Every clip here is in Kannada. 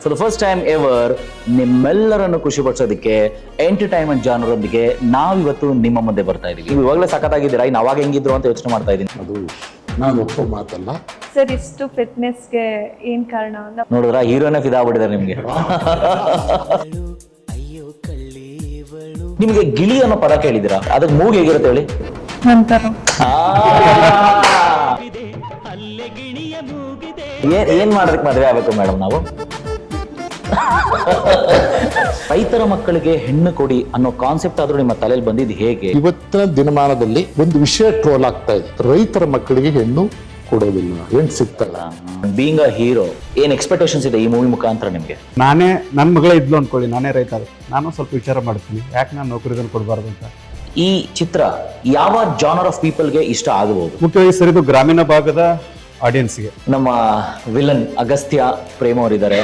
For the first time ever ನಿಮ್ಮೆಲ್ಲರನ್ನು ಖುಷಿ ಪಡಿಸೋದಕ್ಕೆ ಎಂಟರ್ಟೈನ್ಮೆಂಟ್ ಜಾನರ್ ಒಂದಿಗೆ ನಾವಿವತ್ತು ನಿಮ್ಮ ಮುಂದೆ ಬರ್ತಾ ಇದೀವಿ. ನೀವು ಇವಾಗಲೇ ಸಖತ್ತಾಗಿದ್ದೀರಾ, ಇನ್ನು ಅವಾಗ ಹೆಂಗಿದ್ರು ಅಂತ ಯೋಚನೆ ಮಾಡ್ತಾ ಇದ್ದೀನಿ. ಅದು ನಾನು ಒಪ್ಪೋ ಮಾತಲ್ಲ ಸರ್. ಇಷ್ಟು ಫಿಟ್ನೆಸ್ಗೆ ಏನ್ ಕಾರಣ ಅಂತ ನೋಡಿದ್ರ ಹೀರೋನೇ ಫಿದಾ ಆಗ್ಬಿಟ್ಟಿದ್ದಾರೆ ನಿಮ್ಗೆ. ನಿಮಗೆ ಗಿಳಿ ಅನ್ನೋ ಪದ ಕೇಳಿದಿರಾ? ಅದಕ್ಕೆ ಮೂಗ್ ಹೇಗಿರುತ್ತೆ ಹೇಳಿ? ನಂತರ ಏನ್ ಮಾಡೋದಕ್ಕೆ ಮದುವೆ ಆಗ್ಬೇಕು ಮೇಡಮ್ ನಾವು? ರೈತರ ಮಕ್ಕಳಿಗೆ ಹೆಣ್ಣು ಕೊಡಿ ಅನ್ನೋ ಕಾನ್ಸೆಪ್ಟ್ ಆದ್ರೂ ನಿಮ್ಮ ತಲೆಯಲ್ಲಿ ಬಂದಿದ್ದು ಹೇಗೆ? ಇವತ್ತಿನ ದಿನಮಾನದಲ್ಲಿ ಒಂದು ವಿಷಯ ಟ್ರೋಲ್ ಆಗ್ತಾ ಇದೆ, ರೈತರ ಮಕ್ಕಳಿಗೆ ಹೆಣ್ಣು ಕೊಡೋದಿಲ್ಲ, ಹೆಣ್ಣು ಸಿಗ್ತಲ್ಲ. ಬೀಯಿಂಗ್ ಅ ಹೀರೋ, ಏನ್ ಎಕ್ಸ್ಪೆಕ್ಟೇಷನ್ಸ್ ಇದೆ ಈ ಮೂವಿ ಮುಖಾಂತರ ನಿಮ್ಗೆ? ನಾನೇ ನನ್ನ ಮಗಳೇ ಇದ್ಲು ಅನ್ಕೊಳ್ಳಿ, ನಾನೇ ರೈತ, ನಾನು ಸ್ವಲ್ಪ ವಿಚಾರ ಮಾಡ್ತೀನಿ ಯಾಕೆ ನಾನು ನೌಕರಿಗಳನ್ನು ಕೊಡಬಾರ್ದು ಅಂತ. ಈ ಚಿತ್ರ ಯಾವ ಜಾನರ್ ಆಫ್ ಪೀಪಲ್ಗೆ ಇಷ್ಟ ಆಗಬಹುದು? ಮುಖ್ಯವಾಗಿ ಸರ್ ಇದು ಗ್ರಾಮೀಣ ಭಾಗದ ಆಡಿಯನ್ಸ್ಗೆ. ನಮ್ಮ ವಿಲನ್ ಅಗಸ್ತ್ಯ ಪ್ರೇಮ್ ಅವರಿದ್ದಾರೆ.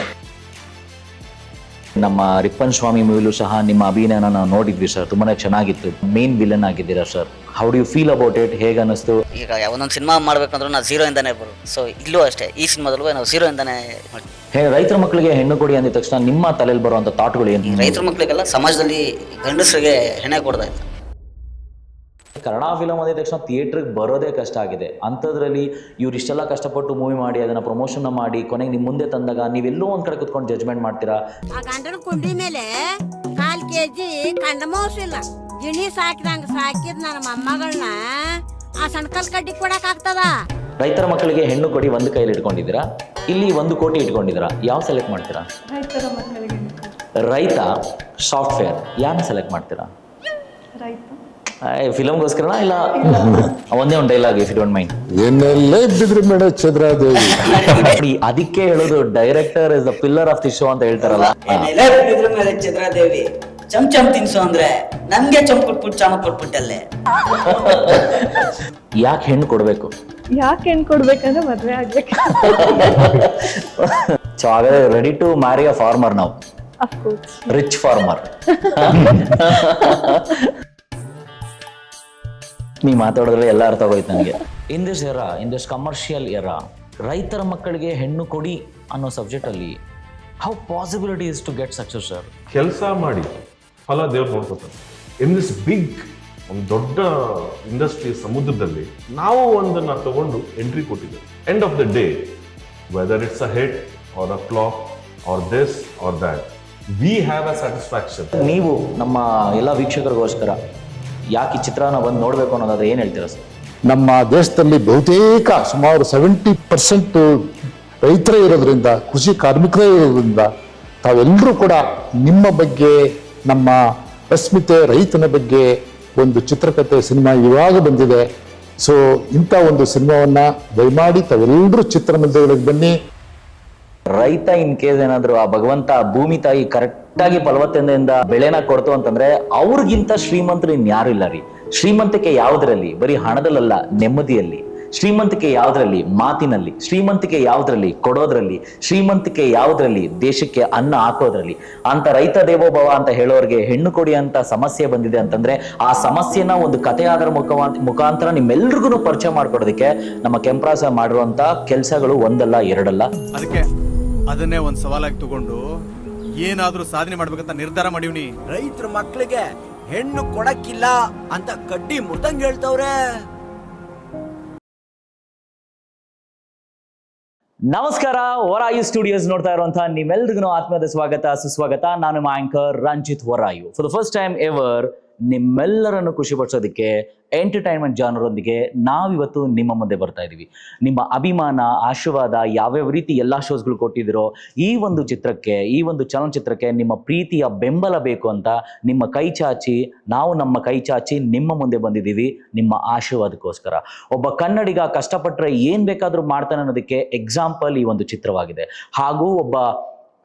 ನಮ್ಮ ರಿಪ್ಪನ್ ಸ್ವಾಮಿ ಮೂವಿಲೂ ಸಹ ನಿಮ್ಮ ಅಭಿನಯನ ನಾವು ನೋಡಿದ್ವಿ ಸರ್, ತುಂಬಾನೇ ಚೆನ್ನಾಗಿತ್ತು. ಮೇನ್ ವಿಲನ್ ಆಗಿದ್ದೀರಾ sir. How do you feel about it? ಹೇಗೆ ಅನ್ನಿಸ್ತು? ಈಗ ಒಂದೊಂದು ಸಿನಿಮಾ ಮಾಡ್ಬೇಕಂದ್ರೂ ನಾವು ಝೀರೋ ಇಂದಾನೆ ಬರೋದು. ಸೊ ಇಲ್ಲೂ ಅಷ್ಟೇ, ಈ ಸಿನಿಮಾದಲ್ಲೂ ನಾವು ಝೀರೋ ಇಂದಾನೆ ಮಾಡ್ತೀವಿ. ರೈತರ ಮಕ್ಕಳಿಗೆ ಹೆಣ್ಣು ಕೊಡಿ ಅಂದ ತಕ್ಷಣ ನಿಮ್ಮ ತಲೆಯಲ್ಲಿ ಬರುವಂತ ಥಾಟ್ಗಳು ಏನು? ರೈತರ ಮಕ್ಕಳಿಗೆಲ್ಲ ಸಮಾಜದಲ್ಲಿ ಗಂಡಸರಿಗೆ ಹೆಣೆ ಕೊಡ್ತಾ ಇತ್ತು. ಕನ್ನಡ ಫಿಲಮ್ ಅಂದ ತಕ್ಷಣ ಥಿಯೇಟ್ರಿಗೆ ಬರೋದೇ ಕಷ್ಟ ಆಗಿದೆ. ಅಂಥದ್ರಲ್ಲಿ ಇವ್ರು ಇಷ್ಟೆಲ್ಲ ಕಷ್ಟಪಟ್ಟು ಮೂವಿ ಮಾಡಿ ಅದನ್ನ ಪ್ರಮೋಷನ್ ಮಾಡಿ ಕೊನೆಗೆ ನಿಮ್ಮ ಮುಂದೆ ತಂದಾಗ ನೀವೆಲ್ಲೋ ಒಂದ್ ಕಡೆ ಕುತ್ಕೊಂಡು ಜಡ್ಜ್ಮೆಂಟ್ ಮಾಡ್ತೀರಾ. ಆ ಗಂಡನ ಕುಂಡಿ ಮೇಲೆ 1/4 kg ಕಂಡ ಮೌಸಿಲ್ಲ, ಗಿಣಿ ಸಾಕಿದ್ ನನ್ನ ಮೊಮ್ಮಗಳನ್ನ ಆ ಸಣ್ಕಲ್ ಕಡ್ಡಿ ಕೊಡಕ್ ಆಗ್ತದ? ರೈತರ ಮಕ್ಕಳಿಗೆ ಹೆಣ್ಣು ಕೊಡಿ ಒಂದು ಕೈಲಿ ಇಟ್ಕೊಂಡಿದ್ದೀರಾ, ಇಲ್ಲಿ 1 ಕೋಟಿ ಇಟ್ಕೊಂಡಿದ್ದೀರಾ. ಯಾವ ಸೆಲೆಕ್ಟ್ ಮಾಡ್ತೀರಾ? ರೈತರ ಮಕ್ಕಳಿಗೆ ರೈತ, ಸಾಫ್ಟ್ವೇರ್, ಯಾರನ್ನ ಸೆಲೆಕ್ಟ್ ಮಾಡ್ತೀರಾ? ರೈತ ಫಿಲಮ್ಗೋಸ್ಕರನಾ ಇಲ್ಲ ಒಂದೇ ಒಂದು dialogue if you don't mind? ಏನೆಲ್ಲ ಇದ್ದಿದ್ರು ಮೇಡಮ್ ಚಂದ್ರಾದೇವಿ. ಅದಕ್ಕೆ ಹೇಳೋದು director is the pillar of the show ಅಂತ ಹೇಳ್ತಾರಲ್ಲ. ಇದ್ರ ಮೇಲೆ ಚಂದ್ರಾದೇವಿ ಚಮ್ ತಿನ್ಸು ಅಂದ್ರೆ ನಮ್ಗೆ ಚಮ್ ಕೊಟ್ಬಿಟ್ಟು ಚಾಮ ಕೊಟ್ಬಿಟ್ಟಲ್ಲೇ. ಯಾಕೆ ಹೆಣ್ಣು ಕೊಡ್ಬೇಕು? ಯಾಕೆ ಹೆಣ್ ಕೊಡ್ಬೇಕಂದ್ರೆ ಮದ್ವೆ ಆಗ್ಬೇಕು. ಸೊ ಹಾಗಾದ್ರೆ ready to marry a farmer ನಾವು, ಅಫ್ಕೋರ್ಸ್ ರಿಚ್ ಫಾರ್ಮರ್. ನೀ ಮಾತಾಡೋದ್ರಲ್ಲಿ ಎಲ್ಲ ಅರ್ಥ ಆಗೋಯ್ತು ನನಗೆ. ಇನ್ ದಿಸ್ ಕಮರ್ಷಿಯಲ್ ಎರಾ, ರೈತರ ಮಕ್ಕಳಿಗೆ ಹೆಣ್ಣು ಕೊಡಿ ಅನ್ನೋ ಸಬ್ಜೆಕ್ಟ್ ಅಲ್ಲಿ how possibility is to get success sir? ಕೆಲಸ ಮಾಡಿ ಫಲ ದೇವ್ರು ನೋಡ್ಕೊತಾರೆ. ಇನ್ ದಿಸ್ ಬಿಗ್ ಒಂದು ದೊಡ್ಡ ಇಂಡಸ್ಟ್ರಿ ಸಮುದ್ರದಲ್ಲಿ ನಾವು ಒಂದನ್ನ ತಗೊಂಡು ಎಂಟ್ರಿ ಕೊಟ್ಟಿದ್ದೇವೆ. End of the day whether it's a hit or a flop or this or that, we have a satisfaction. ನೀವು ನಮ್ಮ ಎಲ್ಲ ವೀಕ್ಷಕರಿಗೋಸ್ಕರ ಯಾಕೆ ಈ ಚಿತ್ರನ ಬಂದು ನೋಡ್ಬೇಕು ಅನ್ನೋದಾದ್ರೆ ಏನ್ ಹೇಳ್ತೀರಾ ಸರ್? ನಮ್ಮ ದೇಶದಲ್ಲಿ ಬಹುತೇಕ ಸುಮಾರು 70% ರೈತರೇ ಇರೋದ್ರಿಂದ, ಕೃಷಿ ಕಾರ್ಮಿಕರೇ ಇರೋದ್ರಿಂದ ತಾವೆಲ್ಲರೂ ಕೂಡ ನಿಮ್ಮ ಬಗ್ಗೆ, ನಮ್ಮ ಅಸ್ಮಿತೆ ರೈತನ ಬಗ್ಗೆ ಒಂದು ಚಿತ್ರಕಥೆ ಸಿನಿಮಾ ಇವಾಗ ಬಂದಿದೆ. ಸೊ ಇಂಥ ಒಂದು ಸಿನಿಮಾವನ್ನ ದಯಮಾಡಿ ತಾವೆಲ್ಲರೂ ಚಿತ್ರಮಂದಿರಗಳಿಗೆ ಬನ್ನಿ. ರೈತ ಇನ್ ಕೇಸ್ ಏನಾದ್ರು ಆ ಭಗವಂತ ಭೂಮಿ ತಾಯಿ ಕರೆಕ್ಟ್ ಆಗಿ ಫಲವತ್ತತೆಯಿಂದ ಬೆಳೆನ ಕೊಡ್ತು ಅಂತಂದ್ರೆ ಅವ್ರಿಗಿಂತ ಶ್ರೀಮಂತರು ಇನ್ಯಾರು ಇಲ್ಲ ರೀ. ಶ್ರೀಮಂತಿಕೆ ಯಾವ್ದ್ರಲ್ಲಿ? ಬರೀ ಹಣದಲ್ಲ, ನೆಮ್ಮದಿಯಲ್ಲಿ. ಶ್ರೀಮಂತಿಕೆ ಯಾವ್ದ್ರಲ್ಲಿ? ಮಾತಿನಲ್ಲಿ. ಶ್ರೀಮಂತಿಕೆ ಯಾವ್ದ್ರಲ್ಲಿ? ಕೊಡೋದ್ರಲ್ಲಿ. ಶ್ರೀಮಂತಿಕೆ ಯಾವ್ದ್ರಲ್ಲಿ? ದೇಶಕ್ಕೆ ಅನ್ನ ಹಾಕೋದ್ರಲ್ಲಿ. ಅಂತ ರೈತ ದೇವೋಭವ ಅಂತ ಹೇಳೋರ್ಗೆ ಹೆಣ್ಣು ಕೊಡಿ ಅಂತ ಸಮಸ್ಯೆ ಬಂದಿದೆ ಅಂತಂದ್ರೆ ಆ ಸಮಸ್ಯೆನ ಒಂದು ಕಥೆಯಾದ್ರ ಮುಖಾಂತರ ನಿಮ್ಮೆಲ್ರಿಗೂ ಪರಿಚಯ ಮಾಡ್ಕೊಡೋದಕ್ಕೆ ನಮ್ಮ ಕೆಂಪರಾಜ ಮಾಡಿರುವಂತ ಕೆಲಸಗಳು ಒಂದಲ್ಲ ಎರಡಲ್ಲ. ಅದಕ್ಕೆ ಅದನ್ನೇ ಒಂದ್ ಸವಾಲಾಗಿ ತಗೊಂಡು ಏನಾದ್ರೂ ಸಾಧನೆ ಮಾಡ್ಬೇಕಂತ ನಿರ್ಧಾರ ಮಾಡಿವ್ನಿ. ರೈತರ ಮಕ್ಕಳಿಗೆ ಹೆಣ್ಣು ಕೊಡಕ್ಕಿಲ್ಲ ಅಂತ ಕಡ್ಡಿ ಮುಟ್ಟಂಗ್ ಹೇಳ್ತವ್ರೆ. ನಮಸ್ಕಾರ, ವರಾಯು ಸ್ಟುಡಿಯೋಸ್ ನೋಡ್ತಾ ಇರುವಂತಹ ನಿಮ್ಮೆಲ್ರಿಗೂ ಆತ್ಮೀಯದ ಸ್ವಾಗತ ಸುಸ್ವಾಗತ. ನಾನು ನಿಮ್ಮ ಆಂಕರ್ ರಂಜಿತ್ ವರಾಯು. For the first time ever ನಿಮ್ಮೆಲ್ಲರನ್ನು ಖುಷಿ ಪಡಿಸೋದಕ್ಕೆ ಎಂಟರ್ಟೈನ್ಮೆಂಟ್ ಜಾನರ್ ಒಂದಿಗೆ ನಾವಿವತ್ತು ನಿಮ್ಮ ಮುಂದೆ ಬರ್ತಾ ಇದೀವಿ. ನಿಮ್ಮ ಅಭಿಮಾನ, ಆಶೀರ್ವಾದ ಯಾವ್ಯಾವ ರೀತಿ ಎಲ್ಲಾ ಶೋಸ್ಗಳು ಕೊಟ್ಟಿದ್ದೀರೋ ಈ ಒಂದು ಚಿತ್ರಕ್ಕೆ, ಈ ಒಂದು ಚಲನಚಿತ್ರಕ್ಕೆ ನಿಮ್ಮ ಪ್ರೀತಿಯ ಬೆಂಬಲ ಬೇಕು ಅಂತ ನಿಮ್ಮ ಕೈ ಚಾಚಿ, ನಾವು ನಮ್ಮ ಕೈ ಚಾಚಿ ನಿಮ್ಮ ಮುಂದೆ ಬಂದಿದ್ದೀವಿ ನಿಮ್ಮ ಆಶೀರ್ವಾದಕ್ಕೋಸ್ಕರ. ಒಬ್ಬ ಕನ್ನಡಿಗ ಕಷ್ಟಪಟ್ಟರೆ ಏನ್ ಬೇಕಾದ್ರೂ ಮಾಡ್ತಾನೆ ಅನ್ನೋದಕ್ಕೆ ಎಕ್ಸಾಂಪಲ್ ಈ ಒಂದು ಚಿತ್ರವಾಗಿದೆ. ಹಾಗೂ ಒಬ್ಬ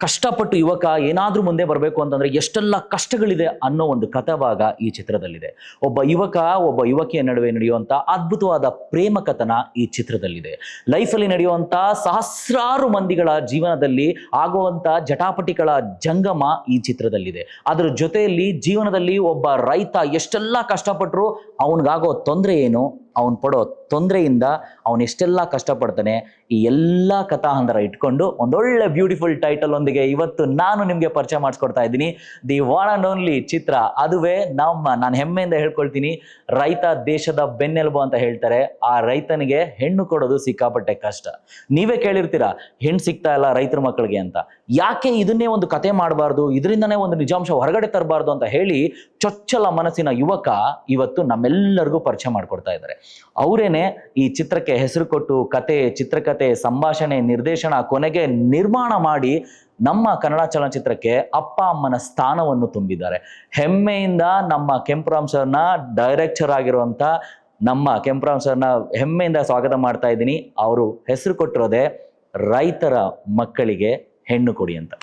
ಕಷ್ಟಪಟ್ಟು ಯುವಕ ಏನಾದ್ರೂ ಮುಂದೆ ಬರಬೇಕು ಅಂತಂದ್ರೆ ಎಷ್ಟೆಲ್ಲ ಕಷ್ಟಗಳಿದೆ ಅನ್ನೋ ಒಂದು ಕಥಾಭಾಗ ಈ ಚಿತ್ರದಲ್ಲಿದೆ. ಒಬ್ಬ ಯುವಕ, ಒಬ್ಬ ಯುವಕಿಯ ನಡುವೆ ನಡೆಯುವಂತ ಅದ್ಭುತವಾದ ಪ್ರೇಮ ಕಥನ ಈ ಚಿತ್ರದಲ್ಲಿದೆ. ಲೈಫಲ್ಲಿ ನಡೆಯುವಂತ ಸಹಸ್ರಾರು ಮಂದಿಗಳ ಜೀವನದಲ್ಲಿ ಆಗುವಂತ ಜಟಾಪಟಿಗಳ ಜಂಗಮ ಈ ಚಿತ್ರದಲ್ಲಿದೆ. ಅದರ ಜೊತೆಯಲ್ಲಿ ಜೀವನದಲ್ಲಿ ಒಬ್ಬ ರೈತ ಎಷ್ಟೆಲ್ಲ ಕಷ್ಟಪಟ್ಟರು ಅವನಿಗಾಗೋ ತೊಂದರೆ ಏನು, ಅವನು ಪಡೋ ತೊಂದರೆಯಿಂದ ಅವನು ಎಷ್ಟೆಲ್ಲ ಕಷ್ಟಪಡ್ತಾನೆ, ಈ ಎಲ್ಲ ಕಥಾಹಂದರ ಇಟ್ಕೊಂಡು ಒಂದೊಳ್ಳೆ ಬ್ಯೂಟಿಫುಲ್ ಟೈಟಲ್ ಒಂದಿಗೆ ಇವತ್ತು ನಾನು ನಿಮಗೆ ಪರಿಚಯ ಮಾಡಿಸ್ಕೊಡ್ತಾ ಇದ್ದೀನಿ. ದಿ ಒನ್ ಅಂಡ್ ಓನ್ಲಿ ಚಿತ್ರ, ಅದುವೇ ನಾನು ಹೆಮ್ಮೆಯಿಂದ ಹೇಳ್ಕೊಳ್ತೀನಿ, ರೈತ ದೇಶದ ಬೆನ್ನೆಲುಬು ಅಂತ ಹೇಳ್ತಾರೆ. ಆ ರೈತನಿಗೆ ಹೆಣ್ಣು ಕೊಡೋದು ಸಿಕ್ಕಾಪಟ್ಟೆ ಕಷ್ಟ. ನೀವೇ ಕೇಳಿರ್ತೀರಾ ಹೆಣ್ಣು ಸಿಗ್ತಾ ಇಲ್ಲ ರೈತರ ಮಕ್ಕಳಿಗೆ ಅಂತ. ಯಾಕೆ ಇದನ್ನೇ ಒಂದು ಕತೆ ಮಾಡಬಾರ್ದು, ಇದರಿಂದನೇ ಒಂದು ನಿಜಾಂಶ ಹೊರಗಡೆ ತರಬಾರ್ದು ಅಂತ ಹೇಳಿ ಚೊಚ್ಚಲ ಮನಸ್ಸಿನ ಯುವಕ ಇವತ್ತು ನಮ್ಮೆಲ್ಲರಿಗೂ ಪರಿಚಯ ಮಾಡ್ಕೊಡ್ತಾ ಇದ್ದಾರೆ. ಅವರೇನೆ ಈ ಚಿತ್ರಕ್ಕೆ ಹೆಸರು ಕೊಟ್ಟು ಕತೆ, ಚಿತ್ರಕಥೆ, ಸಂಭಾಷಣೆ, ನಿರ್ದೇಶನ, ಕೊನೆಗೆ ನಿರ್ಮಾಣ ಮಾಡಿ ನಮ್ಮ ಕನ್ನಡ ಚಲನಚಿತ್ರಕ್ಕೆ ಅಪ್ಪ ಅಮ್ಮನ ಸ್ಥಾನವನ್ನು ತುಂಬಿದ್ದಾರೆ. ಹೆಮ್ಮೆಯಿಂದ ನಮ್ಮ ಕೆಂಪುರಾಮ್ ಸರ್ನ ಡೈರೆಕ್ಟರ್ ಆಗಿರುವಂತ ನಮ್ಮ ಕೆಂಪುರಾಮ್ ಸರ್ನ ಹೆಮ್ಮೆಯಿಂದ ಸ್ವಾಗತ ಮಾಡ್ತಾ ಇದ್ದೀನಿ. ಅವರು ಹೆಸರು ಕೊಟ್ಟಿರೋದೇ ರೈತರ ಮಕ್ಕಳಿಗೆ ಹೆಣ್ಣು ಕೊಡಿ ಅಂತ.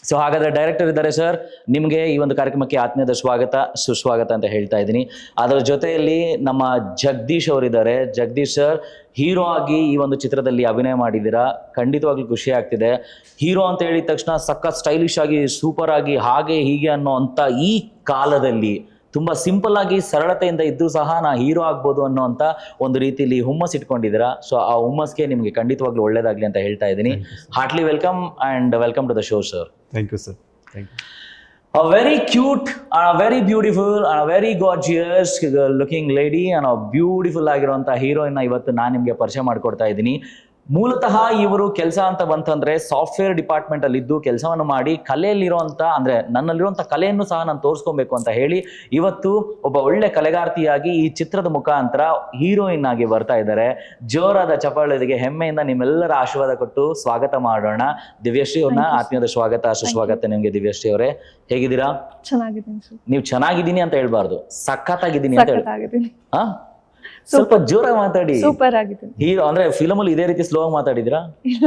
ಸೊ ಹಾಗಾದ್ರೆ ಡೈರೆಕ್ಟರ್ ಇದ್ದಾರೆ ಸರ್, ನಿಮಗೆ ಈ ಒಂದು ಕಾರ್ಯಕ್ರಮಕ್ಕೆ ಆತ್ಮೀಯದ ಸ್ವಾಗತ, ಸುಸ್ವಾಗತ ಅಂತ ಹೇಳ್ತಾ ಇದ್ದೀನಿ. ಅದರ ಜೊತೆಯಲ್ಲಿ ನಮ್ಮ ಜಗದೀಶ್ ಅವರಿದ್ದಾರೆ. ಜಗದೀಶ್ ಸರ್, ಹೀರೋ ಆಗಿ ಈ ಒಂದು ಚಿತ್ರದಲ್ಲಿ ಅಭಿನಯ ಮಾಡಿದ್ದೀರಾ, ಖಂಡಿತವಾಗ್ಲೂ ಖುಷಿ ಆಗ್ತಿದೆ. ಹೀರೋ ಅಂತ ಹೇಳಿದ ತಕ್ಷಣ ಸಖತ್ ಸ್ಟೈಲಿಶ್ ಆಗಿ, ಸೂಪರ್ ಆಗಿ, ಹಾಗೆ ಹೀಗೆ ಅನ್ನೋ ಅಂತ ಈ ಕಾಲದಲ್ಲಿ ತುಂಬಾ ಸಿಂಪಲ್ ಆಗಿ ಸರಳತೆಯಿಂದ ಇದ್ದು ಸಹ ನಾ ಹೀರೋ ಆಗ್ಬೋದು ಅನ್ನೋ ಅಂತ ಒಂದು ರೀತಿಯಲ್ಲಿ ಹುಮ್ಮಸ್ ಇಟ್ಕೊಂಡಿದ್ದೀರಾ. ಸೊ ಆ ಹುಮ್ಮಸ್ಗೆ ನಿಮಗೆ ಖಂಡಿತವಾಗ್ಲೂ ಒಳ್ಳೇದಾಗ್ಲಿ ಅಂತ ಹೇಳ್ತಾ ಇದ್ದೀನಿ. Heartly welcome and welcome to the show sir. Thank you sir. Thank you. A very cute and a very beautiful and a very gorgeous looking lady and a beautiful ಆಗಿರುವಂತಹ ಹೀರೋಯಿನ್ ಇವತ್ತು ನಾನು ನಿಮಗೆ ಪರಿಚಯ ಮಾಡಿಕೊಡ್ತಾ ಇದ್ದೀನಿ. ಮೂಲತಃ ಇವರು ಕೆಲಸ ಅಂತ ಬಂತಂದ್ರೆ ಸಾಫ್ಟ್ವೇರ್ ಡಿಪಾರ್ಟ್ಮೆಂಟ್ ಅಲ್ಲಿ ಇದ್ದು ಕೆಲಸವನ್ನು ಮಾಡಿ ಕಲೆಯಲ್ಲಿರುವಂತ, ಅಂದ್ರೆ ನನ್ನಲ್ಲಿರುವಂತ ಕಲೆಯನ್ನು ಸಹ ನಾನು ತೋರಿಸ್ಕೊಬೇಕು ಅಂತ ಹೇಳಿ ಇವತ್ತು ಒಬ್ಬ ಒಳ್ಳೆ ಕಲೆಗಾರ್ತಿಯಾಗಿ ಈ ಚಿತ್ರದ ಮುಖಾಂತರ ಹೀರೋಯಿನ್ ಆಗಿ ಬರ್ತಾ ಇದ್ದಾರೆ. ಜೋರಾದ ಚಪ್ಪಾಳೆಗೆ ಹೆಮ್ಮೆಯಿಂದ ನಿಮ್ಮೆಲ್ಲರ ಆಶೀರ್ವಾದ ಕೊಟ್ಟು ಸ್ವಾಗತ ಮಾಡೋಣ. ದಿವ್ಯಶ್ರೀ ಅವ್ರನ್ನ ಆತ್ಮೀಯದ ಸ್ವಾಗತ, ಸುಸ್ವಾಗತ ನಿಮ್ಗೆ. ದಿವ್ಯಶ್ರೀ ಅವರೇ, ಹೇಗಿದ್ದೀರಾ? ಚೆನ್ನಾಗಿದ್ದೀನಿ ಸರ್. ನೀವು ಚೆನ್ನಾಗಿದ್ದೀನಿ ಅಂತ ಹೇಳ್ಬಾರ್ದು, ಸಖತ್ತಾಗಿದ್ದೀನಿ ಅಂತ ಹೇಳಿ. ಸಖತ್ತಾಗಿದ್ದೀನಿ. ಹಾ, ಸ್ವಲ್ಪ ಜೋರಾಗಿ ಮಾತಾಡಿ. ಸೂಪರ್ ಆಗಿದ್ದೀನಿ. ಹೀರೋ ಅಂದ್ರೆ ಫಿಲಮ್ ಅಲ್ಲಿ ಇದೇ ರೀತಿ ಸ್ಲೋ ಆಗಿ ಮಾತಾಡಿದ್ರಾ? ಇಲ್ಲ,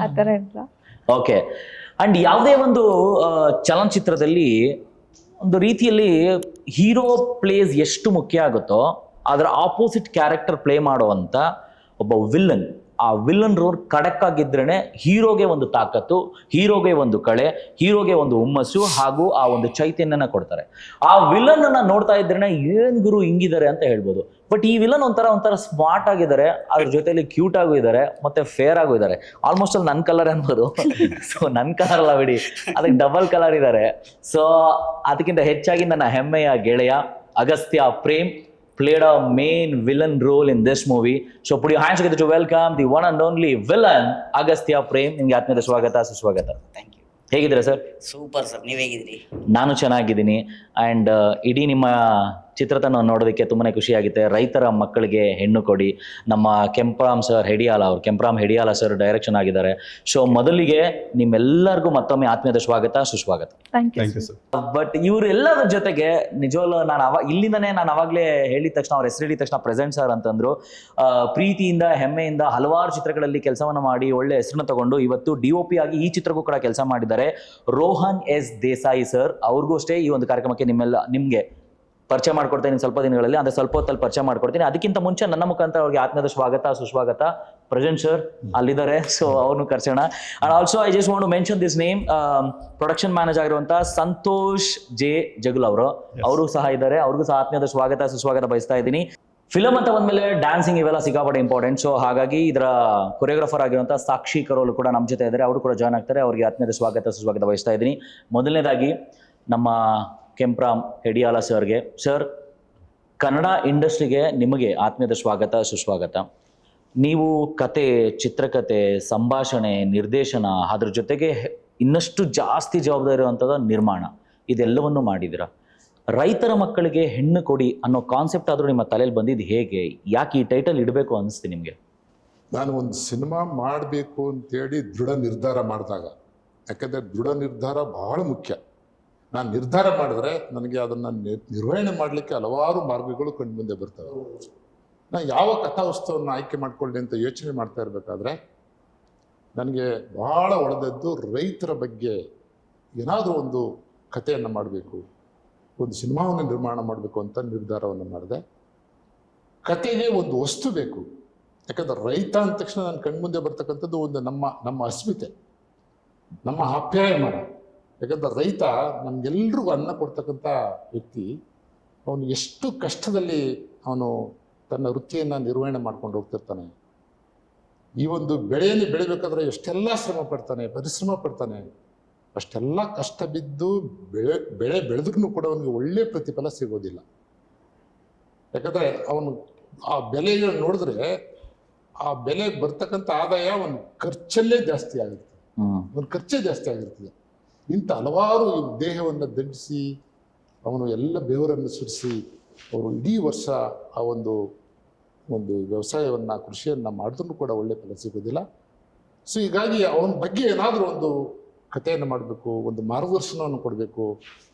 ಆ ಥರ ಇಲ್ಲ. ಓಕೆ. ಅಂಡ್ ಯಾವುದೇ ಒಂದು ಚಲನಚಿತ್ರದಲ್ಲಿ ಒಂದು ರೀತಿಯಲ್ಲಿ ಹೀರೋ ಪ್ಲೇಸ್ ಎಷ್ಟು ಮುಖ್ಯ ಆಗುತ್ತೋ ಅದರ ಆಪೋಸಿಟ್ ಕ್ಯಾರೆಕ್ಟರ್ ಪ್ಲೇ ಮಾಡುವಂತ ಒಬ್ಬ ವಿಲ್ಲನ್, ಆ ವಿಲ್ಲನ್ ರೋಲ್ ಖಡಕ್ ಆಗಿದ್ರೇನೆ ಹೀರೋಗೆ ಒಂದು ತಾಕತ್ತು, ಹೀರೋಗೆ ಒಂದು ಕಳೆ, ಹೀರೋಗೆ ಒಂದು ಹುಮ್ಮಸ್ಸು ಹಾಗೂ ಆ ಒಂದು ಚೈತನ್ಯನ ಕೊಡ್ತಾರೆ. ಆ ವಿಲನ್ ಅನ್ನ ನೋಡ್ತಾ ಇದ್ರೇನೆ ಏನ್ ಗುರು ಹಿಂಗಿದ್ದಾರೆ ಅಂತ ಹೇಳ್ಬೋದು. ಬಟ್ ಈ ವಿಲನ್ ಒಂಥರ ಸ್ಮಾರ್ಟ್ ಆಗಿದ್ದಾರೆ, ಅದ್ರ ಜೊತೆಲಿ ಕ್ಯೂಟ್ ಆಗೂ ಇದ್ದಾರೆ, ಮತ್ತೆ ಫೇರ್ ಆಗೂ ಇದ್ದಾರೆ. ಆಲ್ಮೋಸ್ಟ್ ಅಲ್ಲಿ ನನ್ನ ಕಲರ್ ಅನ್ಬೋದು. ಸೊ ನನ್ನ ಕಲರ್ ಅಲ್ಲ ಬಿಡಿ, ಅದಕ್ಕೆ ಡಬಲ್ ಕಲರ್ ಇದ್ದಾರೆ. ಸೊ ಅದಕ್ಕಿಂತ ಹೆಚ್ಚಾಗಿ ನನ್ನ ಹೆಮ್ಮೆಯ ಗೆಳೆಯ Agastya Prem played a main villain role in this movie. So put your hands together to welcome the one and only villain Agastya Prem. ನಿಮಗೆ ಆತ್ಮೀಯದ ಸ್ವಾಗತ, ಸುಸ್ವಾಗತ. Thank you. ಹೇಗಿದ್ದೀರಾ ಸರ್? ಸೂಪರ್ ಸರ್, ನೀವ್ ಹೇಗಿದ್ರಿ? ನಾನು ಚೆನ್ನಾಗಿದ್ದೀನಿ. ಆ್ಯಂಡ್ ಇಡೀ ನಿಮ್ಮ ಚಿತ್ರತನ ನೋಡೋದಕ್ಕೆ ತುಂಬಾ ಖುಷಿಯಾಗುತ್ತೆ. ರೈತರ ಮಕ್ಕಳಿಗೆ ಹೆಣ್ಣು ಕೊಡಿ, ನಮ್ಮ ಕೆಂಪರಾಮ್ ಸರ್ ಹೆಡಿಯಾಲ, ಅವರು ಕೆಂಪರಾಮ್ ಹೆಡಿಯಾಲ ಸರ್ ಡೈರೆಕ್ಷನ್ ಆಗಿದ್ದಾರೆ. ಸೊ ಮೊದಲಿಗೆ ನಿಮ್ಮೆಲ್ಲರಿಗೂ ಮತ್ತೊಮ್ಮೆ ಆತ್ಮೀಯದ ಸ್ವಾಗತ, ಸುಸ್ವಾಗತ. Thank thank you you sir. But ಇವರೆಲ್ಲರ ಜೊತೆಗೆ ನಿಜವಲ್ಲೂ ಇಲ್ಲಿಂದನೇ ನಾನು ಅವಾಗಲೇ ಹೇಳಿದ ತಕ್ಷಣ, ಅವ್ರ ಹೆಸರು ಹೇಳಿದ ತಕ್ಷಣ ಪ್ರೆಸೆಂಟ್ ಸರ್ ಅಂತಂದ್ರು. ಪ್ರೀತಿಯಿಂದ, ಹೆಮ್ಮೆಯಿಂದ ಹಲವಾರು ಚಿತ್ರಗಳಲ್ಲಿ ಕೆಲಸವನ್ನು ಮಾಡಿ ಒಳ್ಳೆ ಹೆಸರನ್ನ ತಗೊಂಡು ಇವತ್ತು DOP ಆಗಿ ಈ ಚಿತ್ರಕ್ಕೂ ಕೂಡ ಕೆಲಸ ಮಾಡಿದ್ದಾರೆ. ರೋಹನ್ ಎಸ್ ದೇಸಾಯಿ ಸರ್, ಅವ್ರಿಗೂ ಅಷ್ಟೇ ಈ ಒಂದು ಕಾರ್ಯಕ್ರಮಕ್ಕೆ ನಿಮ್ಗೆ ಪರಿಚಯ ಮಾಡ್ಕೊಡ್ತೀನಿ ಸ್ವಲ್ಪ ದಿನಗಳಲ್ಲಿ, ಅಂದ್ರೆ ಸ್ವಲ್ಪ ಹೊತ್ತಲ್ಲಿ ಪರಿಚಯ ಮಾಡ್ಕೊಡ್ತೀನಿ. ಅದಕ್ಕಿಂತ ಮುಂಚೆ ನನ್ನ ಮುಖಾಂತರ ಅವ್ರಿಗೆ ಆತ್ಮೀಯದ ಸ್ವಾಗತ, ಸುಸ್ವಾಗತ. ಪ್ರೆಸೆಂಟ್ ಸರ್ ಅಲ್ಲಿದ್ದಾರೆ, ಸೊ ಅವ್ರನ್ನು ಕರ್ಸೋಣ. And also I just want to mention this name, production manager ಆಗಿರುವಂತಹ ಸಂತೋಷ್ ಜೆ ಜಗುಲ್ ಅವರು ಸಹ ಇದ್ದಾರೆ. ಅವ್ರಿಗೂ ಸಹ ಆತ್ಮೀಯದ ಸ್ವಾಗತ, ಸುಸ್ವಾಗತ ಬಯಸ್ತಾ ಇದ್ದೀನಿ. ಫಿಲಮ್ ಅಂತ ಬಂದ್ಮೇಲೆ ಡ್ಯಾನ್ಸಿಂಗ್ ಇವೆಲ್ಲ ಸಿಕ್ಕಾಪಟ್ಟೆ ಇಂಪಾರ್ಟೆಂಟ್. ಸೊ ಹಾಗಾಗಿ ಇದರ ಕೊರಿಯೋಗ್ರಾಫರ್ ಆಗಿರುವಂತಹ ಸಾಕ್ಷಿ ಕರೋಲ್ ಕೂಡ ನಮ್ಮ ಜೊತೆ ಇದ್ದಾರೆ, ಅವರು ಕೂಡ ಜಾಯ್ನ್ ಆಗ್ತಾರೆ. ಅವರಿಗೆ ಆತ್ಮೀಯದ ಸ್ವಾಗತ, ಸುಸ್ವಾಗತ ಬಯಸ್ತಾ ಇದ್ದೀನಿ. ಮೊದಲನೇದಾಗಿ ನಮ್ಮ ಕೆಂಪರಾಮ್ ಹೆಡಿಯಾಲ ಸರ್ಗೆ. ಸರ್, ಕನ್ನಡ ಇಂಡಸ್ಟ್ರಿಗೆ ನಿಮಗೆ ಆತ್ಮೀಯದ ಸ್ವಾಗತ, ಸುಸ್ವಾಗತ. ನೀವು ಕತೆ, ಚಿತ್ರಕಥೆ, ಸಂಭಾಷಣೆ, ನಿರ್ದೇಶನ, ಅದ್ರ ಜೊತೆಗೆ ಇನ್ನಷ್ಟು ಜಾಸ್ತಿ ಜವಾಬ್ದಾರಿ ಇರುವಂಥದ್ದು ನಿರ್ಮಾಣ, ಇದೆಲ್ಲವನ್ನು ಮಾಡಿದ್ದೀರಾ. ರೈತರ ಮಕ್ಕಳಿಗೆ ಹೆಣ್ಣು ಕೊಡಿ ಅನ್ನೋ ಕಾನ್ಸೆಪ್ಟ್ ಆದರೂ ನಿಮ್ಮ ತಲೆಯಲ್ಲಿ ಬಂದಿದ್ದು ಹೇಗೆ? ಯಾಕೆ ಈ ಟೈಟಲ್ ಇಡಬೇಕು ಅನಿಸ್ತು ನಿಮಗೆ? ನಾನು ಒಂದು ಸಿನಿಮಾ ಮಾಡಬೇಕು ಅಂತೇಳಿ ದೃಢ ನಿರ್ಧಾರ ಮಾಡಿದಾಗ, ಯಾಕಂದರೆ ದೃಢ ನಿರ್ಧಾರ ಬಹಳ ಮುಖ್ಯ. ನಾನು ನಿರ್ಧಾರ ಮಾಡಿದ್ರೆ ನನಗೆ ಅದನ್ನು ನಿರ್ವಹಣೆ ಮಾಡಲಿಕ್ಕೆ ಹಲವಾರು ಮಾರ್ಗಗಳು ಕಣ್ಣು ಮುಂದೆ ಬರ್ತವೆ. ನಾನು ಯಾವ ಕಥಾವಸ್ತುವನ್ನು ಆಯ್ಕೆ ಮಾಡಿಕೊಳ್ಳಿ ಅಂತ ಯೋಚನೆ ಮಾಡ್ತಾ ಇರಬೇಕಾದ್ರೆ ನನಗೆ ಬಹಳ ಒಳದದ್ದು ರೈತರ ಬಗ್ಗೆ ಏನಾದರೂ ಒಂದು ಕಥೆಯನ್ನು ಮಾಡಬೇಕು, ಒಂದು ಸಿನಿಮಾವನ್ನು ನಿರ್ಮಾಣ ಮಾಡಬೇಕು ಅಂತ ನಿರ್ಧಾರವನ್ನು ಮಾಡಿದೆ. ಕಥೆಗೆ ಒಂದು ವಸ್ತು ಬೇಕು, ಯಾಕಂದ್ರೆ ರೈತ ಅಂದ ತಕ್ಷಣ ನನ್ನ ಕಣ್ಮುಂದೆ ಬರ್ತಕ್ಕಂಥದ್ದು ಒಂದು ನಮ್ಮ ಅಸ್ಮಿತೆ, ನಮ್ಮ ಆಪ್ಯಾಯಮಾನ. ಯಾಕಂದ್ರೆ ರೈತ ನಮಗೆಲ್ರಿಗೂ ಅನ್ನ ಕೊಡ್ತಕ್ಕಂಥ ವ್ಯಕ್ತಿ. ಅವನು ಎಷ್ಟು ಕಷ್ಟದಲ್ಲಿ ಅವನು ತನ್ನ ವೃತ್ತಿಯನ್ನು ನಿರ್ವಹಣೆ ಮಾಡ್ಕೊಂಡು ಹೋಗ್ತಿರ್ತಾನೆ. ಈ ಒಂದು ಬೆಳೆಯನ್ನು ಬೆಳಿಬೇಕಾದ್ರೆ ಎಷ್ಟೆಲ್ಲ ಶ್ರಮ ಪಡ್ತಾನೆ, ಪರಿಶ್ರಮ ಪಡ್ತಾನೆ, ಅಷ್ಟೆಲ್ಲ ಕಷ್ಟ ಬಿದ್ದು ಬೆಳೆ ಬೆಳೆದ್ರೂ ಕೂಡ ಅವನಿಗೆ ಒಳ್ಳೆ ಪ್ರತಿಫಲ ಸಿಗೋದಿಲ್ಲ. ಯಾಕಂದರೆ ಅವನು ಆ ಬೆಲೆಗಳು ನೋಡಿದ್ರೆ ಆ ಬೆಲೆ ಬರ್ತಕ್ಕಂಥ ಆದಾಯ ಅವನ ಖರ್ಚಲ್ಲೇ ಜಾಸ್ತಿ ಆಗಿರ್ತದೆ, ಅವನ ಖರ್ಚೇ ಜಾಸ್ತಿ ಆಗಿರ್ತದೆ. ಇಂಥ ಹಲವಾರು ದೇಹವನ್ನು ದಂಡಿಸಿ ಅವನು ಎಲ್ಲ ಬೆವರನ್ನು ಸುರಿಸಿ ಅವರು ಇಡೀ ವರ್ಷ ಆ ಒಂದು ವ್ಯವಸಾಯವನ್ನು ಕೃಷಿಯನ್ನು ಮಾಡಿದ್ರೂ ಕೂಡ ಒಳ್ಳೆ ಫಲ ಸಿಗೋದಿಲ್ಲ. ಸೊ ಹೀಗಾಗಿ ಅವನ ಬಗ್ಗೆ ಏನಾದರೂ ಒಂದು ಕಥೆಯನ್ನು ಮಾಡಬೇಕು, ಒಂದು ಮಾರ್ಗದರ್ಶನವನ್ನು ಕೊಡಬೇಕು,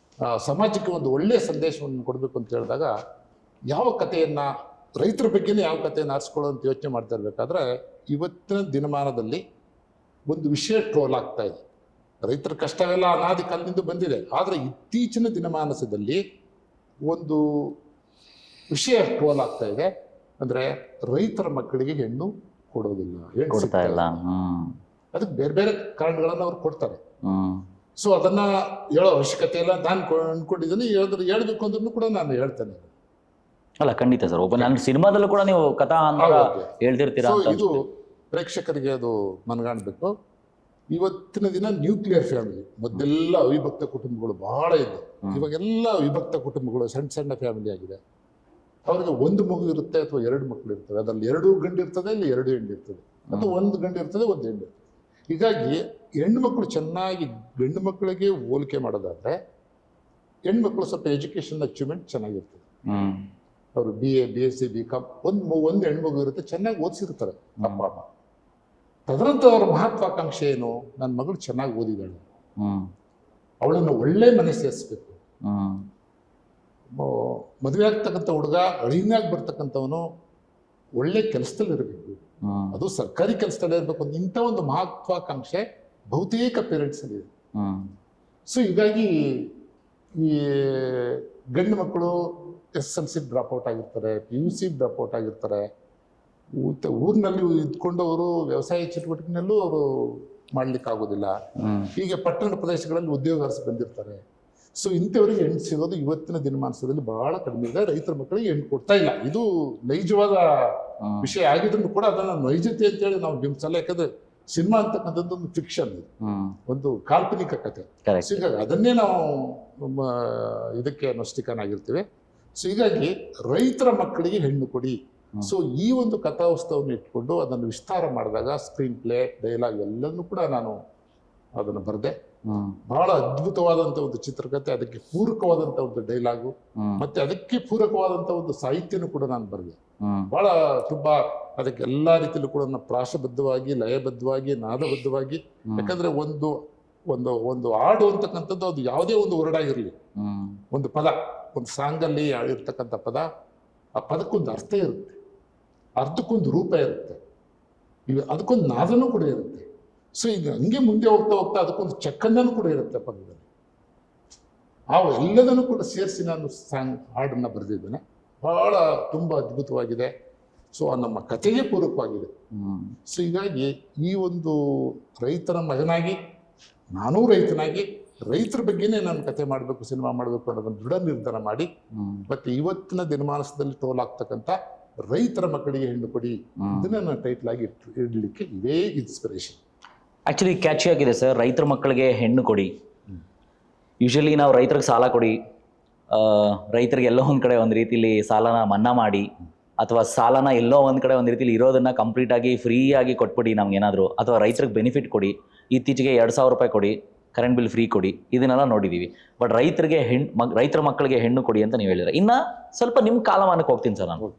ಸಮಾಜಕ್ಕೆ ಒಂದು ಒಳ್ಳೆಯ ಸಂದೇಶವನ್ನು ಕೊಡಬೇಕು ಅಂತ ಹೇಳಿದಾಗ ಯಾವ ಕಥೆಯನ್ನು, ರೈತರ ಬಗ್ಗೆನೇ ಯಾವ ಕಥೆಯನ್ನು ಆರಿಸ್ಕೊಳ್ಳೋ ಅಂತ ಯೋಚನೆ ಮಾಡ್ತಾ ಇರಬೇಕಾದ್ರೆ ಇವತ್ತಿನ ದಿನಮಾನದಲ್ಲಿ ಒಂದು ವಿಷಯ ಟ್ರೋಲ್ ಆಗ್ತಾ ಇದೆ. ರೈತರ ಕಷ್ಟವೆಲ್ಲ ಅನಾದಿ ಕಾಲದಿಂದ ಬಂದಿದೆ, ಆದರೆ ಇತ್ತೀಚಿನ ದಿನಮಾನದಲ್ಲಿ ಒಂದು ವಿಷಯ ಟ್ರೋಲ್ ಆಗ್ತಾ ಇದೆ. ಅಂದರೆ ರೈತರ ಮಕ್ಕಳಿಗೆ ಹೆಣ್ಣು ಕೊಡೋದಿಲ್ಲ, ಹೆಣ್ಣು ಸಿಗ್ತಾ ಇಲ್ಲ. ಅದಕ್ಕೆ ಬೇರೆ ಬೇರೆ ಕಾರಣಗಳನ್ನು ಅವ್ರು ಕೊಡ್ತಾರೆ. ಸೊ ಅದನ್ನ ಹೇಳೋ ಅವಶ್ಯಕತೆ ಇಲ್ಲ ನಾನು ಅನ್ಕೊಂಡಿದ್ದೀನಿ. ಹೇಳ್ಬೇಕು ಅಂದ್ರೂ ಕೂಡ ನಾನು ಹೇಳ್ತೇನೆ. ಅಲ್ಲ ಖಂಡಿತ ಸರ್, ಒಬ್ಬ ನಾನು ಸಿನಿಮಾದಲ್ಲೂ ಕೂಡ ನೀವು ಕಥಾ ಹೇಳ್ತಿರ್ತೀರಾ. ಇದು ಪ್ರೇಕ್ಷಕರಿಗೆ ಅದು ಮನಗಾಣಬೇಕು. ಇವತ್ತಿನ ದಿನ ನ್ಯೂಕ್ಲಿಯರ್ ಫ್ಯಾಮಿಲಿ, ಮೊದಲೆಲ್ಲ ಅವಿಭಕ್ತ ಕುಟುಂಬಗಳು ಬಹಳ ಇದೆ. ಇವಾಗೆಲ್ಲ ಅವಿಭಕ್ತ ಕುಟುಂಬಗಳು ಸಣ್ಣ ಸಣ್ಣ ಫ್ಯಾಮಿಲಿ ಆಗಿದೆ. ಅವ್ರಿಗೆ ಒಂದು ಮಗು ಇರುತ್ತೆ ಅಥವಾ 2 ಮಕ್ಕಳು ಇರ್ತವೆ. ಅದರಲ್ಲಿ 2 ಗಂಡು ಇರ್ತದೆ, ಇಲ್ಲಿ 2 ಹೆಣ್ಣು ಇರ್ತದೆ, ಅಥವಾ 1 ಗಂಡು ಇರ್ತದೆ, 1 ಹೆಣ್ಣು ಇರ್ತದೆ. ಹೀಗಾಗಿ ಹೆಣ್ಣು ಮಕ್ಕಳು ಚೆನ್ನಾಗಿ ಗಂಡು ಮಕ್ಕಳಿಗೆ ಹೋಲಿಕೆ ಮಾಡೋದಾದ್ರೆ ಹೆಣ್ಣು ಮಕ್ಕಳು ಸ್ವಲ್ಪ ಎಜುಕೇಶನ್ ಅಚೀವ್ಮೆಂಟ್ ಚೆನ್ನಾಗಿರ್ತದೆ. ಅವರು BA BSc BCom ಒಂದು ಹೆಣ್ಮಗು ಇರುತ್ತೆ, ಚೆನ್ನಾಗಿ ಓದಿಸಿರ್ತಾರೆ ಅಪ್ಪ ಅಮ್ಮ. ತದನಂತರ ಅವರ ಮಹತ್ವಾಕಾಂಕ್ಷೆ ಏನು, ನನ್ನ ಮಗಳು ಚೆನ್ನಾಗಿ ಓದಿದ್ದಾಳೆ, ಅವಳನ್ನು ಒಳ್ಳೆ ಮನೆ ಸೇರಿಸ್ಬೇಕು. ಮದುವೆ ಆಗ್ತಕ್ಕಂಥ ಹುಡುಗ ಅಳಿನಾಗಿ ಬರ್ತಕ್ಕಂಥವನು ಒಳ್ಳೆ ಕೆಲಸದಲ್ಲಿ ಇರಬೇಕು, ಅದು ಸರ್ಕಾರಿ ಕೆಲಸದಲ್ಲೇ ಇರಬೇಕು. ಇಂಥ ಒಂದು ಮಹತ್ವಾಕಾಂಕ್ಷೆ ಬಹುತೇಕ ಪೇರೆಂಟ್ಸ್ ಅಲ್ಲಿ ಇದೆ. ಸೊ ಹೀಗಾಗಿ ಈ ಗಂಡು ಮಕ್ಕಳು SSLC ಡ್ರಾಪ್ಔಟ್ ಆಗಿರ್ತಾರೆ, PUC ಡ್ರಾಪ್ಔಟ್ ಆಗಿರ್ತಾರೆ. ಊರಿನಲ್ಲಿ ಇದ್ಕೊಂಡು ಅವರು ವ್ಯವಸಾಯ ಚಟುವಟಿಕೆನಲ್ಲೂ ಅವರು ಮಾಡ್ಲಿಕ್ಕಾಗೋದಿಲ್ಲ. ಹೀಗೆ ಪಟ್ಟಣ ಪ್ರದೇಶಗಳಲ್ಲಿ ಉದ್ಯೋಗ ಬಂದಿರ್ತಾರೆ. ಸೊ ಇಂಥವರಿಗೆ ಹೆಣ್ಣು ಸಿಗೋದು ಇವತ್ತಿನ ದಿನಮಾನದಲ್ಲಿ ಬಹಳ ಕಡಿಮೆ ಇದೆ. ರೈತರ ಮಕ್ಕಳಿಗೆ ಹೆಣ್ಣು ಕೊಡ್ತಾ ಇಲ್ಲ. ಇದು ನೈಜವಾದ ವಿಷಯ ಆಗಿದ್ರು ಕೂಡ ಅದನ್ನ ನೈಜತೆ ಅಂತೇಳಿ ನಾವು ಬಿಂಬಿಸಲ್ಲ. ಯಾಕಂದ್ರೆ ಸಿನಿಮಾ ಅಂತಕ್ಕಂಥದ್ದು ಒಂದು ಫಿಕ್ಷನ್, ಒಂದು ಕಾಲ್ಪನಿಕ ಕಥೆ. ಹೀಗಾಗಿ ಅದನ್ನೇ ನಾವು ಇದಕ್ಕೆ ನಷ್ಟೀಕನಾಗಿರ್ತೀವಿ. ಸೊ ಹೀಗಾಗಿ ರೈತರ ಮಕ್ಕಳಿಗೆ ಹೆಣ್ಣು ಕೊಡಿ. ಸೊ ಈ ಒಂದು ಕಥಾವಸ್ತವವನ್ನು ಇಟ್ಕೊಂಡು ಅದನ್ನು ವಿಸ್ತಾರ ಮಾಡಿದಾಗ ಸ್ಕ್ರೀನ್ ಪ್ಲೇ, ಡೈಲಾಗ್ ಎಲ್ಲನೂ ಕೂಡ ನಾನು ಅದನ್ನು ಬರೆದೆ. ಬಹಳ ಅದ್ಭುತವಾದಂಥ ಒಂದು ಚಿತ್ರಕಥೆ, ಅದಕ್ಕೆ ಪೂರಕವಾದಂಥ ಒಂದು ಡೈಲಾಗು, ಮತ್ತೆ ಅದಕ್ಕೆ ಪೂರಕವಾದಂಥ ಒಂದು ಸಾಹಿತ್ಯನೂ ಕೂಡ ನಾನು ಬರೆದೆ. ಬಹಳ ತುಂಬಾ ಅದಕ್ಕೆ ಎಲ್ಲಾ ರೀತಿಯಲ್ಲೂ ಕೂಡ ಪ್ರಾಸಬದ್ಧವಾಗಿ, ಲಯಬದ್ಧವಾಗಿ, ನಾದಬದ್ಧವಾಗಿ. ಯಾಕಂದ್ರೆ ಒಂದು ಒಂದು ಒಂದು ಹಾಡು ಅಂತಕ್ಕಂಥದ್ದು ಅದು ಯಾವುದೇ ಒಂದು ವರ್ಡಾಗಿರಲಿ, ಒಂದು ಪದ, ಒಂದು ಸಾಂಗಲ್ಲಿ ಇರ್ತಕ್ಕಂಥ ಪದ, ಆ ಪದಕ್ಕೊಂದು ಅರ್ಥ ಇರುತ್ತೆ, ಅರ್ಥಕ್ಕೊಂದು ರೂಪ ಇರುತ್ತೆ, ಅದಕ್ಕೊಂದು ನಾದನೂ ಕೂಡ ಇರುತ್ತೆ. ಸೊ ಈಗ ಹಂಗೆ ಮುಂದೆ ಹೋಗ್ತಾ ಹೋಗ್ತಾ ಅದಕ್ಕೊಂದು ಚಕ್ಕಂದನೂ ಕೂಡ ಇರುತ್ತೆ ಪದದಲ್ಲಿ. ಎಲ್ಲದನ್ನು ಕೂಡ ಸೇರಿಸಿ ನಾನು ಹಾಡನ್ನು ಬರೆದಿದ್ದೇನೆ. ಬಹಳ ತುಂಬ ಅದ್ಭುತವಾಗಿದೆ. ಸೊ ನಮ್ಮ ಕಥೆಗೆ ಪೂರಕವಾಗಿದೆ. ಸೊ ಹೀಗಾಗಿ ಈ ಒಂದು ರೈತರ ಮಗನಾಗಿ, ನಾನೂ ರೈತನಾಗಿ, ರೈತರ ಬಗ್ಗೆನೇ ನಾನು ಕಥೆ ಮಾಡಬೇಕು, ಸಿನಿಮಾ ಮಾಡಬೇಕು ಅನ್ನೋದನ್ನು ದೃಢ ನಿರ್ಧಾರ ಮಾಡಿ, ಮತ್ತೆ ಇವತ್ತಿನ ದಿನಮಾನದಲ್ಲಿ ಟ್ರೋಲ್ ಆಗ್ತಕ್ಕಂಥ ರೈತರ ಮಕ್ಕಳಿಗೆ ಹೆಣ್ಣು ಕೊಡಿ ಇದನ್ನ ನಾನು ಟೈಟ್ಲ್ ಆಗಿ ಇಡಲಿಕ್ಕೆ ಇದೇ ಇನ್ಸ್ಪಿರೇಷನ್. ಆಕ್ಚುಲಿ ಕ್ಯಾಚಿ ಆಗಿದೆ ಸರ್, ರೈತರ ಮಕ್ಕಳಿಗೆ ಹೆಣ್ಣು ಕೊಡಿ. ಯೂಶಲಿ ನಾವು ರೈತರಿಗೆ ಸಾಲ ಕೊಡಿ, ರೈತರಿಗೆ ಎಲ್ಲೋ ಒಂದು ಕಡೆ ಒಂದು ರೀತಿಲಿ ಸಾಲನ ಮನ್ನಾ ಮಾಡಿ, ಅಥವಾ ಸಾಲನ ಎಲ್ಲೋ ಒಂದು ಕಡೆ ಒಂದು ರೀತಿಲಿ ಇರೋದನ್ನ ಕಂಪ್ಲೀಟ್ ಆಗಿ ಫ್ರೀ ಆಗಿ ಕೊಟ್ಬಿಡಿ ನಮ್ಗೇನಾದರೂ, ಅಥವಾ ರೈತರಿಗೆ ಬೆನಿಫಿಟ್ ಕೊಡಿ, ಇತ್ತೀಚೆಗೆ 2,000 ರೂಪಾಯಿ ಕೊಡಿ, ಕರೆಂಟ್ ಬಿಲ್ ಫ್ರೀ ಕೊಡಿ, ಇದನ್ನೆಲ್ಲ ನೋಡಿದ್ದೀವಿ. ಬಟ್ ರೈತರ ಮಕ್ಕಳಿಗೆ ಹೆಣ್ಣು ಕೊಡಿ ಅಂತ ನೀವು ಹೇಳಿದ್ರೆ, ಇನ್ನು ಸ್ವಲ್ಪ ನಿಮ್ಮ ಕಾಲಮಾನಕ್ಕೆ ಹೋಗ್ತೀನಿ ಸರ್ ನಾನು.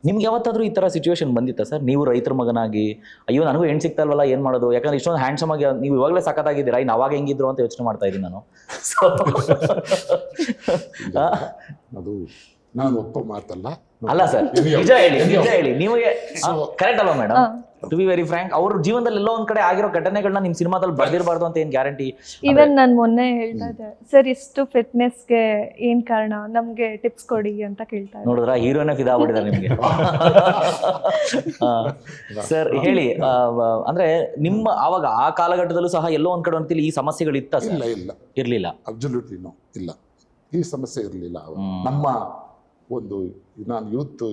ನಿಮ್ಗೆ ಯಾವತ್ತಾದ್ರೂ ಈ ಥರ ಸಿಚುವೇಶನ್ ಬಂದಿತ್ತಾ ಸರ್? ನೀವು ರೈತರ ಮಗನಾಗಿ ಅಯ್ಯೋ ನನಗೂ ಹೆಣ್ಣು ಸಿಗ್ತಲ್ವಲ್ಲ, ಏನು ಮಾಡೋದು? ಯಾಕಂದ್ರೆ ಇಷ್ಟೊಂದು ಹ್ಯಾಂಡ್ಸಮ್ ಆಗಿ ನೀವು ಇವಾಗಲೇ ಸಖತ್ತಾಗಿದ್ದೀರಾ, ಇನ್ನು ಅವಾಗ ಹೆಂಗಿದ್ರು ಅಂತ ಯೋಚನೆ ಮಾಡ್ತಾ ಇದ್ದೀನಿ ನಾನು. ಅದು ನಾನು ಒಪ್ಪ ಮಾತಲ್ಲ. ಅಲ್ಲ ಸರ್, ನಿಜ ಹೇಳಿ ನಿಮಗೆ ಕರೆಕ್ಟ್ ಅಲ್ವಾ madam? To be very frank, ಅವ್ರ ಜೀವನದಲ್ಲಿ ಎಲ್ಲೋ ಒಂದ್ ಕಡೆ ಆಗಿರೋ ಘಟನೆಗಳನ್ನ ನಿಮ್ ಸಿನಿಮಾದಲ್ಲಿ ಬರ್ದಿರಬಾರ್ದು ಅಂತ ಏನ್ ಗ್ಯಾರಂಟಿ? ಈವನ್ ನಾನು ಮೊನ್ನೆ ಹೇಳ್ತಾ ಇದ್ದೆ ಸರ್, ಇಷ್ಟು ಫಿಟ್ನೆಸ್ಗೆ ಏನ್ ಕಾರಣ, ನಮ್ಗೆ ಟಿಪ್ಸ್ ಕೊಡಿ ಅಂತ ಕೇಳ್ತಾ ಇದ್ದೆ. ನೋಡಿದ್ರ, ಹೀರೋನೇ ಫಿದಾ ಆಗ್ಬಿಟ್ಟಿದ್ದಾರೆ ನಿಮ್ಗೆ. ಸರ್ ಹೇಳಿ, ಅಂದ್ರೆ ನಿಮ್ಮ ಆವಾಗ ಆ ಕಾಲಘಟ್ಟದಲ್ಲೂ ಸಹ ಎಲ್ಲೋ ಒಂದ್ ಕಡೆ ಅಂತಿಲ್ಲ ಈ ಸಮಸ್ಯೆಗಳು ಇತ್ತ? ಇಲ್ಲ, ಇರ್ಲಿಲ್ಲ. ಅಬ್ಸಲ್ಯೂಟ್ಲಿ ನೋ, ಇಲ್ಲ, ಈ ಸಮಸ್ಯೆ ಇರಲಿಲ್ಲ. ನಮ್ಮ ಒಂದು ನಾನು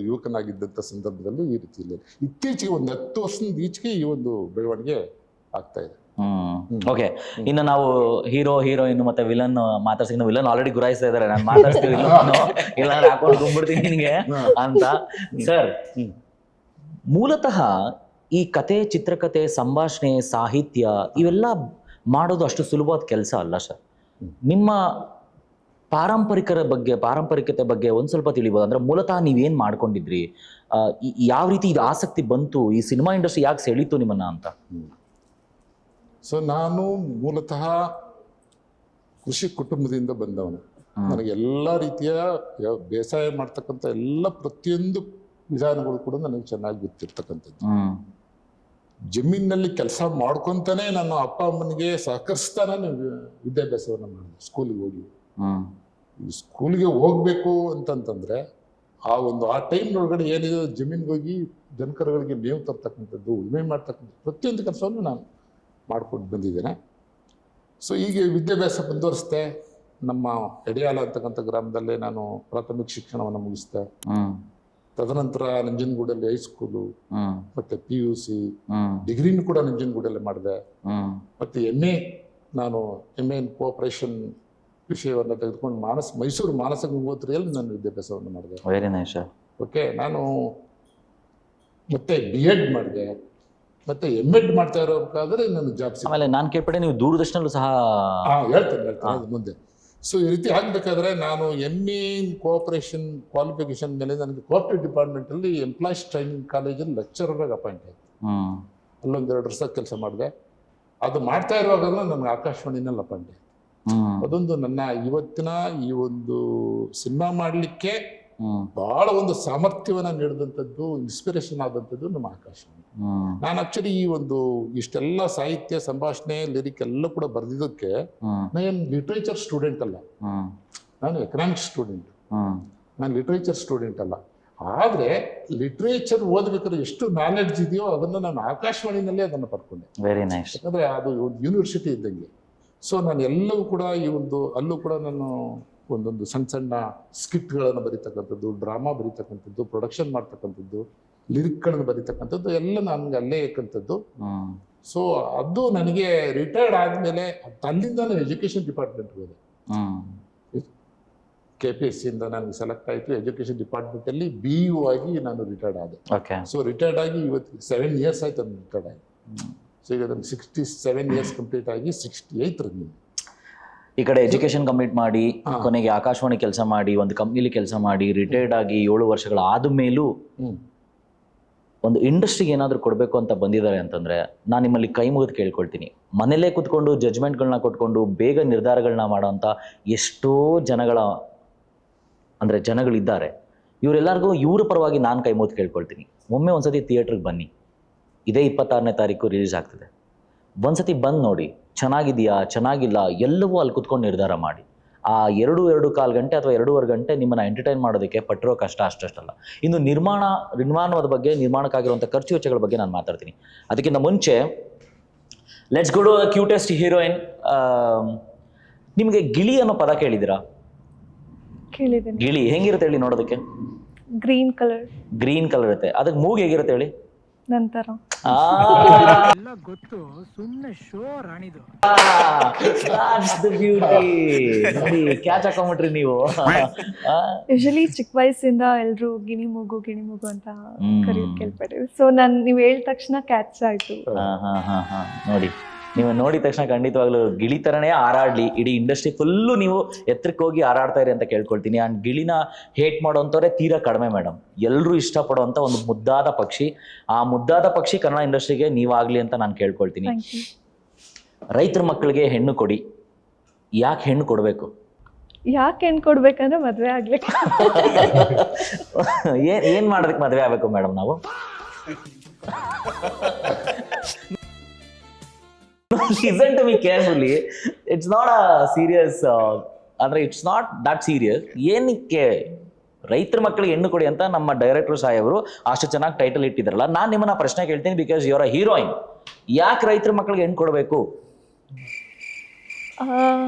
ಯುವಕನಾಗಿದ್ದಂಥ ಸಂದರ್ಭದಲ್ಲಿ ಈ ರೀತಿ ಇಲ್ಲ. ಇತ್ತೀಚೆಗೆ ಒಂದು 10 ವರ್ಷದಿಂದ ಈಚೆಗೆ ಈ ಒಂದು ಬೆಳವಣಿಗೆ ಆಗ್ತಾ ಇದೆ. ಓಕೆ, ಇನ್ನು ನಾವು ಹೀರೋಯಿನ್ ಮತ್ತೆ ವಿಲನ್ ಮಾತಾಡ್ಸಿ. ವಿಲನ್ ಆಲ್ರೆಡಿ ಗುರಾಯಿಸ್ತಾ ಇದಾರೆ, ನಾನು ಮಾತಾಡ್ಸ್ತೀವಿ ಇಲ್ಲ ಹಾಕೊಂಡು ಗುಂಬಿಡ್ತೀನಿ ನಿನ್ಗೆ ಅಂತ. ಸರ್, ಮೂಲತಃ ಈ ಕತೆ, ಚಿತ್ರಕಥೆ, ಸಂಭಾಷಣೆ, ಸಾಹಿತ್ಯ ಇವೆಲ್ಲ ಮಾಡೋದು ಅಷ್ಟು ಸುಲಭವಾದ ಕೆಲಸ ಅಲ್ಲ ಸರ್. ನಿಮ್ಮ ಪಾರಂಪರಿಕತೆ ಬಗ್ಗೆ ಒಂದ್ ಸ್ವಲ್ಪ ತಿಳಿಬೋದು ಅಂದ್ರೆ, ಮೂಲತಃ ನೀವೇನ್ ಮಾಡ್ಕೊಂಡಿದ್ರಿ, ಯಾವ ರೀತಿ ಇದು ಆಸಕ್ತಿ ಬಂತು, ಈ ಸಿನಿಮಾ ಇಂಡಸ್ಟ್ರಿ ಯಾಕೆ ಸೆಳೀತು ನಿಮ್ಮನ್ನ ಅಂತ? ಸೊ ನಾನು ಮೂಲತಃ ಕೃಷಿ ಕುಟುಂಬದಿಂದ ಬಂದವನು. ನನಗೆ ಎಲ್ಲ ರೀತಿಯ ಬೇಸಾಯ ಮಾಡ್ತಕ್ಕಂಥ ಎಲ್ಲ ಪ್ರತಿಯೊಂದು ವಿಧಾನಗಳು ಕೂಡ ನನಗೆ ಚೆನ್ನಾಗಿ ಗೊತ್ತಿರ್ತಕ್ಕಂಥದ್ದು. ಜಮೀನಿನಲ್ಲಿ ಕೆಲಸ ಮಾಡ್ಕೊಂತಾನೆ ನನ್ನ ಅಪ್ಪ ಅಮ್ಮನಿಗೆ ಸಹಕರಿಸ್ತಾನೆ ವಿದ್ಯಾಭ್ಯಾಸವನ್ನು ಮಾಡಿದೆ. ಸ್ಕೂಲಿಗೆ ಹೋಗ್ಬೇಕು ಅಂತಂತಂದ್ರೆ ಆ ಟೈಮ್ನೊಳಗಡೆ ಏನಿದೆ ಜಮೀನ್ಗೆ ಹೋಗಿ ಜನಕರುಗಳಿಗೆ ಮೇವು ತರ್ತಕ್ಕಂಥದ್ದು, ಉಳುಮೆ ಮಾಡ್ತಕ್ಕಂಥದ್ದು ಪ್ರತಿಯೊಂದು ಕೆಲಸವನ್ನು ನಾನು ಮಾಡ್ಕೊಂಡು ಬಂದಿದ್ದೇನೆ. ಸೊ ಹೀಗೆ ವಿದ್ಯಾಭ್ಯಾಸ ಮುಂದುವರಿಸ್ದೆ. ನಮ್ಮ ಎಡೆಯಾಲ ಅಂತಕ್ಕಂಥ ಗ್ರಾಮದಲ್ಲೇ ನಾನು ಪ್ರಾಥಮಿಕ ಶಿಕ್ಷಣವನ್ನು ಮುಗಿಸ್ದೆ. ತದನಂತರ ನಂಜನಗೂಡಲ್ಲಿ ಹೈಸ್ಕೂಲು ಮತ್ತೆ PUC, ಡಿಗ್ರಿನೂ ಕೂಡ ನಂಜನಗೂಡಲ್ಲೇ ಮಾಡಿದೆ. ಮತ್ತೆ ನಾನು MA ಇನ್ ಕೋಆಪರೇಷನ್ ವಿಷಯವನ್ನು ತೆಗೆದುಕೊಂಡು ಮೈಸೂರು ಮಾನಸ ಗಂಗೋತ್ರಿಯಲ್ಲಿ ನಾನು ವಿದ್ಯಾಭ್ಯಾಸವನ್ನು ಮಾಡಿದೆ. Very nice. ಓಕೆ, ನಾನು ಮತ್ತೆ B.Ed ಮಾಡಿದೆ. ಮತ್ತೆ M.Ed ಮಾಡ್ತಾ ಇರೋಬೇಕಾದ್ರೆ ನಾನು ಜಾಬ್ ಆಮೇಲೆ ನಾನು ಕೇಳ್ಪಟ್ಟೆ ನೀವು ದೂರದರ್ಶನಲ್ಲೂ ಸಹ ಹೇಳ್ತೇನೆ ಅದು ಮುಂದೆ. ಸೊ ಈ ರೀತಿ ಆಗ್ಬೇಕಾದ್ರೆ ನಾನು MA ಇನ್ ಕೋಆಪರೇಷನ್ ಕ್ವಾಲಿಫಿಕೇಶನ್ ಮೇಲೆ ನನಗೆ ಕೋಆಪರೇಟಿವ್ ಡಿಪಾರ್ಟ್ಮೆಂಟಲ್ಲಿ ಎಂಪ್ಲಾಯೀಸ್ ಟ್ರೈನಿಂಗ್ ಕಾಲೇಜಲ್ಲಿ ಲೆಕ್ಚರರ್ ಆಗಿ ಅಪಾಯಿಂಟ್ ಆಯಿತು. ಅಲ್ಲೊಂದು 2 ವರ್ಷ ಕೆಲಸ ಮಾಡಿದೆ. ಅದು ಮಾಡ್ತಾ ಇರುವಾಗೆಲ್ಲ ನನಗೆ ಆಕಾಶವಾಣಿನಲ್ಲಿ ಅಪಾಯಿಂಟ್ ಆಯಿತು. ಅದೊಂದು ನನ್ನ ಇವತ್ತಿನ ಈ ಒಂದು ಸಿನಿಮಾ ಮಾಡಲಿಕ್ಕೆ ಬಹಳ ಒಂದು ಸಾಮರ್ಥ್ಯವನ್ನ ನೀಡಿದಂಥದ್ದು, ಇನ್ಸ್ಪಿರೇಷನ್ ಆದಂಥದ್ದು ನಮ್ಮ ಆಕಾಶವಾಣಿ. ನಾನು ಆಕ್ಚುಲಿ ಈ ಒಂದು ಇಷ್ಟೆಲ್ಲ ಸಾಹಿತ್ಯ, ಸಂಭಾಷಣೆ, ಲಿರಿಕ್ ಎಲ್ಲ ಕೂಡ ಬರೆದಿದ್ದಕ್ಕೆ ನಾನು ಲಿಟ್ರೇಚರ್ ಸ್ಟೂಡೆಂಟ್ ಅಲ್ಲ, ನಾನು ಎಕನಾಮಿಕ್ಸ್ ಸ್ಟೂಡೆಂಟ್. ನಾನು ಲಿಟ್ರೇಚರ್ ಸ್ಟೂಡೆಂಟ್ ಅಲ್ಲ. ಆದ್ರೆ ಲಿಟ್ರೇಚರ್ ಓದ್ಬೇಕಾದ್ರೆ ಎಷ್ಟು ನಾಲೆಡ್ಜ್ ಇದೆಯೋ ಅದನ್ನ ನಾನು ಆಕಾಶವಾಣಿನಲ್ಲೇ ಅದನ್ನು ಪಡ್ಕೊಂಡೆ. Very nice. ಯಾಕಂದ್ರೆ ಅದು ಒಂದು ಯೂನಿವರ್ಸಿಟಿ ಇದ್ದಂಗೆ. ಸೊ ನಾನು ಎಲ್ಲವೂ ಕೂಡ ಅಲ್ಲೂ ಕೂಡ ನಾನು ಒಂದೊಂದು ಸಣ್ಣ ಸ್ಕಿಟ್ಗಳನ್ನು ಬರೀತಕ್ಕಂಥದ್ದು, ಡ್ರಾಮಾ ಬರೀತಕ್ಕಂಥದ್ದು, ಪ್ರೊಡಕ್ಷನ್ ಮಾಡ್ತಕ್ಕಂಥದ್ದು, ಲಿರಿಕ್ಗಳನ್ನು ಬರೀತಕ್ಕಂಥದ್ದು ಎಲ್ಲ ನನಗೆ ಅಲ್ಲೇ ಇಕ್ಕಂಥದ್ದು. ಸೊ ಅದು ನನಗೆ ರಿಟೈರ್ಡ್ ಆದಮೇಲೆ ಅಲ್ಲಿಂದ ನಾನು ಎಜುಕೇಷನ್ ಡಿಪಾರ್ಟ್ಮೆಂಟ್ಗೆ ಹೋದೆ. KPSC ಇಂದ ನನಗೆ ಸೆಲೆಕ್ಟ್ ಆಯಿತು. ಎಜುಕೇಷನ್ ಡಿಪಾರ್ಟ್ಮೆಂಟಲ್ಲಿ BU ಆಗಿ ನಾನು ರಿಟೈರ್ಡ್ ಆದೆ. ಸೊ ರಿಟೈರ್ಡ್ ಆಗಿ ಇವತ್ತು 7 ಇಯರ್ಸ್ ಆಯ್ತು ನಾನು ರಿಟೈರ್ಡ್ ಆಗಿ. ಸೊ ಈಗ ನನಗೆ 67 ಇಯರ್ಸ್ ಕಂಪ್ಲೀಟ್ ಆಗಿ 68 ರನ್ನಿಂಗ್. ಈ ಕಡೆ ಎಜುಕೇಶನ್ ಕಂಪ್ಲೀಟ್ ಮಾಡಿ ಕೊನೆಗೆ ಆಕಾಶವಾಣಿ ಕೆಲಸ ಮಾಡಿ ಒಂದು ಕಂಪ್ನಿಲಿ ಕೆಲಸ ಮಾಡಿ ರಿಟೈರ್ಡ್ ಆಗಿ 7 ವರ್ಷಗಳ ಆದ ಮೇಲೂ ಒಂದು ಇಂಡಸ್ಟ್ರಿಗೆ ಏನಾದರೂ ಕೊಡಬೇಕು ಅಂತ ಬಂದಿದ್ದಾರೆ ಅಂತಂದ್ರೆ ನಾನು ನಿಮ್ಮಲ್ಲಿ ಕೈ ಮುಗಿದು ಕೇಳ್ಕೊಳ್ತೀನಿ. ಮನೇಲೇ ಕೂತ್ಕೊಂಡು ಜಡ್ಜ್ಮೆಂಟ್ಗಳನ್ನ ಕೊಟ್ಕೊಂಡು ಬೇಗ ನಿರ್ಧಾರಗಳನ್ನ ಮಾಡೋಂಥ ಎಷ್ಟೋ ಜನಗಳಿದ್ದಾರೆ. ಇವರೆಲ್ಲರಿಗೂ ಇವ್ರ ಪರವಾಗಿ ನಾನು ಕೈ ಮುಗಿದು ಕೇಳ್ಕೊಳ್ತೀನಿ, ಒಮ್ಮೆ ಒಂದ್ಸತಿ ಥಿಯೇಟ್ರಿಗೆ ಬನ್ನಿ. ಇದೇ 26ನೇ ತಾರೀಕು ರಿಲೀಸ್ ಆಗ್ತದೆ. ಒಂದ್ಸತಿ ಬಂದು ನೋಡಿ, ಚೆನ್ನಾಗಿದೆಯಾ ಚೆನ್ನಾಗಿಲ್ಲ ಎಲ್ಲವೂ ಅಲ್ಲಿ ಕುತ್ಕೊಂಡು ನಿರ್ಧಾರ ಮಾಡಿ. ಆ 2.25 ಗಂಟೆ ಅಥವಾ 2.5 ಗಂಟೆ ನಿಮ್ಮನ್ನ ಎಂಟರ್ಟೈನ್ ಮಾಡೋದಕ್ಕೆ ಪಟ್ಟಿರೋ ಕಷ್ಟ ಅಷ್ಟಲ್ಲ. ಇನ್ನು ನಿರ್ಮಾಣದ ಬಗ್ಗೆ, ನಿರ್ಮಾಣಕ್ಕಾಗಿರುವಂಥ ಖರ್ಚು ವೆಚ್ಚಗಳ ಬಗ್ಗೆ ನಾನು ಮಾತಾಡ್ತೀನಿ. ಅದಕ್ಕಿಂತ ಮುಂಚೆ let's go to the cutest heroine. ನಿಮಗೆ ಗಿಳಿ ಅನ್ನೋ ಪದ ಕೇಳಿದಿರಾ? ಕೇಳಿದ್ದೀನಿ. ಗಿಳಿ ಹೆಂಗಿರುತ್ತೆ ಹೇಳಿ ನೋಡೋದಕ್ಕೆ? ಗ್ರೀನ್ ಕಲರ್ ಇರುತ್ತೆ. ಅದಕ್ಕೆ ಮೂಗು ಹೇಗಿರುತ್ತೆ ಹೇಳಿ? ನಂತರ ಗೊತ್ತು, ಸುಮ್ಮನೆ ಶೋ ರಾಣಿದು. ನೋಡಿ ಕ್ಯಾಚ್ ಹಾಕೊಂಬಿಟ್ರಿ ನೀವು. ಯೂಶಲಿ ಚಿಕ್ಕ ವಯಸ್ಸಿಂದ ಎಲ್ರು ಗಿಣಿ ಮೂಗು ಅಂತ ಕರೆಯೋದು ಕೇಳ್ಪಟ್ಟಿವಿ. ಸೊ ನೀವು ಹೇಳಿದ ತಕ್ಷಣ ಕ್ಯಾಚ್ ಆಯ್ತು. ನೋಡಿ, ನೀವು ನೋಡಿದ ತಕ್ಷಣ ಖಂಡಿತವಾಗ್ಲೂ ಗಿಳಿ ತರನೇ ಹಾರಾಡ್ಲಿ, ಇಡೀ ಇಂಡಸ್ಟ್ರಿ ಫುಲ್ಲು ನೀವು ಎತ್ತರಕ್ಕೆ ಹೋಗಿ ಹಾರಾಡ್ತಾ ಇರಿ ಅಂತ ಕೇಳ್ಕೊಳ್ತೀನಿ. ಆ್ಯಂಡ್ ಗಿಳಿನ ಹೇಟ್ ಮಾಡೋಂಥವ್ರೆ ತೀರಾ ಕಡಿಮೆ ಮೇಡಮ್. ಎಲ್ಲರೂ ಇಷ್ಟಪಡೋವಂಥ ಒಂದು ಮುದ್ದಾದ ಪಕ್ಷಿ. ಆ ಮುದ್ದಾದ ಪಕ್ಷಿ ಕನ್ನಡ ಇಂಡಸ್ಟ್ರಿಗೆ ನೀವಾಗಲಿ ಅಂತ ನಾನು ಕೇಳ್ಕೊಳ್ತೀನಿ. ರೈತರ ಮಕ್ಕಳಿಗೆ ಹೆಣ್ಣು ಕೊಡಿ. ಯಾಕೆ ಹೆಣ್ಣು ಕೊಡಬೇಕು? ಯಾಕೆ ಹೆಣ್ಣು ಕೊಡ್ಬೇಕಂದ್ರೆ ಮದುವೆ ಆಗ್ಲಿಕ್ಕೆ. ಏನ್ ಮಾಡೋದಕ್ಕೆ ಮದುವೆ ಆಗ್ಬೇಕು ಮೇಡಮ್ ನಾವು? Listen to me carefully. It's not a serious, it's not that serious. ಏನಕ್ಕೆ ರೈತರ ಮಕ್ಕಳಿಗೆ ಹೆಣ್ಣು ಕೊಡಿ ಅಂತ ನಮ್ಮ ಡೈರೆಕ್ಟರ್ ಸಾಹೇಬರು ಅಷ್ಟು ಚೆನ್ನಾಗಿ ಟೈಟಲ್ ಇಟ್ಟಿದ್ರಲ್ಲ. ನಾನು ನಿಮ್ಮನ್ನ ಪ್ರಶ್ನೆ ಕೇಳ್ತೀನಿ, ಬಿಕಾಸ್ ಯುವರ್ ಅ ಹೀರೋಯಿನ್. ಯಾಕೆ ರೈತರ ಮಕ್ಕಳಿಗೆ ಹೆಣ್ಣು ಕೊಡಬೇಕು?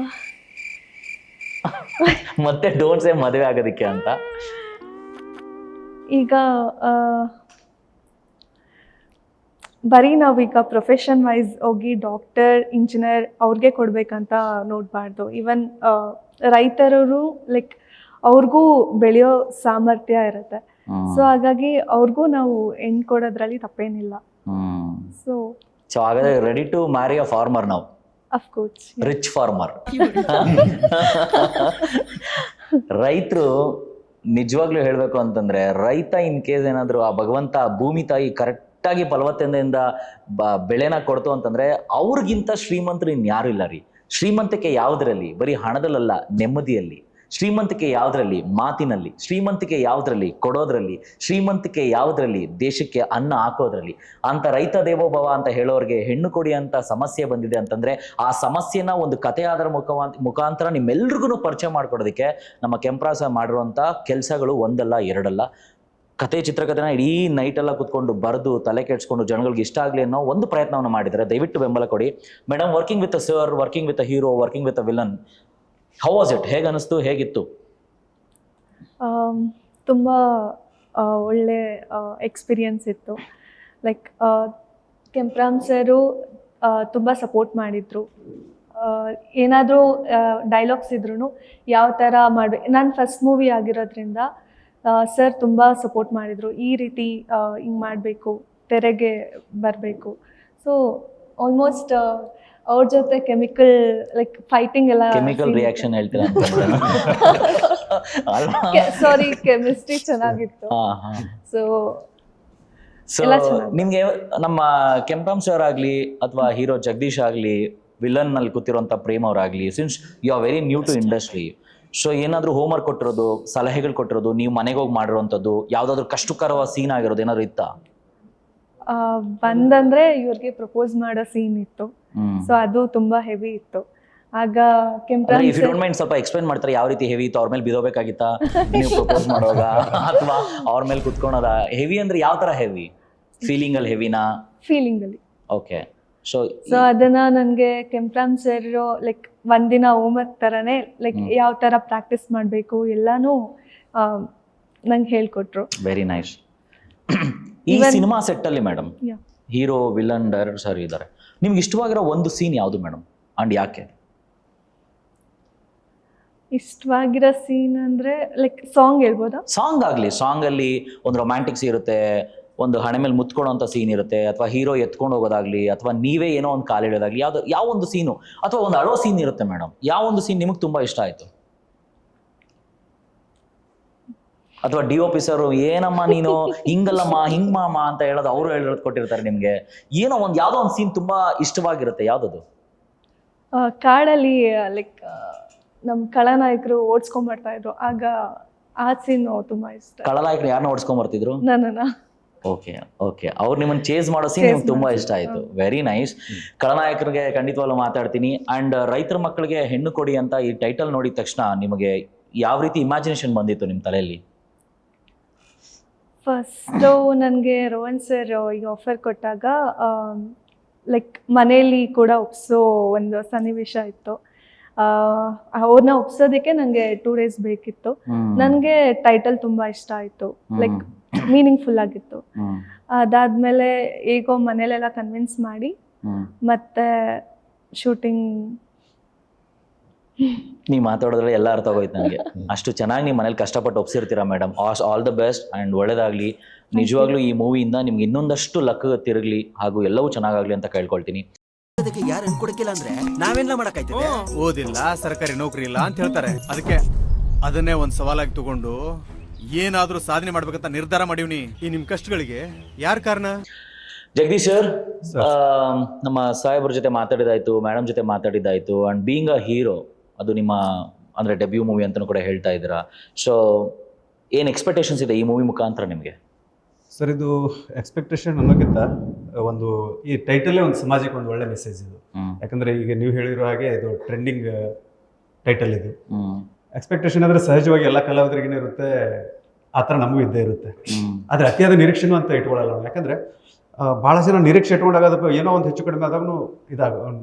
ಮತ್ತೆ ಡೋಂಟ್ ಸೇ ಮದುವೆ ಆಗೋದಕ್ಕೆ ಅಂತ. ಈಗ ಬರೀ ನಾವೀಗ ಪ್ರೊಫೆಷನ್ ವೈಸ್ ಹೋಗಿ ಡಾಕ್ಟರ್ ಇಂಜಿನಿಯರ್ ಅವ್ರಿಗೆ ಕೊಡ್ಬೇಕಂತ ನೋಡಬಾರ್ದು. ಈವನ್ ರೈತರು ಲೈಕ್ ಅವ್ರಿಗೂ ಬೆಳೆಯೋ ಸಾಮರ್ಥ್ಯ ಇರುತ್ತೆ. ಸೊ ಹಾಗಾಗಿ ಅವ್ರಿಗೂ ನಾವು ಹೆಣ್ಣು ಕೊಡೋದ್ರಲ್ಲಿ ತಪ್ಪೇನಿಲ್ಲ. ಸೊ ಹಾಗಾದ್ರೆ ready to marry a farmer ನಾವು, ಅಫ್ಕೋರ್ಸ್. Rich farmer. ರೈತರು ನಿಜವಾಗ್ಲೂ ಹೇಳ್ಬೇಕು ಅಂತಂದ್ರೆ, ರೈತ ಇನ್ ಕೇಸ್ ಏನಾದ್ರು ಆ ಭಗವಂತ ಭೂಮಿ ತಾಯಿ ಕರೆಕ್ಟ್ ಆಗಿ ಫಲವತ್ತತೆಯಿಂದ ಬೆಳೆನ ಕೊಡ್ತು ಅಂತಂದ್ರೆ ಅವ್ರಿಗಿಂತ ಶ್ರೀಮಂತರು ಇನ್ಯಾರು ಇಲ್ಲ ರೀ. ಶ್ರೀಮಂತಿಕೆ ಯಾವ್ದ್ರಲ್ಲಿ? ಬರೀ ಹಣದಲ್ಲ, ನೆಮ್ಮದಿಯಲ್ಲಿ. ಶ್ರೀಮಂತಿಕೆ ಯಾವ್ದ್ರಲ್ಲಿ? ಮಾತಿನಲ್ಲಿ. ಶ್ರೀಮಂತಿಕೆ ಯಾವ್ದ್ರಲ್ಲಿ? ಕೊಡೋದ್ರಲ್ಲಿ. ಶ್ರೀಮಂತಿಕೆ ಯಾವ್ದ್ರಲ್ಲಿ? ದೇಶಕ್ಕೆ ಅನ್ನ ಹಾಕೋದ್ರಲ್ಲಿ. ಅಂತ ರೈತ ದೇವೋಭವ ಅಂತ ಹೇಳೋರಿಗೆ ಹೆಣ್ಣು ಕೊಡಿ ಅಂತ ಸಮಸ್ಯೆ ಬಂದಿದೆ ಅಂತಂದ್ರೆ, ಆ ಸಮಸ್ಯೆನ ಒಂದು ಕಥೆಯಾದರ ಮುಖಾಂತರ ನಿಮ್ಮೆಲ್ರಿಗೂ ಪರಿಚಯ ಮಾಡ್ಕೊಡೋದಕ್ಕೆ ನಮ್ಮ ಕೆಂಪರಾಜ್ ಮಾಡಿರುವಂತ ಕೆಲಸಗಳು ಒಂದಲ್ಲ ಎರಡಲ್ಲ. ಕತೆ ಚಿತ್ರಕಥೆನ ಇಡೀ ನೈಟ್ ಎಲ್ಲ ಕುತ್ಕೊಂಡು ಬರೆದು ತಲೆ ಕೆಡ್ಸ್ಕೊಂಡು ಜನಗಳಿಗೆ ಇಷ್ಟ ಆಗಲಿ ಅನ್ನೋ ಒಂದು ಪ್ರಯತ್ನವನ್ನು ಮಾಡಿದ್ದಾರೆ. ದಯವಿಟ್ಟು ಬೆಂಬಲ ಕೊಡಿ madam. Working with a sir, working with a hero, working with a villain, how was it? ಹೇಗೆ ಅನಿಸ್ತು? ಹೇಗಿತ್ತು? ತುಂಬ ಒಳ್ಳೆ ಎಕ್ಸ್ಪೀರಿಯನ್ಸ್ ಇತ್ತು. ಲೈಕ್ ಕೆಂಪರಾಮ್ ಸರು ತುಂಬ ಸಪೋರ್ಟ್ ಮಾಡಿದರು. ಏನಾದರೂ ಡೈಲಾಗ್ಸ್ ಇದ್ರೂ ಯಾವ ಥರ ಮಾಡಬೇಕು, ನಾನು ಫಸ್ಟ್ ಮೂವಿ ಆಗಿರೋದ್ರಿಂದ ಸರ್ ತುಂಬ ಸಪೋರ್ಟ್ ಮಾಡಿದರು. ಈ ರೀತಿ ಹಿಂಗೆ ಮಾಡಬೇಕು, ತೆರೆಗೆ ಬರಬೇಕು. ಸೊ ಆಲ್ಮೋಸ್ಟ್ ಅವ್ರ ಜೊತೆ ಕೆಮಿಕಲ್ ಲೈಕ್ ಫೈಟಿಂಗ್ ಎಲ್ಲ, ಕೆಮಿಕಲ್ ರಿಯಾಕ್ಷನ್ ಹೇಳ್ತೀರಾ? ಸಾರಿ, ಕೆಮಿಸ್ಟ್ರಿ ಚೆನ್ನಾಗಿತ್ತು. ಸೊ ನಿಮ್ಗೆ ನಮ್ಮ ಕೆಂಪರಾಮ್ ಸರ್ ಆಗ್ಲಿ ಅಥವಾ ಹೀರೋ ಜಗದೀಶ್ ಆಗ್ಲಿ, ವಿಲನ್ ನಲ್ಲಿ ಕೂತಿರುವಂತ ಪ್ರೇಮ್ ಅವರಾಗ್ಲಿ, since you are very new to industry, so ಏನಾದ್ರು ಹೋಮ್ವರ್ಕ್ ಕೊಟ್ಟಿರೋದು, ಸಲಹೆಗಳು ಕೊಟ್ಟಿರೋದು, ನೀವು ಮನೆಗೆ ಹೋಗಿ ಮಾಡಿರುವಂಥದ್ದು, ಯಾವ್ದಾದ್ರು ಕಷ್ಟಕರವಾದ ಸೀನ್ ಆಗಿರೋದು ಏನಾದ್ರು ಇತ್ತಾ? ಬಂದಂದ್ರೆ ಇವ್ರಿಗೆ ಪ್ರಪೋಸ್ ಮಾಡೋ ಸೀನ್ ಇತ್ತು. ಸೊ ಅದು ತುಂಬಾ ಹೆವಿ ಇತ್ತು. ಆಗ ಕೆಂಪರಾಮ್ ಇಫ್ ಯು ಡೋಂಟ್ ಮೈಂಡ್ ಸ್ವಲ್ಪ ಎಕ್ಸ್ಪ್ಲೈನ್ ಮಾಡ್ತಾರೆ ಯಾವ ರೀತಿ ಹೆವಿ ಇತ್ತು? ಅವ್ರ ಮೇಲೆ ಬಿದೋಬೇಕಾಗಿತ್ತಾ ನೀವು ಪ್ರಪೋಸ್ ಮಾಡುವಾಗ, ಅಥವಾ ಅವ್ರ ಮೇಲೆ ಕುತ್ಕೊಳೋದ? ಹೆವಿ ಅಂದ್ರೆ ಯಾವ ತರ ಹೆವಿ? ಫೀಲಿಂಗ್ ಅಲ್ಲಿ ಹೆವಿನಾ? ಫೀಲಿಂಗ್ ಅಲ್ಲಿ. ಓಕೆ. ಸೊ ಅದನ್ನ ನನಗೆ ಕೆಂಪರಾಮ್ ಸರ್ ಲೈಕ್ ಒಂದಿನ ಹೋಮ್ವರ್ಕ್ ತರನೇ ಲೈಕ್ ಯಾವ ತರ ಪ್ರಾಕ್ಟೀಸ್ ಮಾಡಬೇಕು ಎಲ್ಲಾನು ನಂಗೆ ಹೇಳ್ಕೊಟ್ರು. Very nice. ಈ ಸಿನಿಮಾ ಸೆಟ್ ಅಲ್ಲಿ madam hero, villain, director sir ಇದ್ದಾರೆ. ನಿಮ್ಗೆ ಇಷ್ಟವಾಗಿರೋ ಒಂದು ಸೀನ್ ಯಾವುದು ಮೇಡಮ್, ಅಂಡ್ ಯಾಕೆ? ಇಷ್ಟವಾಗಿರೋ ಸೀನ್ ಅಂದ್ರೆ ಲೈಕ್ ಸಾಂಗ್ ಹೇಳ್ಬೋದಾ? ಸಾಂಗ್ ಆಗ್ಲಿ. ಸಾಂಗ್ ಅಲ್ಲಿ ಒಂದು ರೊಮ್ಯಾಂಟಿಕ್ಸ್ ಇರುತ್ತೆ, ಒಂದು ಹಣೆ ಮೇಲೆ ಮುತ್ಕೊಳ್ಳೋಂಥ ಸೀನ್ ಇರುತ್ತೆ, ಅಥವಾ ಹೀರೋ ಎತ್ಕೊಂಡು ಹೋಗೋದಾಗ್ಲಿ, ಅಥವಾ ನೀವೇ ಏನೋ ಒಂದು ಕಾಲು ಇಡೋದಾಗ್ಲಿ, ಯಾವ ಒಂದು ಸೀನು, ಅಥವಾ ಒಂದು ಅಳೋ ಸೀನ್ ಇರುತ್ತೆ ಮೇಡಮ್. ಯಾವ ಒಂದು ಸೀನ್ ನಿಮಗೆ ತುಂಬಾ ಇಷ್ಟ ಆಯ್ತು? ಅಥವಾ DOP ಸರ್ ಏನಮ್ಮ ನೀನು ಹಿಂಗಲ್ಲಮ್ಮ ಹಿಂಗ್ ಮಾಮ ಅಂತ ಹೇಳೋದು ಅವರು ಹೇಳೋದು ಕೊಟ್ಟಿರ್ತಾರೆ ನಿಮ್ಗೆ, ಏನೋ ಒಂದು ಯಾವ್ದೋ ಒಂದು ಸೀನ್ ತುಂಬಾ ಇಷ್ಟವಾಗಿರುತ್ತೆ, ಯಾವ್ದದು? ಕಾಡಲ್ಲಿ ಲೈಕ್ ನಮ್ ಖಳನಾಯಕರು ಓಡಿಸ್ಕೊಂಡ್ ಬರ್ತಾ ಇದ್ರು, ಆಗ ಆ ಸೀನ್ ತುಂಬಾ ಇಷ್ಟ. ಖಳನಾಯಕರು ಯಾರನ್ನ ಓಡಿಸ್ಕೊಂಡ್ ಬರ್ತಿದ್ರು? ನನ್ನ. ಓಕೆ ಓಕೆ, ಅವ್ರು ನಿಮ್ಮನ್ನ ಚೇಸ್ ಮಾಡೋ ಸೀನ್ ನಿಮ್ಗೆ ತುಂಬಾ ಇಷ್ಟ ಆಯ್ತು. Very nice. ಖಳನಾಯಕರಿಗೆ ಖಂಡಿತವಾಗ್ಲೂ ಮಾತಾಡ್ತೀನಿ. ಅಂಡ್ ರೈತರ ಮಕ್ಕಳಿಗೆ ಹೆಣ್ಣು ಕೊಡಿ ಅಂತ ಈ ಟೈಟಲ್ ನೋಡಿದ ತಕ್ಷಣ ನಿಮಗೆ ಯಾವ ರೀತಿ ಇಮ್ಯಾಜಿನೇಷನ್ ಬಂದಿತ್ತು ನಿಮ್ಮ ತಲೆಯಲ್ಲಿ? ಫಸ್ಟು ನನಗೆ ರೋಹನ್ ಸರ್ ಈಗ ಆಫರ್ ಕೊಟ್ಟಾಗ ಲೈಕ್ ಮನೆಯಲ್ಲಿ ಕೂಡ ಒಪ್ಸೋ ಒಂದು ಸನ್ನಿವೇಶ ಇತ್ತು. ಅವ್ರನ್ನ ಒಪ್ಸೋದಕ್ಕೆ ನನಗೆ 2 days ಬೇಕಿತ್ತು. ನನಗೆ ಟೈಟಲ್ ತುಂಬಾ ಇಷ್ಟ ಆಯಿತು, ಲೈಕ್ ಮೀನಿಂಗ್ಫುಲ್ ಆಗಿತ್ತು. ಅದಾದ್ಮೇಲೆ ಹೇಗೋ ಮನೇಲೆಲ್ಲ ಕನ್ವಿನ್ಸ್ ಮಾಡಿ ಮತ್ತೆ ಶೂಟಿಂಗ್. ನೀವು ಮಾತಾಡೋದ್ರಲ್ಲಿ ಎಲ್ಲ ಅರ್ಥ ಆಗೋಯ್ತು ನನಗೆ. ಅಷ್ಟು ಚೆನ್ನಾಗಿ ನೀವು ಮನೇಲಿ ಕಷ್ಟಪಟ್ಟು ಒಪ್ಸಿರ್ತೀರಾ madam. All the best and ಒಳ್ಳೇದಾಗಲಿ. ನಿಜವಾಗ್ಲೂ ಈ ಮೂವಿಯಿಂದ ನಿಮ್ಗೆ ಇನ್ನೊಂದಷ್ಟು ಲಕ್ ತಿರುಗಲಿ ಹಾಗೂ ಎಲ್ಲವೂ ಚೆನ್ನಾಗಾಗಲಿ ಅಂತ ಕೇಳ್ಕೊಳ್ತೀನಿ. ಯಾರು ಕೊಡಕ್ಕಿಲ್ಲ ಅಂದ್ರೆ ನಾವೆಲ್ಲ ಮಾಡಕ್ಕಾಯ್ತದೆ? ಓದಿಲ್ಲ, ಸರ್ಕಾರಿ ನೌಕರಿ ಇಲ್ಲ ಅಂತ ಹೇಳ್ತಾರೆ. ಅದಕ್ಕೆ ಅದನ್ನೇ ಒಂದ್ ಸವಾಲಾಗಿ ತಗೊಂಡು ಏನಾದ್ರೂ ಸಾಧನೆ ಮಾಡ್ಬೇಕಂತ ನಿರ್ಧಾರ ಮಾಡಿವ್ನಿ. ಈ ನಿಮ್ ಕಷ್ಟಗಳಿಗೆ ಯಾರ್ ಕಾರಣ? ಜಗದೀಶ್ ಸರ್, ನಮ್ಮ ಸಾಹೇಬ್ರ ಜೊತೆ ಮಾತಾಡಿದಾಯ್ತು, ಮೇಡಮ್ ಜೊತೆ ಮಾತಾಡಿದ್ದಾಯ್ತು. ಅಂಡ್ ಬೀಯಿಂಗ್ ಅ ಹೀರೋ, ಅದು ನಿಮ್ಮ ಅಂದ್ರೆ ಡೆಬ್ಯೂ ಮೂವಿ ಅಂತಲೂ ಕೂಡ ಹೇಳ್ತಾ ಇದ್ದೀರಾ. ಸೊ ಏನು ಎಕ್ಸ್ಪೆಕ್ಟೇಷನ್ಸ್ ಇದೆ ಈ ಮೂವಿ ಮುಖಾಂತರ ನಿಮಗೆ? ಸರ್, ಇದು ಎಕ್ಸ್ಪೆಕ್ಟೇಷನ್ ಅನ್ನೋಕ್ಕಿಂತ ಒಂದು ಈ ಟೈಟಲ್ಲೇ ಒಂದು ಸಮಾಜಕ್ಕೆ ಒಂದು ಒಳ್ಳೆ ಮೆಸೇಜ್ ಇದು. ಯಾಕಂದ್ರೆ ಈಗ ನೀವು ಹೇಳಿರೋ ಹಾಗೆ ಇದು ಟ್ರೆಂಡಿಂಗ್ ಟೈಟಲ್ ಇದು. ಎಕ್ಸ್ಪೆಕ್ಟೇಷನ್ ಅಂದ್ರೆ ಸಹಜವಾಗಿ ಎಲ್ಲ ಕಲಾವಿದರಿಗೇನೆ ಇರುತ್ತೆ, ಆ ಥರ ನಮಗೂ ಇದ್ದೇ ಇರುತ್ತೆ. ಆದರೆ ಅತಿಯಾದ ನಿರೀಕ್ಷೆನೂ ಅಂತ ಇಟ್ಕೊಳ್ಳಲ್ಲ ನಾವು. ಯಾಕಂದ್ರೆ ಭಾಳ ಜನ ನಿರೀಕ್ಷೆ ಇಟ್ಕೊಂಡಾಗ ಅದಕ್ಕೆ ಏನೋ ಒಂದು ಹೆಚ್ಚು ಕಡಿಮೆ ಆದಾಗೂ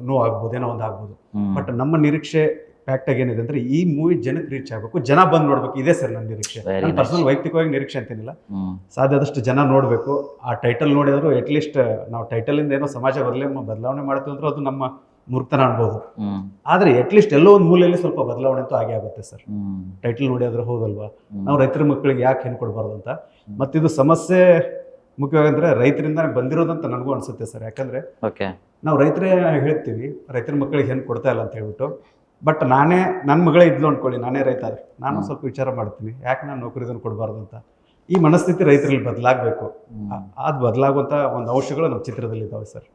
ನೋವು ಆಗ್ಬೋದು, ಏನೋ ಒಂದು ಆಗ್ಬೋದು. ಬಟ್ ನಮ್ಮ ನಿರೀಕ್ಷೆ ಫ್ಯಾಕ್ಟಾಗಿ ಏನಿದೆ ಅಂದರೆ ಈ ಮೂವಿ ಜನಕ್ಕೆ ರೀಚ್ ಆಗಬೇಕು, ಜನ ಬಂದು ನೋಡ್ಬೇಕು, ಇದೆ ಸರ್ ನನ್ನ ನಿರೀಕ್ಷೆ. Very ನನ್ನ nice. ಪರ್ಸನಲ್ ವೈಯಕ್ತಿಕವಾಗಿ ನಿರೀಕ್ಷೆ ಅಂತೇನಿಲ್ಲ, ಸಾಧ್ಯ ಆದಷ್ಟು ಜನ ನೋಡಬೇಕು. ಆ ಟೈಟಲ್ ನೋಡಿದ್ರು ಅಟ್ಲೀಸ್ಟ್ ನಾವು ಟೈಟಲಿಂದ ಏನೋ ಸಮಾಜ ಬದಲಾವಣೆ ಮಾಡ್ತೀವಿ ಅಂದ್ರೆ ಅದು ನಮ್ಮ ಮೂರ್ತನ ಅನ್ಬೋದು. ಆದರೆ ಅಟ್ಲೀಸ್ಟ್ ಎಲ್ಲೋ ಒಂದು ಮೂಲೆಯಲ್ಲಿ ಸ್ವಲ್ಪ ಬದಲಾವಣೆ ಅಂತೂ ಆಗೇ ಆಗುತ್ತೆ ಸರ್. ಟೈಟಲ್ ನೋಡಿದ್ರೆ ಹೌದಲ್ವಾ, ನಾವು ರೈತರ ಮಕ್ಕಳಿಗೆ ಯಾಕೆ ಹೆಣ್ಣು ಕೊಡಬಾರ್ದು ಅಂತ. ಮತ್ತಿದು ಸಮಸ್ಯೆ ಮುಖ್ಯವಾಗಂದ್ರೆ ರೈತರಿಂದ ಬಂದಿರೋದಂತ ನನಗೂ ಅನಿಸುತ್ತೆ ಸರ್. ಯಾಕಂದರೆ ನಾವು ರೈತರೇ ಹೇಳ್ತೀವಿ ರೈತರ ಮಕ್ಕಳಿಗೆ ಹೆಣ್ಣು ಕೊಡ್ತಾ ಇಲ್ಲ ಅಂತ ಹೇಳ್ಬಿಟ್ಟು. ಬಟ್ ನಾನೇ ನನ್ನ ಮಗಳೇ ಇದ್ಲು ಅಂದ್ಕೊಳ್ಳಿ, ನಾನೇ ರೈತ ಆದರೆ ನಾನು ಸ್ವಲ್ಪ ವಿಚಾರ ಮಾಡ್ತೀನಿ, ಯಾಕೆ ನಾನು ನೌಕರಿದನ್ನು ಕೊಡಬಾರ್ದು ಅಂತ. ಈ ಮನಸ್ಥಿತಿ ರೈತರಲ್ಲಿ ಬದಲಾಗಬೇಕು. ಅದು ಬದಲಾಗುವಂಥ ಒಂದು ಅಂಶಗಳು ನಮ್ಮ ಚಿತ್ರದಲ್ಲಿ ಇದ್ದಾವೆ ಸರ್.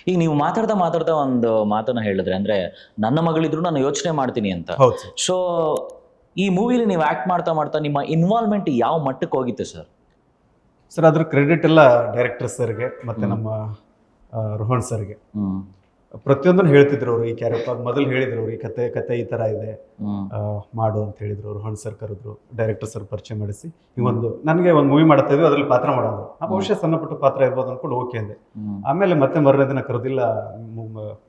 ಈಗ ನೀವು ಮಾತಾಡ್ತಾ ಒಂದು ಮಾತನ್ನ ಹೇಳಿದ್ರೆ, ಅಂದ್ರೆ ನನ್ನ ಮಗಳಿದ್ರು ನಾನು ಯೋಚನೆ ಮಾಡ್ತೀನಿ ಅಂತ. ಹೌದು ಸರ್. ಸೊ ಈ ಮೂವಿಲಿ ನೀವು ಆಕ್ಟ್ ಮಾಡ್ತಾ ನಿಮ್ಮ ಇನ್ವಾಲ್ವ್ಮೆಂಟ್ ಯಾವ ಮಟ್ಟಕ್ಕೆ ಹೋಗಿತ್ತು ಸರ್? ಸರ್ ಅದ್ರ ಕ್ರೆಡಿಟ್ ಎಲ್ಲ ಡೈರೆಕ್ಟರ್ ಸರ್ಗೆ ಮತ್ತು ನಮ್ಮ ರೋಹನ್ ಸರ್ಗೆ. ಪ್ರತಿಯೊಂದನ್ನು ಹೇಳ್ತಿದ್ರು ಅವರು. ಈ ಕ್ಯಾರೆಕ್ಟರ್ ಮೊದಲು ಹೇಳಿದ್ರು ಅವರು, ಈ ಕತೆ ಈ ಥರ ಇದೆ ಮಾಡು ಅಂತ ಹೇಳಿದ್ರು. ರೋಹನ್ ಸರ್ ಕರೆದ್ರು, ಡೈರೆಕ್ಟರ್ ಸರ್ ಪರಿಚಯ ಮಾಡಿಸಿ ಈ ಒಂದು ನನಗೆ ಒಂದು ಮೂವಿ ಮಾಡ್ತಾ ಇದ್ವಿ, ಅದ್ರಲ್ಲಿ ಪಾತ್ರ ಮಾಡೋದು. ಆ ಬಹುಶಃ ಸಣ್ಣ ಪುಟ್ಟ ಪಾತ್ರ ಇರ್ಬೋದು ಅಂದ್ಕೊಂಡು ಓಕೆ ಅಂದೆ. ಆಮೇಲೆ ಮತ್ತೆ ಮರನೇ ದಿನ ಕರೆದಿಲ್ಲ,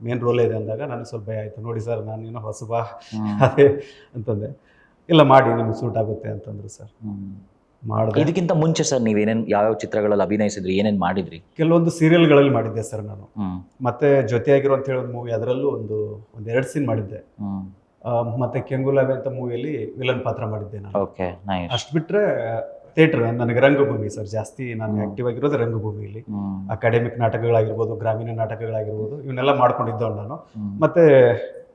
ಮೇನ್ ರೋಲೇ ಇದೆ ಅಂದಾಗ ನನಗೆ ಸ್ವಲ್ಪ ಭಯ ಆಯಿತು. ನೋಡಿ ಸರ್ ನಾನು ಇನ್ನೂ ಹೊಸಬ ಅದೇ ಅಂತಂದೆ. ಇಲ್ಲ ಮಾಡಿ ನಿಮ್ಗೆ ಸೂಟ್ ಆಗುತ್ತೆ ಅಂತಂದ್ರು ಸರ್. ಮಾಡಿದೆ. ಇದಕ್ಕಿಂತ ಮುಂಚೆ ಸರ್ ನೀವೇನೇನು ಯಾವ್ಯಾವ ಚಿತ್ರಗಳಲ್ಲಿ ಅಭಿನಯಿಸಿದ್ರಿ, ಏನೇನು ಮಾಡಿದ್ರಿ? ಕೆಲವೊಂದು ಸೀರಿಯಲ್ಗಳಲ್ಲಿ ಮಾಡಿದ್ದೆ ಸರ್ ನಾನು. ಮತ್ತೆ ಜೊತೆಯಾಗಿರೋ ಅಂತ ಹೇಳೋ ಮೂವಿ, ಅದರಲ್ಲೂ ಒಂದು 2 ಸೀನ್ ಮಾಡಿದ್ದೆ. ಮತ್ತೆ ಕೆಂಗುಲಾಬೆ ಅಂತ ಮೂವಿಯಲ್ಲಿ ವಿಲನ್ ಪಾತ್ರ ಮಾಡಿದ್ದೆ ನಾನು. ಅಷ್ಟು ಬಿಟ್ರೆ ಥಿಯೇಟರ್ ನನಗೆ ರಂಗಭೂಮಿ ಸರ್ ಜಾಸ್ತಿ. ನಾನು ಆಕ್ಟಿವ್ ಆಗಿರೋದು ರಂಗಭೂಮಿಯಲ್ಲಿ. ಅಕಾಡೆಮಿಕ್ ನಾಟಕಗಳಾಗಿರ್ಬೋದು, ಗ್ರಾಮೀಣ ನಾಟಕಗಳಾಗಿರ್ಬೋದು, ಇವನ್ನೆಲ್ಲ ಮಾಡ್ಕೊಂಡಿದ್ದವನು ನಾನು. ಮತ್ತೆ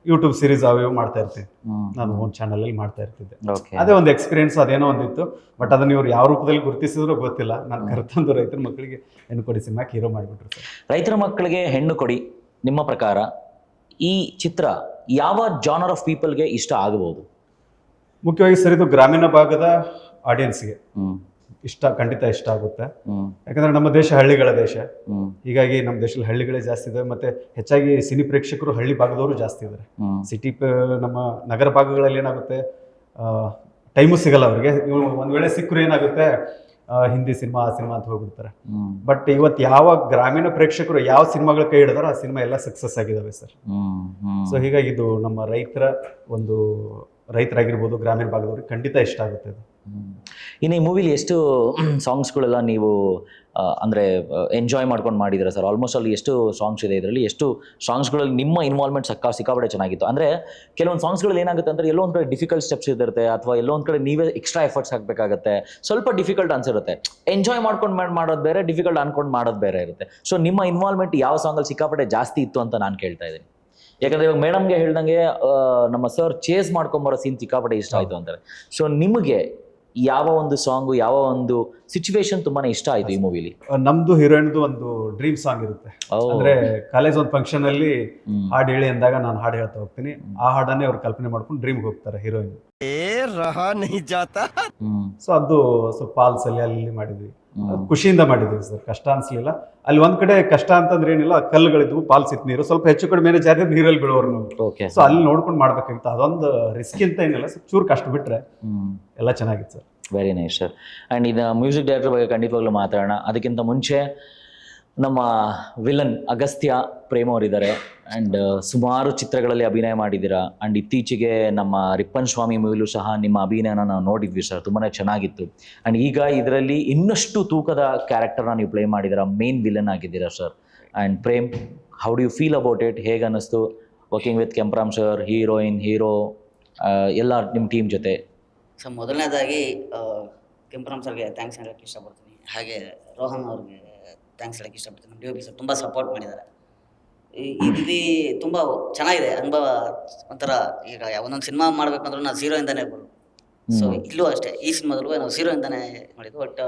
ಯೂಟ್ಯೂಬ್ ಸೀರೀಸ್ ಅವು ಮಾಡ್ತಾ ಇರ್ತೀನಿ ನಾನು, ಒಂದು ಚಾನಲಲ್ಲಿ ಮಾಡ್ತಾ ಇರ್ತಿದ್ದೆ. ಅದೇ ಒಂದು ಎಕ್ಸ್ಪೀರಿಯನ್ಸ್, ಅದೇನೋ ಒಂದಿತ್ತು. ಬಟ್ ಅದನ್ನ ಇವ್ರು ಯಾವ ರೂಪದಲ್ಲಿ ಗುರುತಿಸಿದ್ರು ಗೊತ್ತಿಲ್ಲ. ನಾನು ಕರೆತಂದು ರೈತರ ಮಕ್ಕಳಿಗೆ ಹೆಣ್ಣು ಕೊಡಿ ಸಿನಿಮಾಕ್ಕೆ ಹೀರೋ ಮಾಡಿಬಿಟ್ರು ಸರ್. ರೈತರ ಮಕ್ಕಳಿಗೆ ಹೆಣ್ಣು ಕೊಡಿ ನಿಮ್ಮ ಪ್ರಕಾರ ಈ ಚಿತ್ರ ಯಾವ ಜಾನರ್ ಆಫ್ ಪೀಪಲ್ಗೆ ಇಷ್ಟ ಆಗಬಹುದು? ಮುಖ್ಯವಾಗಿ ಸರ್ ಇದು ಗ್ರಾಮೀಣ ಭಾಗದ ಆಡಿಯನ್ಸ್ಗೆ ಖಂಡಿತ ಇಷ್ಟ ಆಗುತ್ತೆ. ಯಾಕಂದ್ರೆ ನಮ್ಮ ದೇಶ ಹಳ್ಳಿಗಳ ದೇಶ, ಹೀಗಾಗಿ ನಮ್ಮ ದೇಶದಲ್ಲಿ ಹಳ್ಳಿಗಳೇ ಜಾಸ್ತಿ ಇದೆ. ಮತ್ತೆ ಹೆಚ್ಚಾಗಿ ಸಿನಿ ಪ್ರೇಕ್ಷಕರು ಹಳ್ಳಿ ಭಾಗದವರು ಜಾಸ್ತಿ ಇದ್ದಾರೆ. ಸಿಟಿ ನಮ್ಮ ನಗರ ಭಾಗಗಳಲ್ಲಿ ಏನಾಗುತ್ತೆ, ಟೈಮು ಸಿಗಲ್ಲ ಅವ್ರಿಗೆ. ಒಂದ್ ವೇಳೆ ಸಿಕ್ಕರು ಏನಾಗುತ್ತೆ, ಹಿಂದಿ ಸಿನಿಮಾ ಆ ಸಿನಿಮಾ ಅಂತ ಹೋಗ್ಬಿಡ್ತಾರೆ. ಬಟ್ ಇವತ್ತು ಯಾವ ಗ್ರಾಮೀಣ ಪ್ರೇಕ್ಷಕರು ಯಾವ ಸಿನಿಮಾಗಳ ಕೈ ಹಿಡಿದಾರೋ ಆ ಸಿನಿಮಾ ಎಲ್ಲ ಸಕ್ಸಸ್ ಆಗಿದಾವೆ ಸರ್. ಸೊ ಹೀಗಾಗಿ ಇದು ನಮ್ಮ ರೈತರಾಗಿರ್ಬೋದು, ಗ್ರಾಮೀಣ ಭಾಗದವ್ರಿಗೆ ಖಂಡಿತ ಇಷ್ಟ ಆಗುತ್ತೆ ಇದು. ಇನ್ನು ಈ ಮೂವಿಲಿ ಎಷ್ಟು ಸಾಂಗ್ಸ್ಗಳೆಲ್ಲ ನೀವು ಅಂದರೆ ಎಂಜಾಯ್ ಮಾಡ್ಕೊಂಡು ಮಾಡಿದ್ದೀರಾ ಸರ್? ಆಲ್ಮೋಸ್ಟ್ ಅಲ್ಲಿ ಎಷ್ಟು ಸಾಂಗ್ಸ್ ಇದೆ ಇದರಲ್ಲಿ? ಎಷ್ಟು ಸಾಂಗ್ಸ್ಗಳಲ್ಲಿ ನಿಮ್ಮ ಇನ್ವಾಲ್ವ್ಮೆಂಟ್ ಸಿಕ್ಕಾಪಟ್ಟೆ ಚೆನ್ನಾಗಿತ್ತು? ಅಂದರೆ ಕೆಲವೊಂದು ಸಾಂಗ್ಸ್ಗಳಲ್ಲಿ ಏನಾಗುತ್ತೆ ಅಂದರೆ ಎಲ್ಲೋ ಒಂದು ಕಡೆ ಡಿಫಿಕಲ್ಟ್ ಸ್ಟೆಪ್ಸ್ ಇರುತ್ತೆ, ಅಥವಾ ಎಲ್ಲೋ ಒಂದು ಕಡೆ ನೀವೇ ಎಕ್ಸ್ಟ್ರಾ ಎಫರ್ಟ್ಸ್ ಹಾಕಬೇಕಾಗತ್ತೆ. ಸ್ವಲ್ಪ ಡಿಫಿಕಲ್ಟ್ ಅನ್ಸಿರುತ್ತೆ. ಎಂಜಾಯ್ ಮಾಡ್ಕೊಂಡು ಮಾಡೋದು ಬೇರೆ, ಡಿಫಿಕಲ್ಟ್ ಅನ್ಕೊಂಡು ಮಾಡೋದು ಬೇರೆ ಇರುತ್ತೆ. ಸೊ ನಿಮ್ಮ ಇನ್ವಾಲ್ವ್ಮೆಂಟ್ ಯಾವ ಸಾಂಗಲ್ಲಿ ಸಿಕ್ಕಾಪಟ್ಟೆ ಜಾಸ್ತಿ ಇತ್ತು ಅಂತ ನಾನು ಕೇಳ್ತಾ ಇದ್ದೀನಿ. ಯಾಕಂದರೆ ಇವಾಗ ಮೇಡಮ್ಗೆ ಹೇಳ್ದಂಗೆ ನಮ್ಮ ಸರ್ ಚೇಸ್ ಮಾಡ್ಕೊಂಬರೋ ಸೀನ್ ಸಿಕ್ಕಾಪಟ್ಟೆ ಇಷ್ಟ ಆಯಿತು ಅಂತಾರೆ. ಸೊ ನಿಮಗೆ ಯಾವ ಒಂದು ಸಾಂಗು, ಯಾವ ಒಂದು ಸಿಚುವೇಶನ್ ತುಂಬಾನೇ ಇಷ್ಟ ಆಯ್ತು ಈ ಮೂವಿಲಿ? ನಮ್ದು ಹೀರೋಯಿನ್ದು ಒಂದು ಡ್ರೀಮ್ ಸಾಂಗ್ ಇರುತ್ತೆ. ಅಂದ್ರೆ ಕಾಲೇಜ್ ಒಂದು ಫಂಕ್ಷನ್ ಅಲ್ಲಿ ಹಾಡು ಹೇಳಿ ಅಂದಾಗ ನಾನು ಹಾಡು ಹೇಳ್ತಾ ಹೋಗ್ತೀನಿ. ಆ ಹಾಡನ್ನೇ ಅವ್ರು ಕಲ್ಪನೆ ಮಾಡ್ಕೊಂಡು ಡ್ರೀಮ್ಗೆ ಹೋಗ್ತಾರೆ ಹೀರೋಯಿನ್. ಸೊ ಅದು ಸ್ವಲ್ಪ ಫಾಲ್ಸ್ ಅಲ್ಲಿ ಅಲ್ಲಿ ಮಾಡಿದ್ವಿ, ಖುಷಿಯಿಂದ ಮಾಡಿದ್ವಿ ಸರ್. ಕಷ್ಟ ಅನ್ಸ್ಲಿಲ್ಲ ಅಲ್ಲಿ. ಒಂದ್ ಕಡೆ ಕಷ್ಟ ಅಂತಂದ್ರೆ ಏನಿಲ್ಲ, ಕಲ್ಲುಗಳಿದ್ವು, ಫಾಲ್ಸ್ ಇತ್ತು, ನೀರು ಸ್ವಲ್ಪ ಹೆಚ್ಚು ಕಡಿಮೆ ಜಾರಿ ನೀರಲ್ಲಿ ಬೀಳೋರು ನಾವು. ಸೊ ಅಲ್ಲಿ ನೋಡ್ಕೊಂಡು ಮಾಡ್ಬೇಕಾಗಿತ್ತು. ಅದೊಂದು ರಿಸ್ಕ್ ಅಂತ ಏನಿಲ್ಲ, ಚೂರು ಕಷ್ಟ ಬಿಟ್ರೆ ಎಲ್ಲ ಚೆನ್ನಾಗಿತ್ತು sir. Very nice sir. And ಇದು ಮ್ಯೂಸಿಕ್ ಡೈರೆಕ್ಟರ್ ಬಗ್ಗೆ ಖಂಡಿತವಾಗ್ಲೂ ಮಾತಾಡೋಣ. ಅದಕ್ಕಿಂತ ಮುಂಚೆ ನಮ್ಮ ವಿಲನ್ ಅಗಸ್ತ್ಯ ಪ್ರೇಮ್ ಅವರಿದ್ದಾರೆ. ಆ್ಯಂಡ್ ಸುಮಾರು ಚಿತ್ರಗಳಲ್ಲಿ ಅಭಿನಯ ಮಾಡಿದ್ದೀರಾ. ಆ್ಯಂಡ್ ಇತ್ತೀಚೆಗೆ ನಮ್ಮ ರಿಪ್ಪನ್ ಸ್ವಾಮಿ ಮೂವಿಲೂ ಸಹ ನಿಮ್ಮ ಅಭಿನಯನ ನಾವು ನೋಡಿದ್ವಿ ಸರ್, ತುಂಬಾ ಚೆನ್ನಾಗಿತ್ತು. ಆ್ಯಂಡ್ ಈಗ ಇದರಲ್ಲಿ ಇನ್ನಷ್ಟು ತೂಕದ ಕ್ಯಾರೆಕ್ಟರ್ನ ನೀವು ಪ್ಲೇ ಮಾಡಿದ್ದೀರಾ, ಮೇನ್ ವಿಲನ್ ಆಗಿದ್ದೀರಾ sir. And Prem, how do you feel about it? ಹೇಗೆ ಅನ್ನಿಸ್ತು working with Kemparam sir, heroine, hero ಎಲ್ಲ ನಿಮ್ಮ ಟೀಮ್ ಜೊತೆ? ಸೊ ಮೊದಲನೇದಾಗಿ ಕೆಂಪರಾಮ್ ಸರ್ಗೆ ಥ್ಯಾಂಕ್ಸ್ ಹೇಳೋಕ್ಕೆ ಇಷ್ಟಪಡ್ತೀನಿ. ಹಾಗೆ ರೋಹನ್ ಅವ್ರಿಗೆ ಥ್ಯಾಂಕ್ಸ್ ಹೇಳೋಕ್ಕೆ ಇಷ್ಟಪಡ್ತೀನಿ. ನಮ್ಮ ಡಿ.ಒ.ಪಿ ಸರ್ ತುಂಬ ಸಪೋರ್ಟ್ ಮಾಡಿದ್ದಾರೆ. ಇಲ್ಲಿ ತುಂಬ ಚೆನ್ನಾಗಿದೆ ಅನುಭವ. ಒಂಥರ ಈಗ ಒಂದೊಂದು ಸಿನಿಮಾ ಮಾಡಬೇಕಂದ್ರೂ ನಾವು ಝೀರೋಯಿಂದನೇ ಬರೋದು. ಸೊ ಇಲ್ಲೂ ಅಷ್ಟೇ, ಈ ಸಿನಿಮಾದಲ್ಲೂ ನಾವು ಝೀರೋಯಿಂದನೇ ಮಾಡಿದ್ದು. ಬಟ್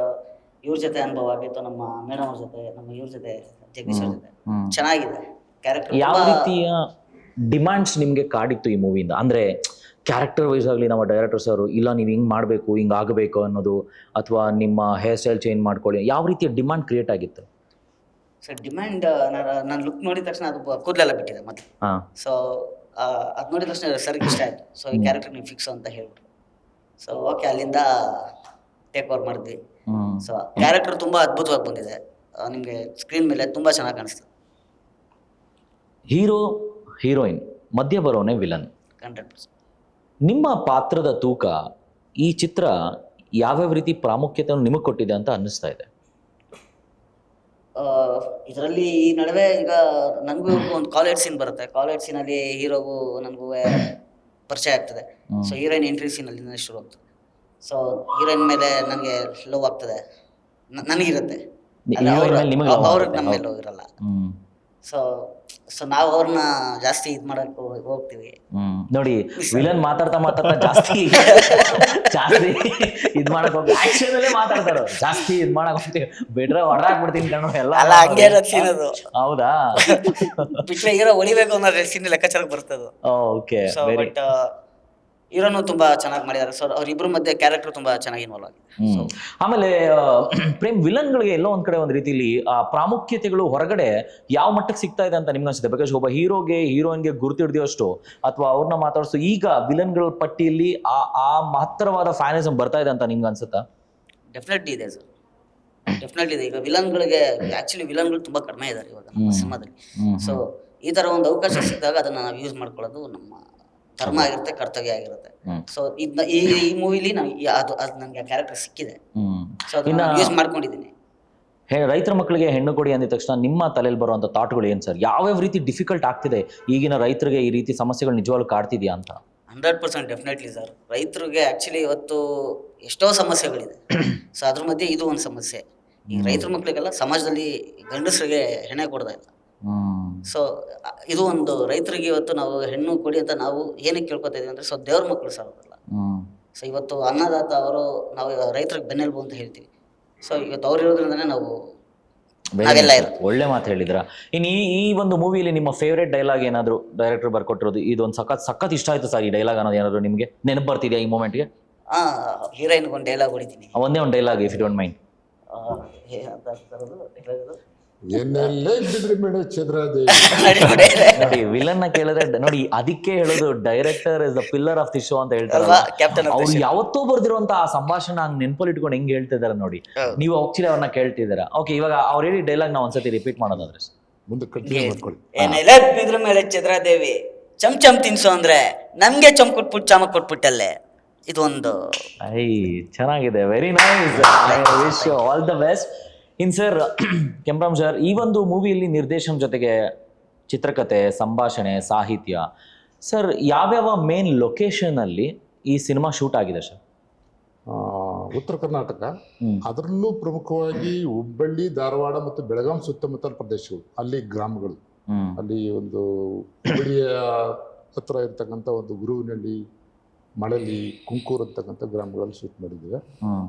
ಇವ್ರ ಜೊತೆ ಅನುಭವ ಆಗಿತ್ತು, ನಮ್ಮ ಮೇಡಮ್ ಅವ್ರ ಜೊತೆ, ನಮ್ಮ ಇವ್ರ ಜೊತೆ, ಜಗದೀಶ್ ಅವ್ರ ಜೊತೆ ಚೆನ್ನಾಗಿದೆ ಕ್ಯಾರೆಕ್ಟರ್. ಯಾವ ರೀತಿಯ ಡಿಮ್ಯಾಂಡ್ಸ್ ನಿಮಗೆ ಕಾಡಿತ್ತು ಈ ಮೂವಿಯಿಂದ? ಅಂದರೆ ಕ್ಯಾರೆಕ್ಟರ್ ವೈಸ್ ಆಗಲಿ ನಮ್ಮ ಡೈರೆಕ್ಟರ್ ಸರ್ ಇಲ್ಲ ನೀವು ಹಿಂಗೆ ಮಾಡಬೇಕು, ಹಿಂಗೆ ಆಗಬೇಕು ಅನ್ನೋದು, ಅಥವಾ ನಿಮ್ಮ ಹೇರ್ ಸ್ಟೈಲ್ ಚೇಂಜ್ ಮಾಡ್ಕೊಳ್ಳಿ, ಯಾವ ರೀತಿಯ ಡಿಮ್ಯಾಂಡ್ ಕ್ರಿಯೇಟ್ ಆಗಿತ್ತು ಸರ್? ಡಿಮ್ಯಾಂಡ್ ನಾನು ಲುಕ್ ನೋಡಿದ ತಕ್ಷಣ ಅದು ಕೂದಲೆಲ್ಲ ಬಿಟ್ಟಿದೆ ಮತ್ತೆ. ಸೊ ಅದು ನೋಡಿದ ತಕ್ಷಣ ಸರ್ಗೆ ಇಷ್ಟ ಆಯಿತು. ಸೊ ಈ ಕ್ಯಾರೆಕ್ಟರ್ ನೀವು ಫಿಕ್ಸ್ ಅಂತ ಹೇಳ್ಬಿಟ್ರು. ಸೊ ಓಕೆ, ಅಲ್ಲಿಂದ ಟೇಕ್ ಓವರ್ ಮಾಡಿದ್ವಿ. ಸೊ ಕ್ಯಾರೆಕ್ಟರ್ ತುಂಬ ಅದ್ಭುತವಾಗಿ ಬಂದಿದೆ. ನಿಮಗೆ ಸ್ಕ್ರೀನ್ ಮೇಲೆ ತುಂಬ ಚೆನ್ನಾಗಿ ಕಾಣಿಸ್ತದೆ. ಹೀರೋ ಹೀರೋಯಿನ್ ಮಧ್ಯ ಬರೋನೇ ವಿಲನ್. 100%. ನಿಮ್ಮ ಪಾತ್ರದ ತೂಕ ಈ ಚಿತ್ರ ಯಾವ್ಯಾವ ರೀತಿ ಪ್ರಾಮುಖ್ಯತೆಯನ್ನು ನಿಮಗೆ ಕೊಟ್ಟಿದೆ ಅಂತ ಅನ್ನಿಸ್ತಾ ಇದೆ? ಇದರಲ್ಲಿ ಈ ನಡುವೆ ಈಗ ನನಗೂ ಒಂದು ಕಾಲೇಜ್ ಸೀನ್ ಬರುತ್ತೆ. ಕಾಲೇಜ್ ಸೀನಲ್ಲಿ ಹೀರೋಗೂ ನನಗೂ ಪರಿಚಯ ಆಗ್ತದೆ. ಸೊ ಹೀರೋಯಿನ್ ಎಂಟ್ರಿ ಸೀನಲ್ಲಿ ಶುರು ಆಗ್ತದೆ. ಸೊ ಹೀರೋಯಿನ್ ಮೇಲೆ ನನಗೆ ಲವ್ ಆಗ್ತದೆ, ನನಗಿರುತ್ತೆ, ಅವ್ರಿಗೆ ನಮ್ಮ ಮೇಲೆ ಲವ್ ಇರಲ್ಲ. ಸೊ ನಾವು ಅವ್ರನ್ನ ಜಾಸ್ತಿ ಇದು ಮಾಡಕ್ ಹೋಗ್ತೀವಿ. ನೋಡಿ, ವಿಲನ್ ಮಾತಾಡ್ತಾ ಜಾಸ್ತಿ ಇದ್ ಮಾಡಕ್ ಹೋಗಿ ಆಕ್ಷನ್ ಅಲ್ಲೇ ಮಾತಾಡ್ತಾರ, ಜಾಸ್ತಿ ಇದ್ ಮಾಡಕ್ ಹೋಗ್ತೀವಿ. ಬಿಟ್ರೆ ಹೊಡ್ರಾಕ್ಬಿಡ್ತೀನಿ ಕಣೋ ಎಲ್ಲ. ಅಲ್ಲ, ಹಂಗೆ ಇರೋದು ಸೀನ್ ಅದು. ಹೌದಾ? ಬಿಟ್ರೆ ಹೀರೋ ಹೊಡಿಬೇಕು ಅನ್ನೋ ಸೀನ್ ಲೆಕ್ಕಾಚಾರಕ್ಕೆ ಬರ್ತದೆ. ಓಕೆ. ಸೊ ಬಟ್ ಹೀರೋನು ತುಂಬಾ ಚೆನ್ನಾಗಿ ಮಾಡಿದ್ದಾರೆ. ಸೊ ಅವ್ರಿಬ್ರು ಮಧ್ಯೆ ಕ್ಯಾರೆಕ್ಟರ್ ತುಂಬಾ ಚೆನ್ನಾಗಿ ಇನ್ವಾಲ್ವ್ ಆಗಿದೆ. ಆಮೇಲೆ ಪ್ರೇಮ್, ವಿಲನ್ಗಳಿಗೆ ಎಲ್ಲೋ ಒಂದ್ ಕಡೆ ಒಂದ್ ರೀತಿಲಿ ಆ ಪ್ರಾಮುಖ್ಯತೆಗಳು ಹೊರಗಡೆ ಯಾವ ಮಟ್ಟಕ್ಕೆ ಸಿಗ್ತಾ ಇದೆ ಅಂತ ನಿಮ್ಗೆ ಅನ್ಸುತ್ತೆ? ಬಿಕಾಸ್ ಒಬ್ಬ ಹೀರೋಗೆ ಹೀರೋಯಿನ್ಗೆ ಗುರುತಿಡ್ದಿಯೋಷ್ಟು ಅಥವಾ ಅವ್ರನ್ನ ಮಾತಾಡಿಸೋ ಈಗ ವಿಲನ್ಗಳ ಪಟ್ಟಿಯಲ್ಲಿ ಆ ಮಹತ್ತರವಾದ ಫ್ಯಾನಿಸಮ್ ಬರ್ತಾ ಇದೆ ಅಂತ ನಿಮ್ಗೆ ಅನ್ಸುತ್ತಾ? ಡೆಫಿನೆಟ್ಲಿ ಇದೆ ಸರ್, ಡೆಫಿನೆಟ್ಲಿ ಇದೆ. ಈಗ ವಿಲನ್ಗಳಿಗೆ ಆಕ್ಚುಲಿ ವಿಲನ್ಗಳು ತುಂಬಾ ಕಡಿಮೆ ಇದ್ದಾರೆ ಇವಾಗ ನಮ್ಮ ಸಿನಿಮಾದಲ್ಲಿ. ಸೊ ಈ ತರ ಒಂದು ಅವಕಾಶ ಸಿಕ್ಕಿದಾಗ ಅದನ್ನ ನಾವು ಯೂಸ್ ಮಾಡ್ಕೊಳ್ಳೋದು ನಮ್ಮ ಧರ್ಮ ಆಗಿರುತ್ತೆ, ಕರ್ತವ್ಯ ಆಗಿರುತ್ತೆ. ಸೊ ಈ ಮೂವಿಲಿ ಅದು ನನಗೆ ಕ್ಯಾರೆಕ್ಟರ್ ಸಿಕ್ಕಿದೆ. ಸೊ ಅದನ್ನ ಯೂಸ್ ಮಾಡ್ಕೊಂಡಿದ್ದೀನಿ. ರೈತರ ಮಕ್ಕಳಿಗೆ ಹೆಣ್ಣು ಕೊಡಿ ಅಂದ ತಕ್ಷಣ ನಿಮ್ಮ ತಲೆಯಲ್ಲಿ ಬರುವಂತ ಥಾಟ್ಗಳು ಏನ್ ಸರ್? ಯಾವ್ಯಾವ ರೀತಿ ಡಿಫಿಕಲ್ಟ್ ಆಗ್ತಿದೆ ಈಗಿನ ರೈತರಿಗೆ ಈ ರೀತಿ ಸಮಸ್ಯೆಗಳು ನಿಜವಾಗ್ಲೂ ಕಾಡ್ತಿದ್ಯಾ ಅಂತ? 100% ಡೆಫಿನೆಟ್ಲಿ ಸರ್. ರೈತರಿಗೆ ಆಕ್ಚುಲಿ ಇವತ್ತು ಎಷ್ಟೋ ಸಮಸ್ಯೆಗಳಿದೆ. ಸೊ ಅದ್ರ ಮಧ್ಯೆ ಇದು ಒಂದು ಸಮಸ್ಯೆ. ಈ ರೈತರ ಮಕ್ಕಳಿಗೆಲ್ಲ ಸಮಾಜದಲ್ಲಿ ಗಂಡಸರಿಗೆ ಹೆಣ್ಣೆ ಕೊಡ್ತಾ ಇಲ್ಲ. ಸೊ ಇದು ಒಂದು ರೈತರಿಗೆ ಇವತ್ತು ನಾವು ಹೆಣ್ಣು ಕೊಡಿ ಅಂತ ನಾವು ಏನಕ್ಕೆ ಕೇಳ್ಕೊತಾ ಇದೀವಿ ಅಂದ್ರೆ, ಸೊ ದೇವ್ರ ಮಕ್ಕಳು ಸರ್ ಅವರೆಲ್ಲ. ಸೊ ಇವತ್ತು ಅನ್ನದಾತ ಅವರು, ನಾವು ರೈತರಿಗೆ ಬೆನ್ನೆಲುಬು ಅಂತ ಹೇಳ್ತೀವಿ. ಸೊ ಇವತ್ತು ಅವ್ರು ಇರೋದ್ರಿಂದನೇ ನಾವು ನಾವೆಲ್ಲ ಇರೋದು. ಒಳ್ಳೆ ಮಾತು ಹೇಳಿದ್ರ. ಇನ್ನು ಈ ಒಂದು ಮೂವಿಯಲ್ಲಿ ನಿಮ್ಮ ಫೇವ್ರೇಟ್ ಡೈಲಾಗ್ ಏನಾದ್ರು ಡೈರೆಕ್ಟರ್ ಬರ್ಕೊಟ್ಟಿರೋದು, ಇದೊಂದು ಸಖತ್ ಇಷ್ಟ ಆಯ್ತು ಸರ್ ಈ ಡೈಲಾಗ್ ಅನ್ನೋದು ಏನಾದ್ರು ನಿಮಗೆ ನೆನಪು ಬರ್ತಿದ್ಯಾ ಈ ಮೂಮೆಂಟ್ಗೆ? ಹೀರೋಯಿನ್ ಒಂದು ಡೈಲಾಗ್ ಹೊಡಿತೀನಿ. ಒಂದೇ ಒಂದು dialogue, if you don't mind. ಏನೆಲ್ಲ ಇದ್ದಿದ್ರಿ ಮೇಡ ಚಂದ್ರಾದೇವಿ. ನೋಡಿ, ವಿಲನ್ ನ ಕೇಳಿದ್ರೆ ನೋಡಿ, ಅದಕ್ಕೆ ಹೇಳೋದು director is the pillar of the show ಅಂತ ಹೇಳ್ತಾರಲ್ಲ. ಅವ್ರು ಯಾವತ್ತೋ ಬರ್ದಿರುವಂತ ಆ ಸಂಭಾಷಣೆ ಹಂಗ್ ನೆನ್ಪಲ್ಲಿ ಇಟ್ಕೊಂಡು ಹೆಂಗ್ ಹೇಳ್ತಿದಾರೆ ನೋಡಿ. ನೀವು ಆಕ್ಚುಲಿ ಅವ್ರನ್ನ ಕೇಳ್ತಿದ್ದೀರಾ. ಓಕೆ, ಇವಾಗ ಅವ್ರು ಹೇಳಿ ಡೈಲಾಗ್ ನಾವು ಒಂದ್ಸತಿ ರಿಪೀಟ್ ಮಾಡೋದಾದ್ರೆ ಮುಂದೆ ಕಂಟಿನ್ಯೂ ಮಾಡ್ಕೊಳ್ಳಿ. ಏನೆಲ್ಲ ಬಿದ್ರ ಮೇಲೆ ಚಂದ್ರಾದೇವಿ ಚಮ್ ತಿನ್ಸು ಅಂದ್ರೆ ನಮ್ಗೆ ಚಮ್ ಕೊಟ್ಬಿಟ್ಟು ಚಾಮಕ್ ಕೊಟ್ಬಿಟ್ಟಲ್ಲೇ. ಇದೊಂದು ಚೆನ್ನಾಗಿದೆ. Very nice. I wish you all the best. ಇನ್ ಸರ್, ಕೆಂಪ್ರಾಮ್ ಸರ್, ಈ ಒಂದು ಮೂವಿಯಲ್ಲಿ ನಿರ್ದೇಶನ ಜೊತೆಗೆ ಚಿತ್ರಕಥೆ, ಸಂಭಾಷಣೆ, ಸಾಹಿತ್ಯ ಸರ್, ಯಾವ್ಯಾವ ಮೇನ್ ಲೊಕೇಶನ್ ಅಲ್ಲಿ ಈ ಸಿನಿಮಾ ಶೂಟ್ ಆಗಿದೆ ಸರ್? ಉತ್ತರ ಕರ್ನಾಟಕ, ಅದರಲ್ಲೂ ಪ್ರಮುಖವಾಗಿ ಹುಬ್ಬಳ್ಳಿ, ಧಾರವಾಡ ಮತ್ತು ಬೆಳಗಾಂ ಸುತ್ತಮುತ್ತಲ ಪ್ರದೇಶಗಳು, ಅಲ್ಲಿ ಗ್ರಾಮಗಳು. ಅಲ್ಲಿ ಒಂದು ಹುಬ್ಬಳ್ಳಿಯ ಹತ್ರ ಇರ್ತಕ್ಕಂಥ ಒಂದು ಗುರುವಿನಹಳ್ಳಿ, ಮಳಲಿ, ಕುಂಕೂರು ಅಂತಕ್ಕಂಥ ಗ್ರಾಮಗಳಲ್ಲಿ ಶೂಟ್ ಮಾಡಿದ್ದೇವೆ.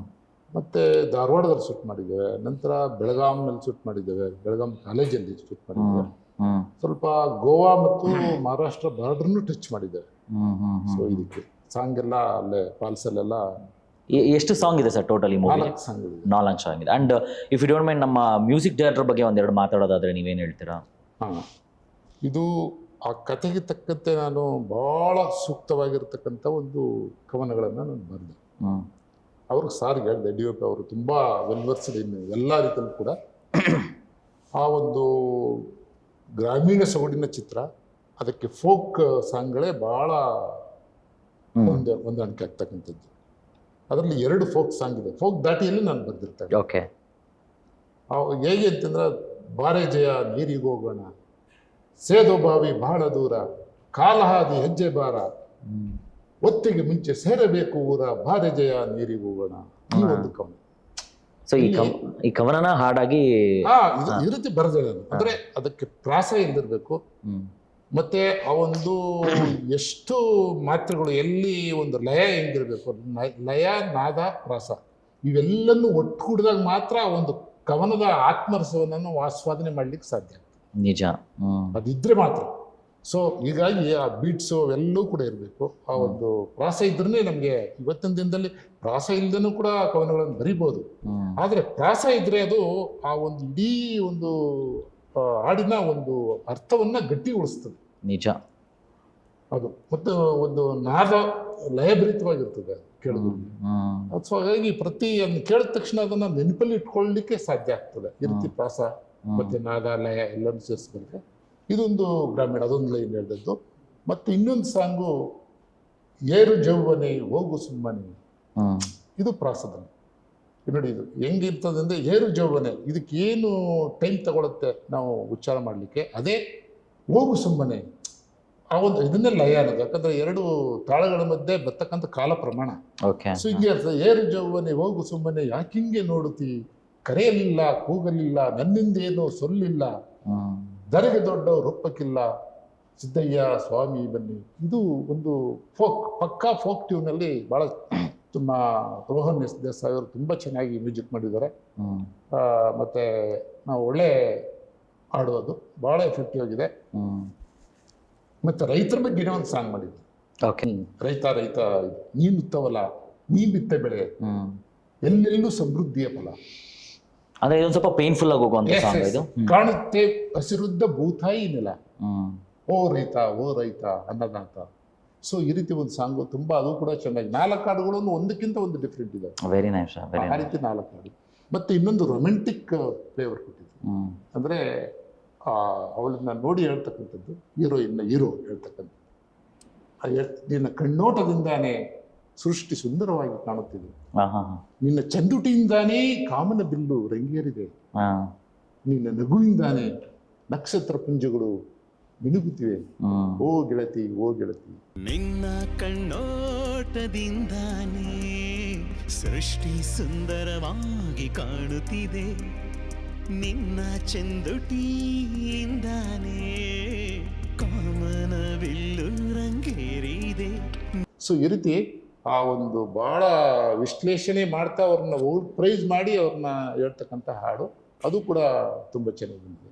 ಮತ್ತು ಧಾರವಾಡದಲ್ಲಿ ಶೂಟ್ ಮಾಡಿದ್ದೇವೆ. ನಂತರ ಬೆಳಗಾಂನಲ್ಲಿ ಶೂಟ್ ಮಾಡಿದ್ದೇವೆ, ಬೆಳಗಾಂ ಕಾಲೇಜಲ್ಲಿ ಶೂಟ್ ಮಾಡಿದ್ದೇವೆ. ಸ್ವಲ್ಪ ಗೋವಾ ಮತ್ತು ಮಹಾರಾಷ್ಟ್ರ ಬಾರ್ಡರ್ನು ಟಚ್ ಮಾಡಿದ್ದೇವೆ. ಸೊ ಇದಕ್ಕೆ ಸಾಂಗ್ ಎಲ್ಲ ಅಲ್ಲೇ ಫಾಲ್ಸಲ್ಲೆಲ್ಲ. ಎಷ್ಟು ಸಾಂಗ್ ಇದೆ ಸರ್ ಟೋಟಲ್ ಈ ಮೂವಿ? 4 ಸಾಂಗ್ ಇದೆ. 4 ಸಾಂಗ್ ಇದೆ. And if you don't mind, ನಮ್ಮ ಮ್ಯೂಸಿಕ್ ಡೈರೆಕ್ಟರ್ ಬಗ್ಗೆ ಒಂದೆರಡು ಮಾತಾಡೋದಾದ್ರೆ ನೀವೇನು ಹೇಳ್ತೀರಾ? ಇದು ಆ ಕಥೆಗೆ ತಕ್ಕಂತೆ ನಾನು ಭಾಳ ಸೂಕ್ತವಾಗಿರ್ತಕ್ಕಂಥ ಒಂದು ಕವನಗಳನ್ನು ನಾನು ಬರೆದೆ. ಅವ್ರಿಗೆ ಸಾರಿಗೆ ಹೇಳಿದೆ, DOP ಅವರು ತುಂಬ ವೆಲ್ವರ್ಸ್ಡ್ ಇನ್ನು ಎಲ್ಲ ರೀತಿಯಲ್ಲೂ ಕೂಡ. ಆ ಒಂದು ಗ್ರಾಮೀಣ ಸೊಗಡಿನ ಚಿತ್ರ, ಅದಕ್ಕೆ ಫೋಕ್ ಸಾಂಗ್ಗಳೇ ಭಾಳ ಹೊಂದಾಣಿಕೆ ಆಗ್ತಕ್ಕಂಥದ್ದು. ಅದರಲ್ಲಿ 2 ಫೋಕ್ ಸಾಂಗ್ ಇದೆ. ಫೋಕ್ ದಾಟಿಯಲ್ಲಿ ನಾನು ಬರೆದಿರ್ತೇನೆ. ಓಕೆ. ಹೇಗೆ ಅಂತಂದ್ರೆ, ಬಾರೆ ಜಯ ನೀರಿಗೆ ಹೋಗೋಣ, ಸೇದೋ ಬಾವಿ ಬಹಳ ದೂರ, ಕಾಲಹಾದಿ ಹೆಜ್ಜೆ ಬಾರ, ಒತ್ತಿಗೆ ಮುಂಚೆ ಸೇರಬೇಕು ಊರ, ಬಾರೆ ಜಯ ನೀರಿಗೆ ಹೋಗೋಣ. ಈ ಒಂದು ಕವನ. ಸೊ ಈ ಕವನನ ಹಾಡಾಗಿ ಈ ರೀತಿ ಬರೆದ, ಅಂದ್ರೆ ಅದಕ್ಕೆ ಪ್ರಾಸ ಎಂದಿರಬೇಕು. ಮತ್ತೆ ಆ ಒಂದು ಎಷ್ಟು ಮಾತ್ರೆಗಳು, ಎಲ್ಲಿ ಒಂದು ಲಯ ಹೆಂಗಿರ್ಬೇಕು, ಲಯ, ನಾದ, ಪ್ರಾಸ ಇವೆಲ್ಲನೂ ಒಟ್ಟುಗೂಡಿದಾಗ ಮಾತ್ರ ಆ ಒಂದು ಕವನದ ಆತ್ಮರಸವನ್ನು ಆಸ್ವಾದನೆ ಮಾಡ್ಲಿಕ್ಕೆ ಸಾಧ್ಯ. ನಿಜ. ಅದಿದ್ರೆ ಮಾತ್ರ. ಸೊ ಹೀಗಾಗಿ ಆ ಬೀಟ್ಸು ಅವೆಲ್ಲವೂ ಕೂಡ ಇರಬೇಕು. ಆ ಒಂದು ಪ್ರಾಸ ಇದ್ರೇ ನಮಗೆ ಇವತ್ತಿನ ದಿನದಲ್ಲಿ ಪ್ರಾಸ ಇಲ್ಲದೇನೂ ಕೂಡ ಕವನಗಳನ್ನು ಬರಿಬೋದು. ಆದರೆ ಪ್ರಾಸ ಇದ್ರೆ ಅದು ಆ ಒಂದು ಇಡೀ ಒಂದು ಹಾಡಿನ ಒಂದು ಅರ್ಥವನ್ನ ಗಟ್ಟಿಗೊಳಿಸ್ತದೆ. ನಿಜ. ಅದು ಮತ್ತು ಒಂದು ನಾದ ಲಯಭರಿತವಾಗಿರ್ತದೆ ಕೇಳೋದು. ಸೊ ಹಾಗಾಗಿ ಪ್ರತಿ ಅದನ್ನ ಕೇಳಿದ ತಕ್ಷಣ ಅದನ್ನ ನೆನಪಲ್ಲಿ ಇಟ್ಕೊಳ್ಳಲಿಕ್ಕೆ ಸಾಧ್ಯ ಆಗ್ತದೆ. ಈ ರೀತಿ ಪ್ರಾಸ ಮತ್ತೆ ನಾದ, ಲಯ ಎಲ್ಲರೂ ಸೇರಿಸ್ಬೇಕು. ಇದೊಂದು ಗ್ರಾಮೀಣ, ಅದೊಂದು ಲೈನ್ ಹೇಳಿದದ್ದು. ಮತ್ತು ಇನ್ನೊಂದು ಸಾಂಗು ಏರು ಜೌವನೆ ಹೋಗು ಸುಮ್ಮನೆ, ಹ್ಮ್ ಇದು ಪ್ರಾಸದಲ್ಲಿ ನೋಡಿ. ಇದು ಹೆಂಗಿರ್ತದೆ ಅಂದರೆ ಏರು ಜೌವನೆ, ಇದಕ್ಕೇನು ಟೈಮ್ ತಗೊಳುತ್ತೆ ನಾವು ಉಚ್ಚಾರ ಮಾಡಲಿಕ್ಕೆ, ಅದೇ ಹೋಗು ಸುಮ್ಮನೆ. ಆ ಒಂದು ಇದನ್ನೇ ಲಯ ಅನ್ನೋದು, ಯಾಕಂದರೆ ಎರಡು ತಾಳಗಳ ಮಧ್ಯೆ ಬರ್ತಕ್ಕಂಥ ಕಾಲ ಪ್ರಮಾಣ. ಓಕೆ. ಸೊ ಹಿಂಗೆ ಇರ್ತದೆ, ಏರು ಜೌವನೆ ಹೋಗು ಸುಮ್ಮನೆ, ಯಾಕಿಂಗೆ ನೋಡುತ್ತಿ, ಕರೆಯಲಿಲ್ಲ ಕೂಗಲಿಲ್ಲ, ನನ್ನಿಂದೇನು ಸೊಲ್ಲಿಲ್ಲ, ದರೆಗೆ ದೊಡ್ಡವರು ಒಪ್ಪಕ್ಕಿಲ್ಲ, ಸಿದ್ದಯ್ಯ ಸ್ವಾಮಿ ಬನ್ನಿ. ಇದು ಒಂದು ಪಕ್ಕಾ ಫೋಕ್ ಟ್ಯೂನಲ್ಲಿ ಭಾಳ ತುಂಬ ರೋಹನ್ ಎಸ್ ದೇಸಾಯಿ ಅವರು ತುಂಬ ಚೆನ್ನಾಗಿ ಮ್ಯೂಸಿಕ್ ಮಾಡಿದ್ದಾರೆ. ಮತ್ತು ನಾವು ಒಳ್ಳೆ ಹಾಡೋದು ಭಾಳ ಎಫೆಕ್ಟಿವ್ ಆಗಿದೆ. ಮತ್ತು ರೈತರ ಬಗ್ಗೆ ಇನ್ನೂ ಒಂದು ಸಾಂಗ್ ಮಾಡಿದ್ವಿ. ಓಕೆ. ರೈತ ನೀನು ಉತ್ತವಲ್ಲ, ನೀ ಬಿತ್ತ ಬೆಳೆ ಎಲ್ಲೆಲ್ಲೂ ಸಮೃದ್ಧಿಯ ಫಲ. ಅಂದ್ರೆ ಇದೊಂದು ಸ್ವಲ್ಪ ಪೇನ್ಫುಲ್ ಆಗಿ ಹೋಗುವಂತ ಸಾಂಗ್ ಇದು. ಕಾಣುತ್ತೆ ಹಸಿರುದ್ದ ಭೂತಾಯಿ ನೆಲ, ಓ ರೈತ ಅನ್ನದಾತ. ಸೊ ಈ ರೀತಿ ಒಂದು ಸಾಂಗು ತುಂಬ, ಅದು ಕೂಡ ಚೆನ್ನಾಗಿ 4 ಹಾಡುಗಳನ್ನು ಒಂದಕ್ಕಿಂತ ಒಂದು ಡಿಫ್ರೆಂಟ್ ಇದೆ. Very nice. ಆ ರೀತಿ 4 ಹಾಡು. ಮತ್ತು ಇನ್ನೊಂದು ರೊಮ್ಯಾಂಟಿಕ್ ಫ್ಲೇವರ್ ಕೊಟ್ಟಿದ್ದು, ಅಂದರೆ ಅವಳನ್ನ ನೋಡಿ ಹೇಳ್ತಕ್ಕಂಥದ್ದು, ಹೀರೋ ಹೇಳ್ತಕ್ಕಂಥದ್ದು. ನಿನ್ನ ಕಣ್ಣೋಟದಿಂದಾನೇ ಸೃಷ್ಟಿ ಸುಂದರವಾಗಿ ಕಾಣುತ್ತಿದೆ, ನಿನ್ನ ಚಂದುಟಿಯಿಂದಾನೇ ಕಾಮನ ಬಿಲ್ಲು ರಂಗೇರಿದೆ, ನಿನ್ನ ನಗುವಿಂದಾನೇ ನಕ್ಷತ್ರ ಪುಂಜಗಳು ಮಿನುಗುತ್ತಿವೆ, ಓ ಗೆಳತಿ ಓ ಗೆಳತಿ. ನಿನ್ನ ಕಣ್ಣೋಟದಿಂದಾನೇ ಸೃಷ್ಟಿ ಸುಂದರವಾಗಿ ಕಾಣುತ್ತಿದೆ, ನಿನ್ನ ಚಂದುಟಿಯಿಂದಾನೇ ಕಾಮನ ಬಿಲ್ಲು ರಂಗೇರಿದೆ. ಸೊ ಈ ರೀತಿ ಆ ಒಂದು ಭಾಳ ವಿಶ್ಲೇಷಣೆ ಮಾಡ್ತಾ ಅವ್ರನ್ನ ಪ್ರೈಸ್ ಮಾಡಿ ಅವ್ರನ್ನ ಹೇಳ್ತಕ್ಕಂಥ ಹಾಡು, ಅದು ಕೂಡ ತುಂಬ ಚೆನ್ನಾಗಿ ಬಂದಿದೆ.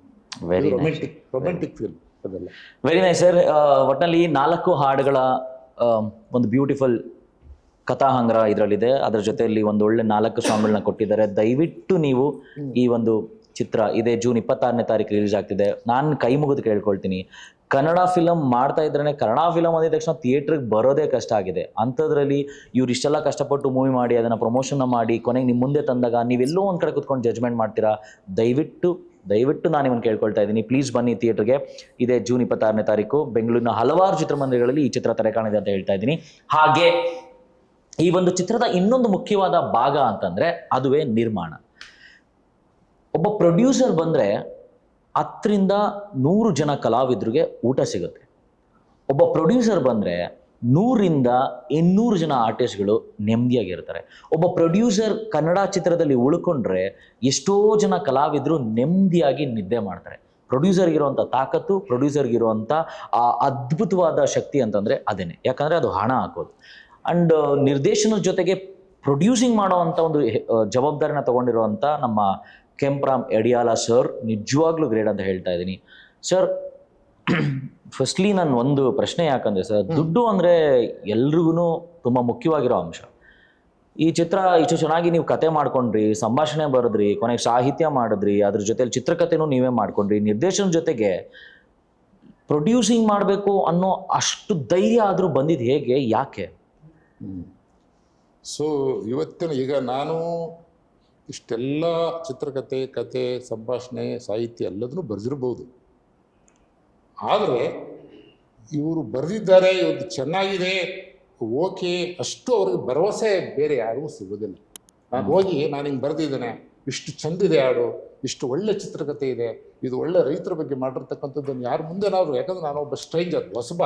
ರೊಮ್ಯಾಂಟಿಕ್ ಫೀಲ್ ಅದೆಲ್ಲ. Very nice sir. ಒಟ್ಟಿನಲ್ಲಿ 4 ಹಾಡುಗಳ ಒಂದು ಬ್ಯೂಟಿಫುಲ್ ಕಥಾಹಂಗ್ರ ಇದರಲ್ಲಿದೆ. ಅದರ ಜೊತೆಯಲ್ಲಿ ಒಂದು ಒಳ್ಳೆ 4 ಸಾಂಗ್ಗಳನ್ನ ಕೊಟ್ಟಿದ್ದಾರೆ. ದಯವಿಟ್ಟು ನೀವು ಈ ಒಂದು ಚಿತ್ರ ಇದೇ ಜೂನ್ 26ನೇ ತಾರೀಕು ರಿಲೀಸ್ ಆಗ್ತಿದೆ. ನಾನು ಕೈ ಮುಗಿದು ಕೇಳ್ಕೊಳ್ತೀನಿ, ಕನ್ನಡ ಫಿಲಮ್ ಮಾಡ್ತಾ ಇದ್ರೇ ಕನ್ನಡ ಫಿಲಮ್ ಅಂದಿದ ತಕ್ಷಣ ಥಿಯೇಟ್ರಿಗೆ ಬರೋದೇ ಕಷ್ಟ ಆಗಿದೆ. ಅಂಥದ್ರಲ್ಲಿ ಇವ್ರು ಇಷ್ಟೆಲ್ಲ ಕಷ್ಟಪಟ್ಟು ಮೂವಿ ಮಾಡಿ ಅದನ್ನು ಪ್ರಮೋಷನ್ನ ಮಾಡಿ ಕೊನೆಗೆ ನಿಮ್ಮ ಮುಂದೆ ತಂದಾಗ ನೀವೆಲ್ಲೋ ಒಂದು ಕಡೆ ಕುತ್ಕೊಂಡು ಜಡ್ಜ್ಮೆಂಟ್ ಮಾಡ್ತೀರಾ. ದಯವಿಟ್ಟು ನಾನು ನಿಮ್ಮನ್ನು ಕೇಳ್ಕೊಳ್ತಾ ಇದ್ದೀನಿ, ಪ್ಲೀಸ್ ಬನ್ನಿ ಥಿಯೇಟ್ರಿಗೆ. ಇದೇ ಜೂನ್ 26ನೇ ತಾರೀಕು ಬೆಂಗಳೂರಿನ ಹಲವಾರು ಚಿತ್ರಮಂದಿರಗಳಲ್ಲಿ ಈ ಚಿತ್ರ ತೆರೆ ಕಾಣಿದೆ ಅಂತ ಹೇಳ್ತಾ ಇದ್ದೀನಿ. ಹಾಗೆ ಈ ಒಂದು ಚಿತ್ರದ ಇನ್ನೊಂದು ಮುಖ್ಯವಾದ ಭಾಗ ಅಂತಂದರೆ ಅದುವೇ ನಿರ್ಮಾಣ. ಒಬ್ಬ ಪ್ರೊಡ್ಯೂಸರ್ ಬಂದರೆ 10ರಿಂದ 100 ಜನ ಕಲಾವಿದರಿಗೆ ಊಟ ಸಿಗುತ್ತೆ. ಒಬ್ಬ ಪ್ರೊಡ್ಯೂಸರ್ ಬಂದರೆ 100ರಿಂದ 200 ಜನ ಆರ್ಟಿಸ್ಟ್ಗಳು ನೆಮ್ಮದಿಯಾಗಿರ್ತಾರೆ. ಒಬ್ಬ ಪ್ರೊಡ್ಯೂಸರ್ ಕನ್ನಡ ಚಿತ್ರದಲ್ಲಿ ಉಳ್ಕೊಂಡ್ರೆ ಎಷ್ಟೋ ಜನ ಕಲಾವಿದರು ನೆಮ್ಮದಿಯಾಗಿ ನಿದ್ದೆ ಮಾಡ್ತಾರೆ. ಪ್ರೊಡ್ಯೂಸರ್ಗಿರುವಂಥ ತಾಕತ್ತು, ಪ್ರೊಡ್ಯೂಸರ್ಗಿರುವಂಥ ಆ ಅದ್ಭುತವಾದ ಶಕ್ತಿ ಅಂತಂದರೆ ಅದೇನೆ. ಯಾಕಂದರೆ ಅದು ಹಣ ಹಾಕೋದು. ಆ್ಯಂಡ್ ನಿರ್ದೇಶನದ ಜೊತೆಗೆ ಪ್ರೊಡ್ಯೂಸಿಂಗ್ ಮಾಡೋವಂಥ ಒಂದು ಜವಾಬ್ದಾರಿನ ತೊಗೊಂಡಿರುವಂಥ ನಮ್ಮ ಕೆಂಪ್ರಾಮ್ ಎಡಿಯಾಲ ಸರ್ ನಿಜವಾಗ್ಲೂ ಗ್ರೇಟ್ ಅಂತ ಹೇಳ್ತಾ ಇದ್ದೀನಿ. ಸರ್, ಫಸ್ಟ್ಲಿ ನಾನು ಒಂದು ಪ್ರಶ್ನೆ, ಯಾಕಂದರೆ ಸರ್ ದುಡ್ಡು ಅಂದರೆ ಎಲ್ರಿಗೂ ತುಂಬ ಮುಖ್ಯವಾಗಿರೋ ಅಂಶ. ಈ ಚಿತ್ರ ಇಷ್ಟು ಚೆನ್ನಾಗಿ ನೀವು ಕತೆ ಮಾಡ್ಕೊಂಡ್ರಿ, ಸಂಭಾಷಣೆ ಬರೆದ್ರಿ, ಕೊನೆಗೆ ಸಾಹಿತ್ಯ ಮಾಡಿದ್ರಿ, ಅದ್ರ ಜೊತೆಲಿ ಚಿತ್ರಕಥೆನೂ ನೀವೇ ಮಾಡ್ಕೊಂಡ್ರಿ, ನಿರ್ದೇಶನ ಜೊತೆಗೆ ಪ್ರೊಡ್ಯೂಸಿಂಗ್ ಮಾಡಬೇಕು ಅನ್ನೋ ಅಷ್ಟು ಧೈರ್ಯ ಆದರೂ ಬಂದಿದ್ದು ಹೇಗೆ, ಯಾಕೆ? ಸೊ ಇವತ್ತಿನ ಈಗ ನಾನು ಇಷ್ಟೆಲ್ಲ ಚಿತ್ರಕಥೆ, ಕತೆ, ಸಂಭಾಷಣೆ, ಸಾಹಿತ್ಯ ಎಲ್ಲದನ್ನೂ ಬರೆದಿರ್ಬೋದು. ಆದರೆ ಇವರು ಬರೆದಿದ್ದಾರೆ, ಇವತ್ತು ಚೆನ್ನಾಗಿದೆ, ಓಕೆ, ಅಷ್ಟು ಅವ್ರಿಗೆ ಭರವಸೆ ಬೇರೆ ಯಾರಿಗೂ ಸಿಗೋದಿಲ್ಲ. ನಾನು ಹೋಗಿ ನಾನು ಹಿಂಗೆ ಬರೆದಿದ್ದೇನೆ, ಇಷ್ಟು ಚೆಂದಿದೆ ಹಾಡು, ಇಷ್ಟು ಒಳ್ಳೆ ಚಿತ್ರಕಥೆ ಇದೆ, ಇದು ಒಳ್ಳೆ ರೈತರ ಬಗ್ಗೆ ಮಾಡಿರ್ತಕ್ಕಂಥದ್ದನ್ನು ಯಾರು ಮುಂದೆ ನಾವು, ಯಾಕಂದ್ರೆ ನಾನು ಒಬ್ಬ ಸ್ಟ್ರೇಂಜರ್, ಹೊಸಬ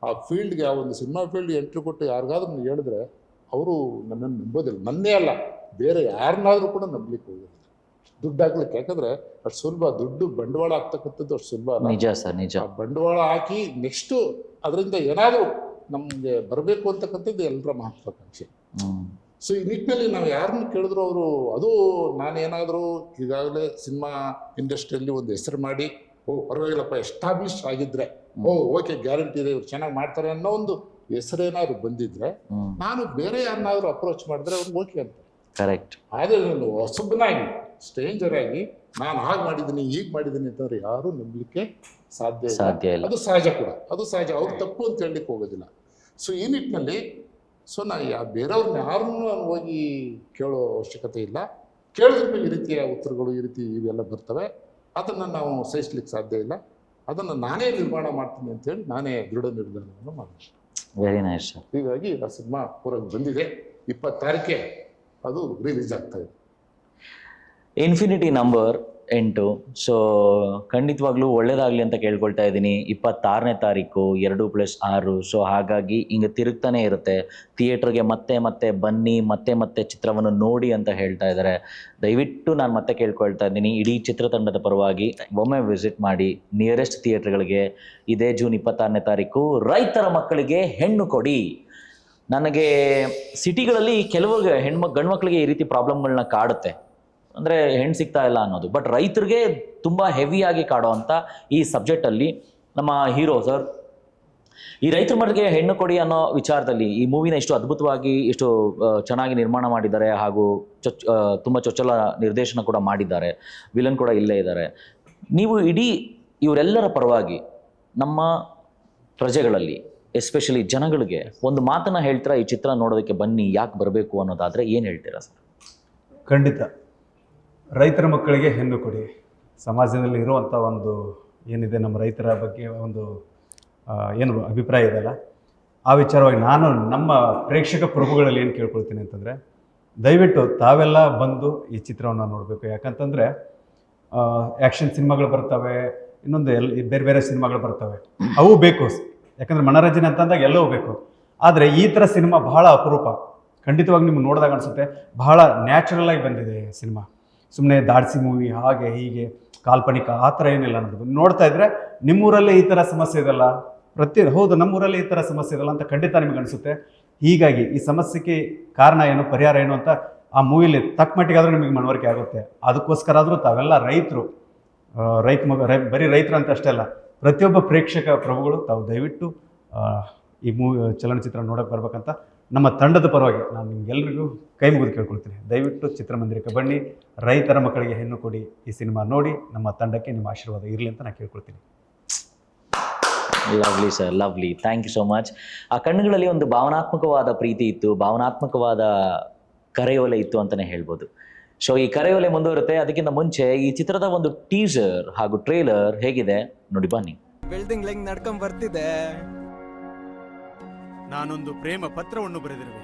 ಆ ಫೀಲ್ಡ್ಗೆ, ಆ ಒಂದು ಸಿನಿಮಾ ಫೀಲ್ಡ್ಗೆ ಎಂಟ್ರಿ ಕೊಟ್ಟು ಯಾರಿಗಾದ್ರೂ ಹೇಳಿದ್ರೆ ಅವರು ನನ್ನನ್ನು ನಂಬೋದಿಲ್ಲ. ನನ್ನೇ ಅಲ್ಲ, ಬೇರೆ ಯಾರನ್ನಾದ್ರೂ ಕೂಡ ನಂಬಲಿಕ್ಕೆ ಹೋಗೋದಿಲ್ಲ, ದುಡ್ಡು ಹಾಕ್ಲಿಕ್ಕೆ. ಯಾಕಂದರೆ ಅಷ್ಟು ಸುಲಭ, ದುಡ್ಡು ಬಂಡವಾಳ ಆಗ್ತಕ್ಕಂಥದ್ದು ಅಷ್ಟು ಸುಲಭ ಅಲ್ಲ. ನಿಜ ಸರ್, ನಿಜ. ಬಂಡವಾಳ ಹಾಕಿ ನೆಕ್ಸ್ಟು ಅದರಿಂದ ಏನಾದರೂ ನಮಗೆ ಬರಬೇಕು ಅಂತಕ್ಕಂಥದ್ದು ಎಲ್ಲರ ಮಹತ್ವಾಕಾಂಕ್ಷೆ. ಸೊ ಈ ನಿಟ್ಟಿನಲ್ಲಿ ನಾವು ಯಾರನ್ನು ಕೇಳಿದ್ರು ಅವರು, ಅದು ನಾನೇನಾದರೂ ಈಗಾಗಲೇ ಸಿನಿಮಾ ಇಂಡಸ್ಟ್ರಿಯಲ್ಲಿ ಒಂದು ಹೆಸರು ಮಾಡಿ, ಪರವಾಗಿಲ್ಲಪ್ಪ ಎಸ್ಟಾಬ್ಲಿಷ್ ಆಗಿದ್ರೆ, ಓಕೆ ಗ್ಯಾರಂಟಿ ಇದೆ ಇವ್ರು ಚೆನ್ನಾಗಿ ಮಾಡ್ತಾರೆ ಅನ್ನೋ ಒಂದು ಹೆಸರೇನಾದ್ರು ಬಂದಿದ್ರೆ, ನಾನು ಬೇರೆ ಯಾರನ್ನಾದ್ರೂ ಅಪ್ರೋಚ್ ಮಾಡಿದ್ರೆ ಅವ್ರಿಗೆ ಓಕೆ ಅಂತ. ಕರೆಕ್ಟ್. ಆದರೆ ನಾನು ಹೊಸಬನಾಗಿ, ಸ್ಟ್ರೇಂಜರ್ ಆಗಿ ನಾನು ಹಾಗೆ ಮಾಡಿದ್ದೀನಿ, ಹೀಗೆ ಮಾಡಿದ್ದೀನಿ ಅಂತಂದ್ರೆ ಯಾರೂ ನಂಬಲಿಕ್ಕೆ ಸಾಧ್ಯ ಇಲ್ಲ. ಅದು ಸಹಜ ಕೂಡ, ಅದು ಸಹಜ, ಅವ್ರು ತಪ್ಪು ಅಂತ ಹೇಳಲಿಕ್ಕೆ ಹೋಗೋದಿಲ್ಲ. ಸೊ ಈ ನಿಟ್ಟಿನಲ್ಲಿ ನಾ ಬೇರೆಯವ್ರನ್ನ ಯಾರನ್ನೂ ನಾನು ಹೋಗಿ ಕೇಳೋ ಅವಶ್ಯಕತೆ ಇಲ್ಲ. ಕೇಳಿದ್ರೆ ಈ ರೀತಿಯ ಉತ್ತರಗಳು, ಈ ರೀತಿ ಇವೆಲ್ಲ ಬರ್ತವೆ, ಅದನ್ನು ನಾವು ಸಹಿಸ್ಲಿಕ್ಕೆ ಸಾಧ್ಯ ಇಲ್ಲ. ಅದನ್ನು ನಾನೇ ನಿರ್ಮಾಣ ಮಾಡ್ತೀನಿ ಅಂತೇಳಿ ನಾನೇ ದೃಢ ನಿರ್ಧಾರವನ್ನು ಮಾಡಿದೆ. Very nice sir. ಹೀಗಾಗಿ ಆ ಸಿನಿಮಾ ಹೊರಗೆ ಬಂದಿದೆ. 26ಕ್ಕೆ ಅದು ರಿಲೀಸ್ ಆಗ್ತಾ ಇದೆ. Infinity number 8. ಸೊ ಖಂಡಿತವಾಗ್ಲೂ ಒಳ್ಳೇದಾಗಲಿ ಅಂತ ಕೇಳ್ಕೊಳ್ತಾ ಇದ್ದೀನಿ. 26ನೇ ತಾರೀಕು 2+6. ಸೊ ಹಾಗಾಗಿ ಹಿಂಗೆ ತಿರುಗ್ತಾನೆ ಇರುತ್ತೆ. ಥಿಯೇಟ್ರಿಗೆ ಮತ್ತೆ ಬನ್ನಿ, ಮತ್ತೆ ಚಿತ್ರವನ್ನು ನೋಡಿ ಅಂತ ಹೇಳ್ತಾ ಇದ್ದಾರೆ. ದಯವಿಟ್ಟು ನಾನು ಮತ್ತೆ ಕೇಳ್ಕೊಳ್ತಾ ಇದ್ದೀನಿ, ಇಡೀ ಚಿತ್ರತಂಡದ ಪರವಾಗಿ ಒಮ್ಮೆ ವಿಸಿಟ್ ಮಾಡಿ ನಿಯರೆಸ್ಟ್ ಥಿಯೇಟ್ರ್ಗಳಿಗೆ. ಇದೇ ಜೂನ್ 26ನೇ ತಾರೀಕು ರೈತರ ಮಕ್ಕಳಿಗೆ ಹೆಣ್ಣು ಕೊಡಿ. ನನಗೆ ಸಿಟಿಗಳಲ್ಲಿ ಕೆಲವ್ರಿಗೆ ಗಂಡು ಮಕ್ಕಳಿಗೆ ಈ ರೀತಿ ಪ್ರಾಬ್ಲಮ್ಗಳನ್ನ ಕಾಡುತ್ತೆ, ಅಂದರೆ ಹೆಣ್ಣು ಸಿಗ್ತಾ ಇಲ್ಲ ಅನ್ನೋದು. ಬಟ್ ರೈತರಿಗೆ ತುಂಬ ಹೆವಿಯಾಗಿ ಕಾಡೋವಂಥ ಈ ಸಬ್ಜೆಕ್ಟಲ್ಲಿ ನಮ್ಮ ಹೀರೋ ಸರ್ ಈ ರೈತರ ಮಟ್ಟಿಗೆ ಹೆಣ್ಣು ಕೊಡಿ ಅನ್ನೋ ವಿಚಾರದಲ್ಲಿ ಈ ಮೂವಿನ ಇಷ್ಟು ಅದ್ಭುತವಾಗಿ ಇಷ್ಟು ಚೆನ್ನಾಗಿ ನಿರ್ಮಾಣ ಮಾಡಿದ್ದಾರೆ, ಹಾಗೂ ತುಂಬ ಚೊಚ್ಚಲ ನಿರ್ದೇಶನ ಕೂಡ ಮಾಡಿದ್ದಾರೆ. ವಿಲನ್ ಕೂಡ ಇಲ್ಲೇ ಇದ್ದಾರೆ. ನೀವು ಇಡೀ ಇವರೆಲ್ಲರ ಪರವಾಗಿ ನಮ್ಮ ಪ್ರಜೆಗಳಲ್ಲಿ ಎಸ್ಪೆಷಲಿ ಜನಗಳಿಗೆ ಒಂದು ಮಾತನ್ನು ಹೇಳ್ತೀರಾ, ಈ ಚಿತ್ರ ನೋಡೋದಕ್ಕೆ ಬನ್ನಿ, ಯಾಕೆ ಬರಬೇಕು ಅನ್ನೋದಾದರೆ ಏನು ಹೇಳ್ತೀರಾ ಸರ್? ಖಂಡಿತ ರೈತರ ಮಕ್ಕಳಿಗೆ ಹೆಣ್ಣು ಕೊಡಿ. ಸಮಾಜದಲ್ಲಿ ಇರುವಂಥ ಒಂದು ಏನಿದೆ ನಮ್ಮ ರೈತರ ಬಗ್ಗೆ ಒಂದು ಏನು ಅಭಿಪ್ರಾಯ ಇದೆಯಲ್ಲ, ಆ ವಿಚಾರವಾಗಿ ನಾನು ನಮ್ಮ ಪ್ರೇಕ್ಷಕ ಪ್ರಭುಗಳಲ್ಲಿ ಏನು ಕೇಳ್ಕೊಳ್ತೀನಿ ಅಂತಂದರೆ, ದಯವಿಟ್ಟು ತಾವೆಲ್ಲ ಬಂದು ಈ ಚಿತ್ರವನ್ನು ನೋಡಬೇಕು. ಯಾಕಂತಂದರೆ ಆ್ಯಕ್ಷನ್ ಸಿನಿಮಾಗಳು ಬರ್ತವೆ, ಇನ್ನೊಂದು ಬೇರೆ ಬೇರೆ ಸಿನಿಮಾಗಳು ಬರ್ತವೆ, ಅವು ಬೇಕು. ಯಾಕಂದರೆ ಮನೋರಂಜನೆ ಅಂತಂದಾಗ ಎಲ್ಲವೂ ಬೇಕು. ಆದರೆ ಈ ಥರ ಸಿನಿಮಾ ಬಹಳ ಅಪರೂಪ. ಖಂಡಿತವಾಗಿ ನಿಮ್ಗೆ ನೋಡಿದಾಗ ಅನಿಸುತ್ತೆ ಬಹಳ ನ್ಯಾಚುರಲ್ ಆಗಿ ಬಂದಿದೆ ಸಿನಿಮಾ. ಸುಮ್ಮನೆ ದಾಡ್ಸಿ ಮೂವಿ ಹಾಗೆ ಹೀಗೆ ಕಾಲ್ಪನಿಕ ಆ ಥರ ಏನಿಲ್ಲ ಅನ್ನೋದು. ನೋಡ್ತಾ ಇದ್ರೆ ನಿಮ್ಮೂರಲ್ಲೇ ಈ ಥರ ಸಮಸ್ಯೆ ಇದೆಲ್ಲ, ಹೌದು ನಮ್ಮೂರಲ್ಲೇ ಈ ಥರ ಸಮಸ್ಯೆ ಇದೆಲ್ಲ ಅಂತ ಖಂಡಿತ ನಿಮಗೆ ಅನಿಸುತ್ತೆ. ಹೀಗಾಗಿ ಈ ಸಮಸ್ಯೆಗೆ ಕಾರಣ ಏನು, ಪರಿಹಾರ ಏನು ಅಂತ ಆ ಮೂವಿಲಿ ತಕ್ಕ ಮಟ್ಟಿಗಾದರೂ ನಿಮಗೆ ಮನವರಿಕೆ ಆಗುತ್ತೆ. ಅದಕ್ಕೋಸ್ಕರ ಆದರೂ ತಾವೆಲ್ಲ ರೈತರು, ಬರೀ ರೈತರು ಅಂತ ಅಷ್ಟೇ ಅಲ್ಲ, ಪ್ರತಿಯೊಬ್ಬ ಪ್ರೇಕ್ಷಕ ಪ್ರಭುಗಳು ತಾವು ದಯವಿಟ್ಟು ಈ ಚಲನಚಿತ್ರ ನೋಡೋಕೆ ಬರ್ಬೇಕಂತ ನಮ್ಮ ತಂಡದ ಪರವಾಗಿ ನಾನು ನಿಮ್ಗೆಲ್ರಿಗೂ ಕೈ ಮುಗಿದು ಕೇಳ್ಕೊಳ್ತೀನಿ. ದಯವಿಟ್ಟು ಚಿತ್ರಮಂದಿರಕ್ಕೆ ಬನ್ನಿ, ರೈತರ ಮಕ್ಕಳಿಗೆ ಹೆಣ್ಣು ಕೊಡಿ, ಈ ಸಿನಿಮಾ ನೋಡಿ ನಮ್ಮ ತಂಡಕ್ಕೆ ನಿಮ್ಮ ಆಶೀರ್ವಾದ ಇರಲಿ ಅಂತ ನಾನು ಕೇಳ್ಕೊಳ್ತೀನಿ. Lovely sir, lovely. Thank you so much. ಆ ಕಣ್ಣುಗಳಲ್ಲಿ ಒಂದು ಭಾವನಾತ್ಮಕವಾದ ಪ್ರೀತಿ ಇತ್ತು, ಭಾವನಾತ್ಮಕವಾದ ಕರೆಯೋಲೆ ಇತ್ತು ಅಂತಲೇ ಹೇಳ್ಬೋದು. ಸೊ ಈ ಕರೆಯೋಲೆ ಮುಂದುವರುತ್ತೆ. ಅದಕ್ಕಿಂತ ಮುಂಚೆ ಈ ಚಿತ್ರದ ಒಂದು ಟೀಸರ್ ಹಾಗೂ ಟ್ರೇಲರ್ ಹೇಗಿದೆ ನೋಡಿ ಬನ್ನಿ. ಬಿಲ್ಡಿಂಗ್ ಲೈನ್ ನಡ್ಕೊಂಡ್ ಬರ್ತಿದೆ. ನಾನೊಂದು ಪ್ರೇಮ ಪತ್ರವನ್ನು ಬರೆದಿರುವೆ,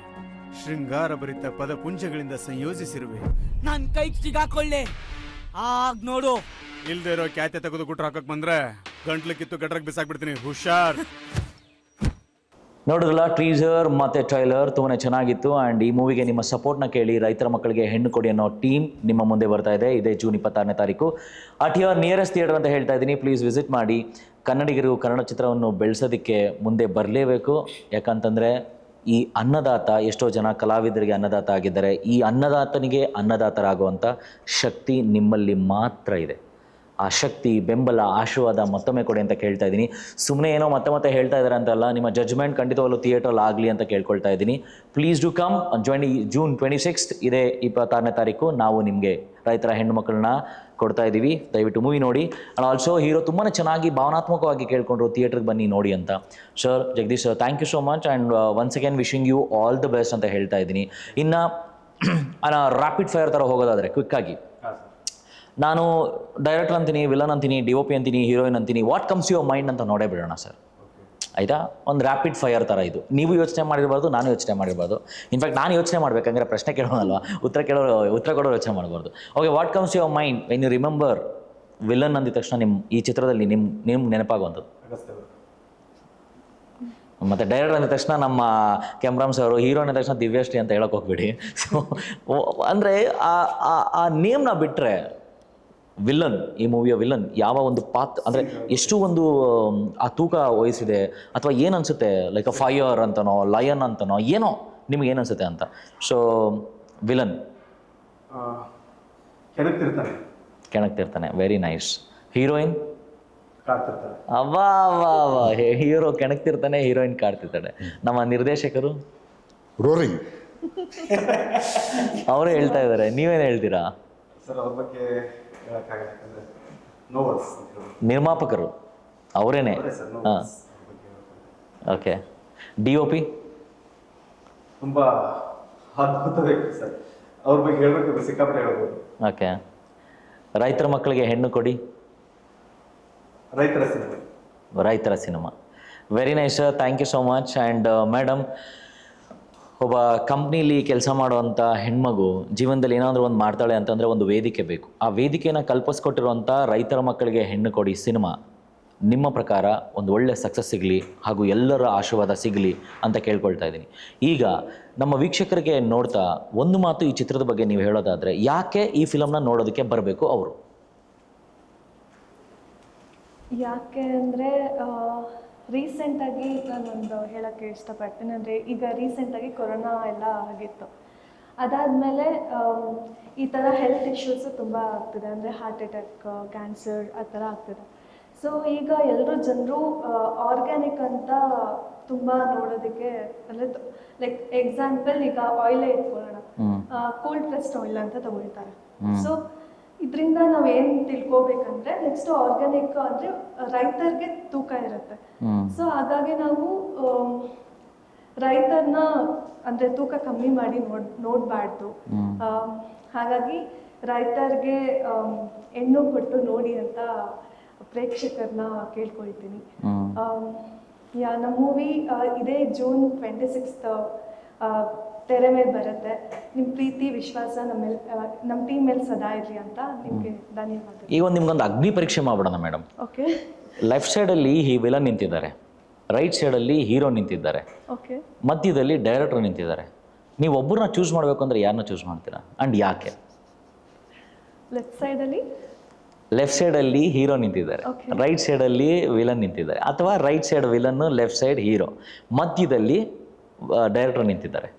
ಶೃಂಗಾರ ಭರಿತ ಪದಪುಂಜಗಳಿಂದ ಸಂಯೋಜಿಸಿರುವೆ. ನನ್ ಕೈಗೆ ಸಿಗಾಕೊಳ್ಳೆ, ಆಗ್ ನೋಡು. ಇಲ್ದೇ ಇರೋ ಖ್ಯಾತೆ ತೆಗೆದು ಗುಟ್ರ ಹಾಕಕ್ ಬಂದ್ರೆ ಗಂಟ್ಲು ಕಿತ್ತು ಗಟ್ರಕ್ ಬಿಸಾಕ್ಬಿಡ್ತೀನಿ, ಹುಷಾರ್. ನೋಡಿದ್ರಲ್ಲ, ಟೀಸರ್ ಮತ್ತು ಟ್ರೈಲರ್ ತುಂಬಾ ಚೆನ್ನಾಗಿತ್ತು. ಆ್ಯಂಡ್ ಈ ಮೂವಿಗೆ ನಿಮ್ಮ ಸಪೋರ್ಟ್ನ ಕೇಳಿ ರೈತರ ಮಕ್ಕಳಿಗೆ ಹೆಣ್ಣು ಕೊಡಿ ಅನ್ನೋ ಟೀಮ್ ನಿಮ್ಮ ಮುಂದೆ ಬರ್ತಾ ಇದೆ. ಇದೇ ಜೂನ್ 26ನೇ ತಾರೀಕು ಅಟ್ ಯುವರ್ ನಿಯರೆಸ್ಟ್ ಥಿಯೇಟರ್ ಅಂತ ಹೇಳ್ತಾ ಇದ್ದೀನಿ. ಪ್ಲೀಸ್ ವಿಸಿಟ್ ಮಾಡಿ. ಕನ್ನಡಿಗರು ಕನ್ನಡ ಚಿತ್ರವನ್ನು ಬೆಳೆಸೋದಕ್ಕೆ ಮುಂದೆ ಬರಲೇಬೇಕು. ಯಾಕಂತಂದರೆ ಈ ಅನ್ನದಾತ, ಎಷ್ಟೋ ಜನ ಕಲಾವಿದರಿಗೆ ಅನ್ನದಾತ ಆಗಿದ್ದಾರೆ. ಈ ಅನ್ನದಾತನಿಗೆ ಅನ್ನದಾತರಾಗುವಂಥ ಶಕ್ತಿ ನಿಮ್ಮಲ್ಲಿ ಮಾತ್ರ ಇದೆ. ಆ ಶಕ್ತಿ, ಬೆಂಬಲ, ಆಶೀರ್ವಾದ ಮತ್ತೊಮ್ಮೆ ಕೊಡಿ ಅಂತ ಕೇಳ್ತಾ ಇದ್ದೀನಿ. ಸುಮ್ಮನೆ ಏನೋ ಮತ್ತೆ ಹೇಳ್ತಾ ಇದ್ದಾರೆ ಅಂತಲ್ಲ, ನಿಮ್ಮ ಜಡ್ಜ್ಮೆಂಟ್ ಖಂಡಿತವಾಗ್ಲೂ ಥಿಯೇಟ್ರಲ್ಲಿ ಆಗಲಿ ಅಂತ ಕೇಳ್ಕೊಳ್ತಾ ಇದ್ದೀನಿ. Please do come. ಜೂನ್ 26 ಇದೇ 26ನೇ ತಾರೀಕು ನಾವು ನಿಮಗೆ ರೈತರ ಹೆಣ್ಣು ಮಕ್ಕಳನ್ನ ಕೊಡ್ತಾ ಇದ್ದೀವಿ. ದಯವಿಟ್ಟು ಮೂವಿ ನೋಡಿ. ಆ್ಯಂಡ್ ಆಲ್ಸೋ ಹೀರೋ ತುಂಬಾ ಚೆನ್ನಾಗಿ ಭಾವನಾತ್ಮಕವಾಗಿ ಕೇಳ್ಕೊಂಡ್ರು ಥಿಯೇಟ್ರಿಗೆ ಬನ್ನಿ ನೋಡಿ ಅಂತ. Sir, Jagadish sir, thank you so much. And once again wishing you all the best ಅಂತ ಹೇಳ್ತಾ ಇದ್ದೀನಿ. ಇನ್ನು ರ್ಯಾಪಿಡ್ ಫೈರ್ ಥರ ಹೋಗೋದಾದರೆ ಕ್ವಿಕ್ಕಾಗಿ ನಾನು ಡೈರೆಕ್ಟರ್ ಅಂತೀನಿ, ವಿಲನ್ ಅಂತೀನಿ, DOP ಅಂತೀನಿ, ಹೀರೋಯಿನ್ ಅಂತೀನಿ, ವಾಟ್ ಕಮ್ಸ್ ಯುವರ್ ಮೈಂಡ್ ಅಂತ ನೋಡೇ ಬಿಡೋಣ ಸರ್. ಆಯಿತಾ? ಒಂದು ರ್ಯಾಪಿಡ್ ಫೈರ್ ಥರ ಇದು. ನೀವು ಯೋಚನೆ ಮಾಡಿರಬಾರ್ದು, ನಾನು ಯೋಚನೆ ಮಾಡಿರಬಾರ್ದು. ಇನ್ಫ್ಯಾಕ್ಟ್ ನಾನು ಯೋಚನೆ ಮಾಡಬೇಕಂದ್ರೆ ಪ್ರಶ್ನೆ ಕೇಳೋಣಲ್ವ, ಉತ್ತರ ಕೊಡೋರು ಯೋಚನೆ ಮಾಡಬಾರ್ದು. Okay, what comes your mind when you remember villain ಅಂದಿದ ತಕ್ಷಣ ಈ ಚಿತ್ರದಲ್ಲಿ ನಿಮ್ಮ ನೆನಪಾಗುವಂಥದ್ದು? ಮತ್ತು ಡೈರೆಕ್ಟರ್ ಅಂದ ತಕ್ಷಣ ನಮ್ಮ ಕ್ಯಾಮ್ರಾಮ್ಸ್ ಅವರು, ಹೀರೋಯಿನ್ ಅಂದ ತಕ್ಷಣ ದಿವ್ಯಶ್ರೀ ಅಂತ ಹೇಳೋಕೆ ಹೋಗ್ಬೇಡಿ. ಸೊ ಅಂದರೆ ಆ ನೇಮ್ನ ಬಿಟ್ಟರೆ ವಿಲ್ಲನ್, ಈ ಮೂವಿಯ ವಿಲ್ಲನ್ ಯಾವ ಒಂದು ಅಂದರೆ ಎಷ್ಟು ಒಂದು ಆ ತೂಕ ವಹಿಸಿದೆ, ಅಥವಾ ಏನು ಅನಿಸುತ್ತೆ, ಲೈಕ್ ಅ ಫೈರ್ ಅಂತನೋ, ಲಯನ್ ಅಂತನೋ, ಏನೋ ನಿಮ್ಗೆ ಏನು ಅನಿಸುತ್ತೆ ಅಂತ. ಸೊ ವಿಲನ್ ಕೆಣಕ್ತಿರ್ತಾನೆ. Very nice. ಹೀರೋಯಿನ್ ಅವ್ವಾ ಹೀರೋ ಕೆಣಕ್ತಿರ್ತಾನೆ, ಹೀರೋಯಿನ್ ಕಾಡ್ತಿರ್ತಾನೆ. ನಮ್ಮ ನಿರ್ದೇಶಕರು ರೋರಿಂಗ್ ಅವರೇ ಹೇಳ್ತಾ ಇದ್ದಾರೆ, ನೀವೇನು ಹೇಳ್ತೀರಾ ಸರ್ ಅವ್ರ ಬಗ್ಗೆ? ನಿರ್ಮಾಪಕರು ಅವರೇನೆ. ಹಾಂ, ಓಕೆ. DOP ತುಂಬ ಅದ್ಭುತ ವ್ಯಕ್ತಿ ಸರ್, ಅವ್ರ ಬಗ್ಗೆ ಹೇಳ್ಬೇಕು ಸಿಕ್ಕಾಪಟ್ಟೆ ಹೇಳ್ಬೋದು. ಓಕೆ. ರೈತರ ಮಕ್ಕಳಿಗೆ ಹೆಣ್ಣು ಕೊಡಿ, ರೈತರ cinema. Very nice sir, thank you so much. And madam, ಒಬ್ಬ ಕಂಪ್ನೀಲಿ ಕೆಲಸ ಮಾಡುವಂಥ ಹೆಣ್ಮಗು ಜೀವನದಲ್ಲಿ ಏನಾದರೂ ಒಂದು ಮಾಡ್ತಾಳೆ ಅಂತಂದರೆ ಒಂದು ವೇದಿಕೆ ಬೇಕು. ಆ ವೇದಿಕೆಯನ್ನು ಕಲ್ಪಿಸ್ಕೊಟ್ಟಿರುವಂಥ ರೈತರ ಮಕ್ಕಳಿಗೆ ಹೆಣ್ಣು ಕೊಡಿ ಸಿನಿಮಾ ನಿಮ್ಮ ಪ್ರಕಾರ ಒಂದು ಒಳ್ಳೆ ಸಕ್ಸಸ್ ಸಿಗಲಿ ಹಾಗೂ ಎಲ್ಲರ ಆಶೀರ್ವಾದ ಸಿಗಲಿ ಅಂತ ಕೇಳ್ಕೊಳ್ತಾ ಇದ್ದೀನಿ. ಈಗ ನಮ್ಮ ವೀಕ್ಷಕರಿಗೆ ನೋಡ್ತಾ ಒಂದು ಮಾತು ಈ ಚಿತ್ರದ ಬಗ್ಗೆ ನೀವು ಹೇಳೋದಾದರೆ, ಯಾಕೆ ಈ ಫಿಲಮ್ನ ನೋಡೋದಕ್ಕೆ ಬರಬೇಕು ಅವರು? ಯಾಕೆ ಅಂದರೆ ರೀಸೆಂಟಾಗಿ ನಾನೊಂದು ಹೇಳೋಕ್ಕೆ ಇಷ್ಟಪಡ್ತೀನಿ. ಅಂದರೆ ಈಗ ರೀಸೆಂಟಾಗಿ ಕೊರೋನಾ ಎಲ್ಲ ಆಗಿತ್ತು. ಅದಾದಮೇಲೆ ಈ ಥರ ಹೆಲ್ತ್ ಇಶ್ಯೂಸು ತುಂಬ ಆಗ್ತಿದೆ. ಅಂದರೆ ಹಾರ್ಟ್ ಅಟ್ಯಾಕ್, ಕ್ಯಾನ್ಸರ್ ಆ ಥರ ಆಗ್ತಿದೆ. ಸೊ ಈಗ ಎಲ್ಲರೂ ಜನರು ಆರ್ಗ್ಯಾನಿಕ್ ಅಂತ ತುಂಬ ನೋಡೋದಕ್ಕೆ, ಅಂದರೆ ಲೈಕ್ ಎಕ್ಸಾಂಪಲ್ ಈಗ ಆಯಿಲೇ ಇಟ್ಕೊಳ್ಳೋಣ, ಕೋಲ್ಡ್ ಪ್ರೆಸ್ಡ್ ಆಯಿಲ್ ಅಂತ ತಗೊಳ್ತಾರೆ. ಸೊ ಇದರಿಂದ ನಾವೇನು ತಿಳ್ಕೊಬೇಕಂದ್ರೆ ನೆಕ್ಸ್ಟ್ ಆರ್ಗ್ಯಾನಿಕ್ ಅಂದರೆ ರೈತರಿಗೆ ತೂಕ ಇರುತ್ತೆ. ಸೊ ಹಾಗಾಗಿ ನಾವು ರೈತರನ್ನ ಅಂದರೆ ತೂಕ ಕಮ್ಮಿ ಮಾಡಿ ನೋಡಬಾರ್ದು. ಹಾಗಾಗಿ ರೈತರಿಗೆ ಹೆಣ್ಣು ಕೊಟ್ಟು ನೋಡಿ ಅಂತ ಪ್ರೇಕ್ಷಕರನ್ನ ಕೇಳ್ಕೊಳ್ತೀನಿ. ನಮ್ಮ ಮೂವಿ ಇದೇ ಜೂನ್ 26 ತೆರೆ ಮೇಲೆ ಬರುತ್ತೆ. ನಿಮ್ಮ ಪ್ರೀತಿ ವಿಶ್ವಾಸ ನಮ್ಮ ಟೀಮ್ ಮೇಲೆ ಸದಾ ಇರಲಿ ಅಂತ ನಿಮಗೆ ಧನ್ಯವಾದ. ಈಗ ನಿಮ್ಗೊಂದು ಅಗ್ನಿ ಪರೀಕ್ಷೆ ಮಾಡ್ಬಿಡೋಣ ಮೇಡಮ್. ಓಕೆ. ಲೆಫ್ಟ್ ಸೈಡಲ್ಲಿ ಈ ವಿಲನ್ ನಿಂತಿದ್ದಾರೆ, ರೈಟ್ ಸೈಡಲ್ಲಿ ಹೀರೋ ನಿಂತಿದ್ದಾರೆ, ಓಕೆ, ಮಧ್ಯದಲ್ಲಿ ಡೈರೆಕ್ಟರ್ ನಿಂತಿದ್ದಾರೆ. ನೀವು ಒಬ್ಬರನ್ನ ಚೂಸ್ ಮಾಡಬೇಕು ಅಂದರೆ ಯಾರನ್ನ ಚೂಸ್ ಮಾಡ್ತೀರಾ ಆ್ಯಂಡ್ ಯಾಕೆ? ಲೆಫ್ಟ್ ಸೈಡಲ್ಲಿ ಹೀರೋ ನಿಂತಿದ್ದಾರೆ, ರೈಟ್ ಸೈಡಲ್ಲಿ ವಿಲನ್ ನಿಂತಿದ್ದಾರೆ, ಅಥವಾ right side villain, left side hero, ಮಧ್ಯದಲ್ಲಿ ಡೈರೆಕ್ಟರ್ ನಿಂತಿದ್ದಾರೆ.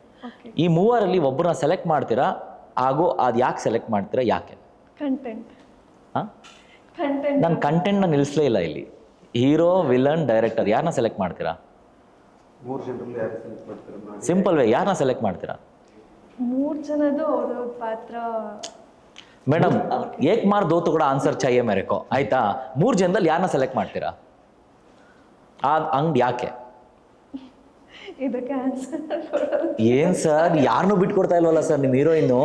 ಈ ಮೂವರಲ್ಲಿ ಒಬ್ಬರನ್ನ ಸೆಲೆಕ್ಟ್ ಮಾಡ್ತೀರಾ? ಹಾಗೂ ಅದು ಯಾಕೆ ಸೆಲೆಕ್ಟ್ ಮಾಡ್ತೀರಾ, ಯಾಕೆ? ಕಂಟೆಂಟ್. ಹಾಂ, ನಾನು ಕಂಟೆಂಟ್ನ ನಿಲ್ಲಿಸಲೇ ಇಲ್ಲ ಇಲ್ಲಿ. ಹೀರೋ, ವಿಲನ್, ಡೈರೆಕ್ಟರ್ ಯಾರನ್ನ ಸೆಲೆಕ್ಟ್ ಮಾಡ್ತೀರಾ? ಸಿಂಪಲ್ ವೇ, ಯಾರನ್ನ ಸೆಲೆಕ್ಟ್ ಮಾಡ್ತೀರಾ? 3 ಜನದ್ದು ಅವ್ರವ್ರ ಪಾತ್ರ. ಮೇಡಮ್, ಏಕ್ ಮಾರ್ ದೋ ಕೂಡ ಆನ್ಸರ್ ಚಾಹಿಯೇ ಮೇರೆ ಕೋ, ಆಯ್ತಾ? 3 ಜನದಲ್ಲಿ ಯಾರನ್ನ ಸೆಲೆಕ್ಟ್ ಮಾಡ್ತೀರಾ? ಹಂಗ್ ಯಾಕೆ? ಇದಕ್ಕೆ ಆನ್ಸರ್ ಏನ್ ಸರ್, ಯಾರನ್ನೂ ಬಿಟ್ಕೊಡ್ತಾ ಇಲ್ವಲ್ಲ ಸರ್ ನಿಮ್ಮ ಹೀರೋಯಿನ್ನು?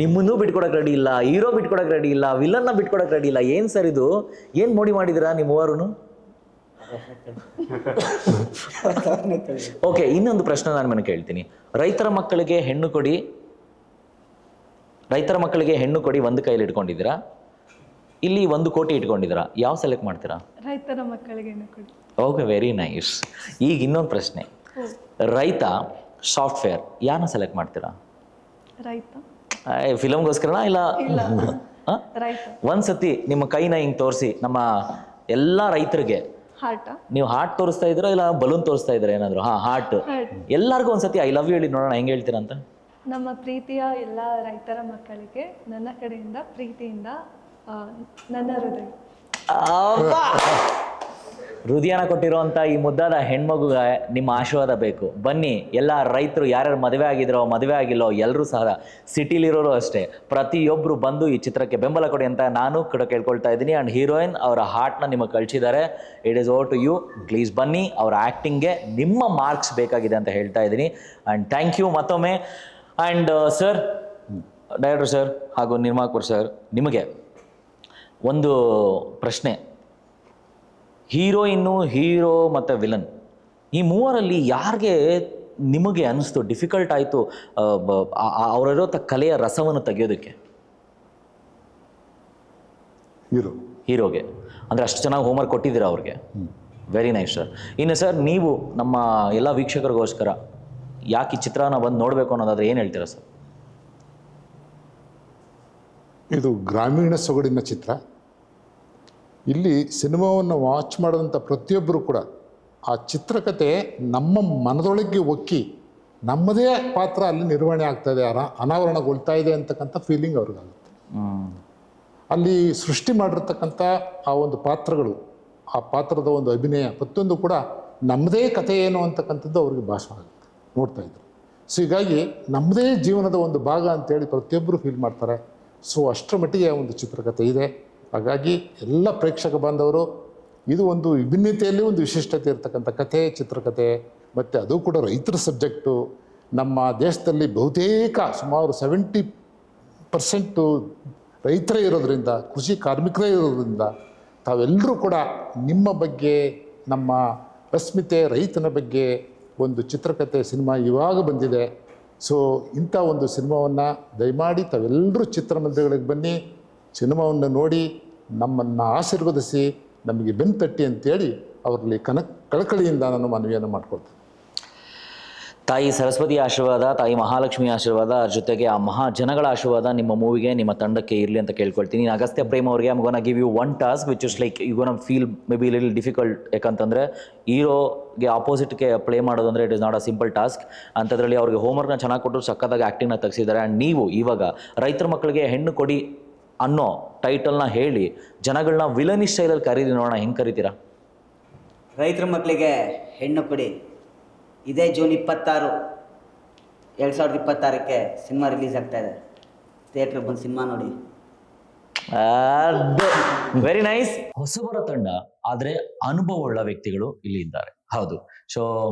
ನಿಮ್ಮನ್ನೂ ಬಿಟ್ಕೊಡಕ್ ರೆಡಿ ಇಲ್ಲ, ಹೀರೋ ಬಿಟ್ಕೊಡಕ್ ರೆಡಿ ಇಲ್ಲ, ವಿಲನ್ನ ಬಿಟ್ಕೊಡಕ್ ರೆಡಿ ಇಲ್ಲ. ಏನ್ ಸರ್ ಇದು? ಏನ್ ಮೋಡಿ ಮಾಡಿದಿರಾ ನಿಮ್ಮ ಮೂವರು? ಓಕೆ, ಇನ್ನೊಂದು ಪ್ರಶ್ನೆ ನಾನು ಮನೆ ಕೇಳ್ತೀನಿ. ರೈತರ ಮಕ್ಕಳಿಗೆ ಹೆಣ್ಣು ಕೊಡಿ ಒಂದು ಕೈಯಲ್ಲಿ ಇಟ್ಕೊಂಡಿದ್ದೀರಾ, ಇಲ್ಲಿ 1 ಕೋಟಿ ಇಟ್ಕೊಂಡಿದ್ದೀರಾ, ಯಾವ ಸೆಲೆಕ್ಟ್ ಮಾಡ್ತೀರಾ? ರೈತರ ಮಕ್ಕಳಿಗೆ ಹೆಣ್ಣು ಕೊಡಿ. Okay, very nice. ಈಗ ಇನ್ನೊಂದು ಪ್ರಶ್ನೆ, ರೈತ, ಸಾಫ್ಟ್ವೇರ್, ಯಾರನ್ನ ಸೆಲೆಕ್ಟ್ ಮಾಡ್ತೀರಾ? ರೈತ. ಫಿಲಮ್ಗೋಸ್ಕರನಾ ಇಲ್ಲ? ಒಂದ್ಸತಿ ನಿಮ್ಮ ಕೈನ ಹಿಂಗೆ ತೋರಿಸಿ ನಮ್ಮ ಎಲ್ಲ ರೈತರಿಗೆ. ನೀವು ಹಾರ್ಟ್ ತೋರಿಸ್ತಾ ಇದ್ದೀರಾ ಇಲ್ಲ ಬಲೂನ್ ತೋರಿಸ್ತಾ ಇದ್ದೀರಾ ಏನಾದ್ರು? ಹಾರ್ಟ್. ಎಲ್ಲರಿಗೂ ಒಂದ್ಸತಿ ಐ ಲವ್ ಯು ಹೇಳಿ ನೋಡೋಣ, ಹೆಂಗೆ ಹೇಳ್ತೀರಾ ಅಂತ. ನಮ್ಮ ಪ್ರೀತಿಯ ಎಲ್ಲ ರೈತರ ಮಕ್ಕಳಿಗೆ ನನ್ನ ಕಡೆಯಿಂದ ಪ್ರೀತಿಯಿಂದ ನನ್ನ ಹೃದಯ. ಹೃದಯನ ಕೊಟ್ಟಿರುವಂಥ ಈ ಮುದ್ದಾದ ಹೆಣ್ಮಗುಗೆ ನಿಮ್ಮ ಆಶೀರ್ವಾದ ಬೇಕು. ಬನ್ನಿ, ಎಲ್ಲ ರೈತರು ಯಾರ್ಯಾರು ಮದುವೆ ಆಗಿದ್ರೋ ಮದುವೆ ಆಗಿಲ್ಲೋ ಎಲ್ಲರೂ ಸಹ, ಸಿಟಿಲಿರೋರು ಅಷ್ಟೇ, ಪ್ರತಿಯೊಬ್ಬರು ಬಂದು ಈ ಚಿತ್ರಕ್ಕೆ ಬೆಂಬಲ ಕೊಡಿ ಅಂತ ನಾನು ಕೂಡ ಕೇಳ್ಕೊಳ್ತಾ ಇದ್ದೀನಿ. ಆ್ಯಂಡ್ ಹೀರೋಯಿನ್ ಅವರ ಹಾರ್ಟ್ನ ನಿಮಗೆ ಕಳಿಸಿದ್ದಾರೆ. It is over to you. Please ಬನ್ನಿ, ಅವರ ಆ್ಯಕ್ಟಿಂಗ್ಗೆ ನಿಮ್ಮ ಮಾರ್ಕ್ಸ್ ಬೇಕಾಗಿದೆ ಅಂತ ಹೇಳ್ತಾ ಇದ್ದೀನಿ. ಆ್ಯಂಡ್ ಥ್ಯಾಂಕ್ ಯು ಮತ್ತೊಮ್ಮೆ. ಆ್ಯಂಡ್ ಸರ್, ಡೈರೆಕ್ಟರ್ ಸರ್ ಹಾಗೂ ನಿರ್ಮಾಪಕರು ಸರ್, ನಿಮಗೆ ಒಂದು ಪ್ರಶ್ನೆ. ಹೀರೋಯಿನ್ನು, ಹೀರೋ ಮತ್ತು ವಿಲನ್, ಈ ಮೂವರಲ್ಲಿ ಯಾರಿಗೆ ನಿಮಗೆ ಅನಿಸ್ತು ಡಿಫಿಕಲ್ಟ್ ಆಯಿತು ಅವರಿರೋ ಕಲೆಯ ರಸವನ್ನು ತೆಗೆಯೋದಕ್ಕೆ? ಹೀರೋಗೆ. ಅಂದರೆ ಅಷ್ಟು ಚೆನ್ನಾಗಿ ಹೋಮ್ವರ್ಕ್ ಕೊಟ್ಟಿದ್ದೀರಾ ಅವ್ರಿಗೆ. Very nice sir. ಇನ್ನು ಸರ್, ನೀವು ನಮ್ಮ ಎಲ್ಲ ವೀಕ್ಷಕರಿಗೋಸ್ಕರ ಯಾಕೆ ಈ ಚಿತ್ರನ ಬಂದು ನೋಡಬೇಕು ಅನ್ನೋದಾದ್ರೆ ಏನು ಹೇಳ್ತೀರಾ ಸರ್? ಇದು ಗ್ರಾಮೀಣ ಸೊಗಡಿನ ಚಿತ್ರ. ಇಲ್ಲಿ ಸಿನಿಮಾವನ್ನು ವಾಚ್ ಮಾಡಿದಂಥ ಪ್ರತಿಯೊಬ್ಬರು ಕೂಡ ಆ ಚಿತ್ರಕಥೆ ನಮ್ಮ ಮನದೊಳಗೆ ಒಕ್ಕಿ ನಮ್ಮದೇ ಪಾತ್ರ ಅಲ್ಲಿ ನಿರ್ವಹಣೆ ಆಗ್ತಾ ಇದೆ, ಅನಾವರಣಗೊಳ್ತಾ ಇದೆ ಅಂತಕ್ಕಂಥ ಫೀಲಿಂಗ್ ಅವ್ರಿಗಾಗುತ್ತೆ. ಅಲ್ಲಿ ಸೃಷ್ಟಿ ಮಾಡಿರ್ತಕ್ಕಂಥ ಆ ಒಂದು ಪಾತ್ರಗಳು, ಆ ಪಾತ್ರದ ಒಂದು ಅಭಿನಯ ಪ್ರತಿಯೊಂದು ಕೂಡ ನಮ್ಮದೇ ಕಥೆ ಏನು ಅಂತಕ್ಕಂಥದ್ದು ಅವ್ರಿಗೆ ಭಾಷಣ ಆಗುತ್ತೆ ನೋಡ್ತಾ ಇದ್ರು. ಸೊ ಹೀಗಾಗಿ ನಮ್ಮದೇ ಜೀವನದ ಒಂದು ಭಾಗ ಅಂತೇಳಿ ಪ್ರತಿಯೊಬ್ಬರು ಫೀಲ್ ಮಾಡ್ತಾರೆ. ಸೊ ಅಷ್ಟರ ಮಟ್ಟಿಗೆ ಒಂದು ಚಿತ್ರಕಥೆ ಇದೆ. ಹಾಗಾಗಿ ಎಲ್ಲ ಪ್ರೇಕ್ಷಕ ಬಾಂಧವರು, ಇದು ಒಂದು ವಿಭಿನ್ನತೆಯಲ್ಲಿ ಒಂದು ವಿಶಿಷ್ಟತೆ ಇರತಕ್ಕಂಥ ಕಥೆ, ಚಿತ್ರಕಥೆ, ಮತ್ತು ಅದು ಕೂಡ ರೈತರ ಸಬ್ಜೆಕ್ಟು. ನಮ್ಮ ದೇಶದಲ್ಲಿ ಬಹುತೇಕ ಸುಮಾರು 70% ರೈತರೇ ಇರೋದ್ರಿಂದ, ಕೃಷಿ ಕಾರ್ಮಿಕರೇ ಇರೋದ್ರಿಂದ ತಾವೆಲ್ಲರೂ ಕೂಡ ನಿಮ್ಮ ಬಗ್ಗೆ, ನಮ್ಮ ಅಸ್ಮಿತೆ ರೈತನ ಬಗ್ಗೆ ಒಂದು ಚಿತ್ರಕಥೆ ಸಿನಿಮಾ ಇವಾಗ ಬಂದಿದೆ. ಸೊ ಇಂಥ ಒಂದು ಸಿನಿಮಾವನ್ನು ದಯಮಾಡಿ ತಾವೆಲ್ಲರೂ ಚಿತ್ರಮಂದಿರಗಳಿಗೆ ಬನ್ನಿ, ಸಿನಿಮಾವನ್ನು ನೋಡಿ ನಮ್ಮನ್ನು ಆಶೀರ್ವದಿಸಿ ನಮಗೆ ಬೆನ್ತಟ್ಟಿ ಅಂತೇಳಿ ಅವರಲ್ಲಿ ಕಳಕಳಿಯಿಂದ ನಾನು ಮನವಿಯನ್ನು ಮಾಡ್ಕೊಳ್ತೇನೆ. ತಾಯಿ ಸರಸ್ವತಿ ಆಶೀರ್ವಾದ, ತಾಯಿ ಮಹಾಲಕ್ಷ್ಮಿ ಆಶೀರ್ವಾದ, ಜೊತೆಗೆ ಆ ಮಹಾಜನಗಳ ಆಶೀರ್ವಾದ ನಿಮ್ಮ ಮೂವಿಗೆ, ನಿಮ್ಮ ತಂಡಕ್ಕೆ ಇರಲಿ ಅಂತ ಕೇಳ್ಕೊಳ್ತೀನಿ. ಅಗಸ್ತ್ಯ ಪ್ರೇಮ್ ಅವ್ರಿಗೆ I am gonna give you one task which is like you gonna feel maybe little difficult. ಯಾಕಂತಂದರೆ ಹೀರೋಗೆ ಆಪೋಸಿಟ್ಗೆ ಪ್ಲೇ ಮಾಡೋದು ಅಂದರೆ it is not a simple task. ಅಂಥದ್ರಲ್ಲಿ ಅವ್ರಿಗೆ ಹೋಮ್ವರ್ಕ್ನ ಚೆನ್ನಾಗಿ ಕೊಟ್ಟು ಸಕ್ಕತ್ತಾಗಿ ಆ್ಯಕ್ಟಿಂಗ್ನ ತೆಗೆಸಿದ್ದಾರೆ. ಆ್ಯಂಡ್ ನೀವು ಇವಾಗ ರೈತರ ಮಕ್ಕಳಿಗೆ ಹೆಣ್ಣು ಕೊಡಿ ಅನ್ನೋ ಟೈಟಲ್ನ ಹೇಳಿ ಜನಗಳನ್ನ ವಿಲನಿ ಸ್ಟೈಲಲ್ಲಿ ಕರೀರಿ, ನೋಡೋಣ ಹೆಂಗೆ ಕರಿತೀರಾ? ರೈತರ ಮಕ್ಕಳಿಗೆ ಹೆಣ್ಣು ಕೊಡಿ. ಇದೇ ಜೂನ್ 26, 2026ಕ್ಕೆ ಸಿನಿಮಾ ರಿಲೀಸ್ ಆಗ್ತಾ ಇದೆ. ಥಿಯೇಟ್ರಿಗೆ ಬಂದು ಸಿನಿಮಾ ನೋಡಿ. Very nice. ಹೊಸಬರ ತಂಡ, ಆದರೆ ಅನುಭವವುಳ್ಳ ವ್ಯಕ್ತಿಗಳು ಇಲ್ಲಿ ಇದ್ದಾರೆ. ಹೌದು. ಸೊ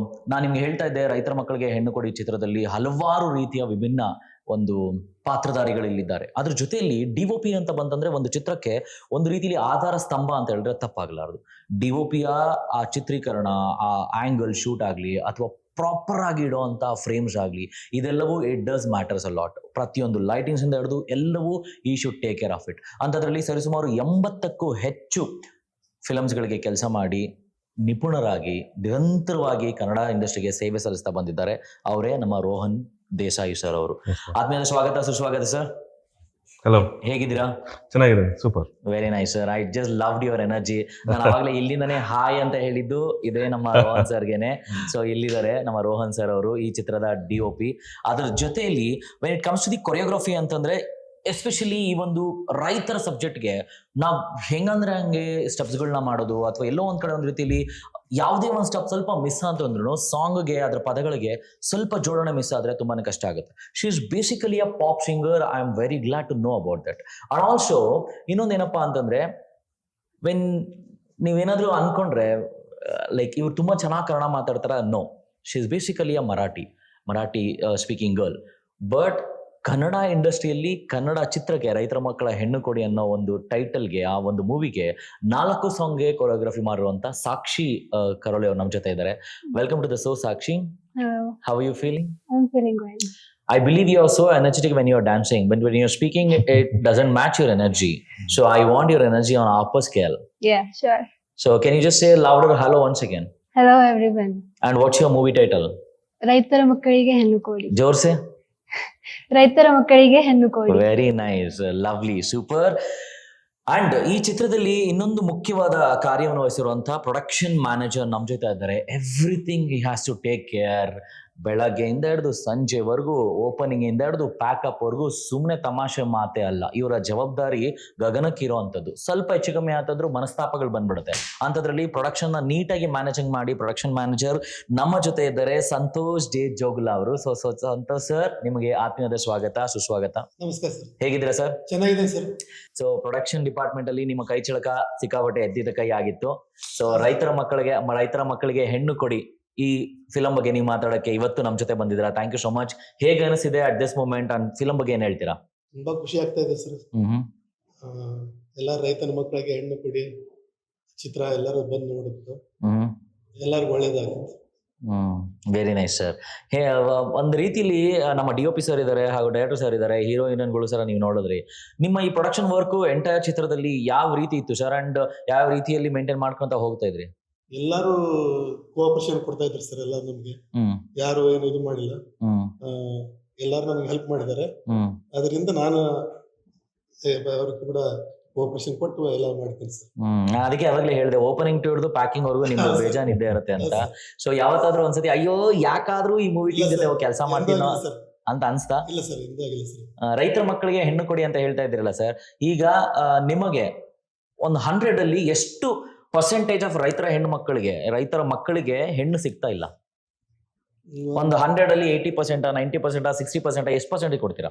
ನಾನು ನಿಮ್ಗೆ ಹೇಳ್ತಾ ಇದ್ದೆ, ರೈತರ ಮಕ್ಕಳಿಗೆ ಹೆಣ್ಣು ಕೊಡಿ ಚಿತ್ರದಲ್ಲಿ ಹಲವಾರು ರೀತಿಯ ವಿಭಿನ್ನ ಒಂದು ಪಾತ್ರಧಾರಿಗಳು ಇಲ್ಲಿದ್ದಾರೆ. ಅದ್ರ ಜೊತೆಯಲ್ಲಿ DOP ಅಂತ ಬಂತಂದ್ರೆ ಒಂದು ಚಿತ್ರಕ್ಕೆ ಒಂದು ರೀತಿಯಲ್ಲಿ ಆಧಾರ ಸ್ತಂಭ ಅಂತ ಹೇಳಿದ್ರೆ ತಪ್ಪಾಗಲಾರದು. DOPಯ ಆ ಚಿತ್ರೀಕರಣ, ಆ ಆಂಗಲ್ ಶೂಟ್ ಆಗಲಿ ಅಥವಾ ಪ್ರಾಪರ್ ಆಗಿ ಇಡೋವಂಥ ಫ್ರೇಮ್ಸ್ ಆಗಲಿ, ಇದೆಲ್ಲವೂ it does matters a lot. ಪ್ರತಿಯೊಂದು ಲೈಟಿಂಗ್ಸ್ ಇಂದ ಹಿಡಿದು ಎಲ್ಲವೂ ಈ should take care of it. ಅಂಥದ್ರಲ್ಲಿ ಸರಿಸುಮಾರು 80ಕ್ಕೂ ಹೆಚ್ಚು ಫಿಲಮ್ಸ್ಗಳಿಗೆ ಕೆಲಸ ಮಾಡಿ ನಿಪುಣರಾಗಿ ನಿರಂತರವಾಗಿ ಕನ್ನಡ ಇಂಡಸ್ಟ್ರಿಗೆ ಸೇವೆ ಸಲ್ಲಿಸ್ತಾ ಬಂದಿದ್ದಾರೆ. ಅವರೇ ನಮ್ಮ ರೋಹನ್ ದೇಸಾಯಿ ಸರ್ ಅವರು. ಆದ್ಮೇಲೆ ಸ್ವಾಗತ, ಸುಸ್ವಾಗತ ಸರ್. ಹಲೋ, ಹೇಗಿದ್ದೀರಾ? ಚೆನ್ನಾಗಿದೆ, super. Very nice sir. I just loved your energy. ನಾನು ಅವಾಗಲೇ ಇಲ್ಲಿಂದಾನೇ ಹಾಯ್ ಅಂತ ಹೇಳಿದ್ದು ಇದೇ ನಮ್ಮ ರೋಹನ್ ಸರ್ಗೆನೆ. ಸೊ ಇಲ್ಲಿದ್ದಾರೆ ನಮ್ಮ ರೋಹನ್ ಸರ್ ಅವರು, ಈ ಚಿತ್ರದ DOP. ಅದ್ರ ಜೊತೆಯಲ್ಲಿ when it comes to the choreography ಅಂತಂದ್ರೆ ಎಸ್ಪೆಷಲಿ ಈ ಒಂದು ರೈತರ ಸಬ್ಜೆಕ್ಟ್ಗೆ ನಾವು ಹೆಂಗಂದ್ರೆ ಹಂಗೆ ಸ್ಟೆಪ್ಸ್ಗಳನ್ನ ಮಾಡೋದು ಅಥವಾ ಎಲ್ಲೋ ಒಂದ್ ಕಡೆ ಒಂದು ರೀತಿಯಲ್ಲಿ ಯಾವುದೇ ಒಂದು ಸ್ಟೆಪ್ ಸ್ವಲ್ಪ ಮಿಸ್ ಅಂತಂದ್ರೂ ಸಾಂಗ್ಗೆ ಅದರ ಪದಗಳಿಗೆ ಸ್ವಲ್ಪ ಜೋಡಣೆ ಮಿಸ್ ಆದರೆ ತುಂಬಾನೇ ಕಷ್ಟ ಆಗುತ್ತೆ. She is basically a pop singer. I am very glad to know about that. And also ಇನ್ನೊಂದೇನಪ್ಪಾ ಅಂತಂದ್ರೆ, ವೆನ್ ನೀವೇನಾದ್ರೂ ಅನ್ಕೊಂಡ್ರೆ ಲೈಕ್ ಇವ್ರು ತುಂಬಾ ಚೆನ್ನಾಗಿ ಕನ್ನಡ ಮಾತಾಡ್ತಾರ, no, she is basically a Marathi speaking girl. But Kannada ಇಂಡಸ್ಟ್ರಿಯಲ್ಲಿ ಕನ್ನಡ ಚಿತ್ರಕ್ಕೆ ರೈತರ ಮಕ್ಕಳ ಹೆಣ್ಣು ಕೊಡಿ ಅನ್ನೋ ಒಂದು ಟೈಟಲ್ಗೆ, ಆ ಒಂದು ಮೂವಿಗೆ 4 ಸಾಂಗ್ಗೆ ಕೊರಿಯೋಗ್ರಫಿ ಮಾಡಿರುವಂತ ಸಾಕ್ಷಿ ಕರೋಳೆ ಅವ್ರು ನಮ್ಮ ಜೊತೆ ಇದ್ದಾರೆ. Welcome to the show, Sakshi. How are you feeling? I'm feeling great. I believe you are so energetic when you are dancing, but when you are speaking, it doesn't match your energy. So I want your energy on upper scale. Yeah, sure. So can you just say louder hello once again? Hello everyone. And what's your movie title? ರೈತರ ಮಕ್ಕಳಿಗೆ ಹೆಣ್ಣು ಕೊಡಿ. जोर से. ರೈತರ ಮಕ್ಕಳಿಗೆ ಹೆಣ್ಣು ಕೊಡಿ. Very nice, lovely, super. And ಈ ಚಿತ್ರದಲ್ಲಿ ಇನ್ನೊಂದು ಮುಖ್ಯವಾದ ಕಾರ್ಯವನ್ನು ವಹಿಸಿರುವಂತಹ ಪ್ರೊಡಕ್ಷನ್ ಮ್ಯಾನೇಜರ್ ನಮ್ಮ ಜೊತೆ ಇದ್ದಾರೆ. Everything he has to take care. ಬೆಳಗ್ಗೆಯಿಂದ ಹಿಡಿದು ಸಂಜೆವರೆಗೂ, ಓಪನಿಂಗ್ ಇಂದ ಹಿಡಿದು ಪ್ಯಾಕಪ್ ವರೆಗೂ ಸುಮ್ಮನೆ ತಮಾಷೆ ಮಾತೇ ಅಲ್ಲ. ಇವರ ಜವಾಬ್ದಾರಿ ಗಗನಕ್ಕಿರೋ ಅಂಥದ್ದು. ಸ್ವಲ್ಪ ಹೆಚ್ಚು ಕಮ್ಮಿ ಆತಂದ್ರೂ ಮನಸ್ತಾಪಗಳು ಬಂದ್ಬಿಡುತ್ತೆ. ಅಂಥದ್ರಲ್ಲಿ ಪ್ರೊಡಕ್ಷನ್ ನ ನೀಟಾಗಿ ಮ್ಯಾನೇಜಿಂಗ್ ಮಾಡಿ ಪ್ರೊಡಕ್ಷನ್ ಮ್ಯಾನೇಜರ್ ನಮ್ಮ ಜೊತೆ ಇದ್ದಾರೆ, ಸಂತೋಷ್ ಜೆ ಜೋಗುಲಾ ಅವರು. ಸೊ ಸಂತೋಷ್ ಸರ್, ನಿಮಗೆ ಆತ್ಮೀಯದ ಸ್ವಾಗತ, ಸುಸ್ವಾಗತ. ನಮಸ್ಕಾರ ಸರ್. ಹೇಗಿದ್ದೀರಾ ಸರ್? ಚೆನ್ನಾಗಿದೆ ಸರ್. ಸೊ ಪ್ರೊಡಕ್ಷನ್ ಡಿಪಾರ್ಟ್ಮೆಂಟ್ ಅಲ್ಲಿ ನಿಮ್ಮ ಕೈ ಚಳಕ ಸಿಕ್ಕಾಪಟ್ಟೆ ಎದ್ದಿದ ಕೈ ಆಗಿತ್ತು. ಸೊ ರೈತರ ಮಕ್ಕಳಿಗೆ ಹೆಣ್ಣು ಕೊಡಿ ಈ ಫಿಲಂ ಬಗ್ಗೆ ನೀವು ಮಾತಾಡಕ್ಕೆ ಇವತ್ತು ನಮ್ಮ ಜೊತೆ ಬಂದಿದ್ದೀರಾ. Thank you so much. ಹೇಗೆ ಅನಿಸಿದೆ at this moment? And film ಬಗ್ಗೆ ಏನ್ ಹೇಳ್ತೀರಾ? ತುಂಬಾ ಖುಷಿ ಆಗ್ತಾ ಇದೆ ಸರ್. ಎಲ್ಲ ರೈತನ ಮಕ್ಕಳಿಗೆ ಹೆಣ್ಣು ಕೊಡಿ ಚಿತ್ರ ಎಲ್ಲರೂ ಬಂದು ನೋಡಿದ್ದು ಎಲ್ಲರಿಗೂ ಒಳ್ಳೇದಾಗುತ್ತೆ. Very nice sir. ಒಂದು ರೀತಿಲಿ ನಮ್ಮ DOP ಸರ್ ಇದ್ದಾರೆ, ಹಾಗೂ ಡೈರೆಕ್ಟರ್ ಸರ್ ಇದ್ದಾರೆ, ಹೀರೋಯಿನ್ಗಳು ಸರ್ ನೀವು ನೋಡಿದ್ರಿ. ನಿಮ್ಮ ಈ ಪ್ರೊಡಕ್ಷನ್ ವರ್ಕ್ ಎಂಟೈರ್ ಚಿತ್ರದಲ್ಲಿ ಯಾವ ರೀತಿ ಇತ್ತು ಸರ್? ಅಂಡ್ ಯಾವ ರೀತಿಯಲ್ಲಿ ಮೇಂಟೈನ್ ಮಾಡ್ಕೊಂತ ಹೋಗ್ತಾ ಇದ್ರಿ? ಎಲ್ಲರೂ ಕೋಆಪರೇಷನ್ ಕೊಡ್ತಾ ಇದ್ರು ಸರ್. ಎಲ್ಲ ನಮ್ಗೆ ಯಾರು ಏನು ಇದು ಮಾಡಿಲ್ಲ. ಎಲ್ಲಾರು ನಮ್ಗೆ ಹೆಲ್ಪ್ ಮಾಡಿದ್ದಾರೆ. ಅದರಿಂದ ನಾನು ಅವ್ರಿಗೆ ಕೂಡ ಕೋಆಪರೇಷನ್ ಕೊಟ್ಟು ಎಲ್ಲ ಮಾಡ್ತೀನಿ ಸರ್. ಅದಕ್ಕೆ ಅವಾಗಲೇ ಹೇಳಿದೆ, ಓಪನಿಂಗ್ ಟು ಹಿಡಿದು ಪ್ಯಾಕಿಂಗ್ ವರ್ಗು ನಿಮ್ಗೆ ಬೇಜಾನ್ ಇದ್ದೇ ಇರುತ್ತೆ ಅಂತ. ಸೊ ಯಾವತ್ತಾದ್ರೂ ಒಂದ್ಸತಿ ಅಯ್ಯೋ ಯಾಕಾದ್ರೂ ಈ ಮೂವಿ ಜೊತೆ ಕೆಲಸ ಮಾಡ್ತೀನೋ ಅಂತ ಅನ್ಸ್ತಾ? ಇಲ್ಲ ಸರ್, ಇಂದಾಗಿಲ್ಲ ಸರ್. ರೈತರ ಮಕ್ಕಳಿಗೆ ಹೆಣ್ಣು ಕೊಡಿ ಅಂತ ಹೇಳ್ತಾ ಇದ್ದೀರಲ್ಲ ಸರ್, ಈಗ ನಿಮಗೆ ಒಂದು 100 ಅಲ್ಲಿ ಎಷ್ಟು ಪರ್ಸೆಂಟೇಜ್ ಆಫ್ ರೈತರ ಮಕ್ಕಳಿಗೆ ಹೆಣ್ಣು ಸಿಗ್ತಾ ಇಲ್ಲ? ಒಂದು 100 ಅಲ್ಲಿ 80%, 90%, 60%, ಎಷ್ಟು ಪರ್ಸೆಂಟ್ ಕೊಡ್ತೀರಾ?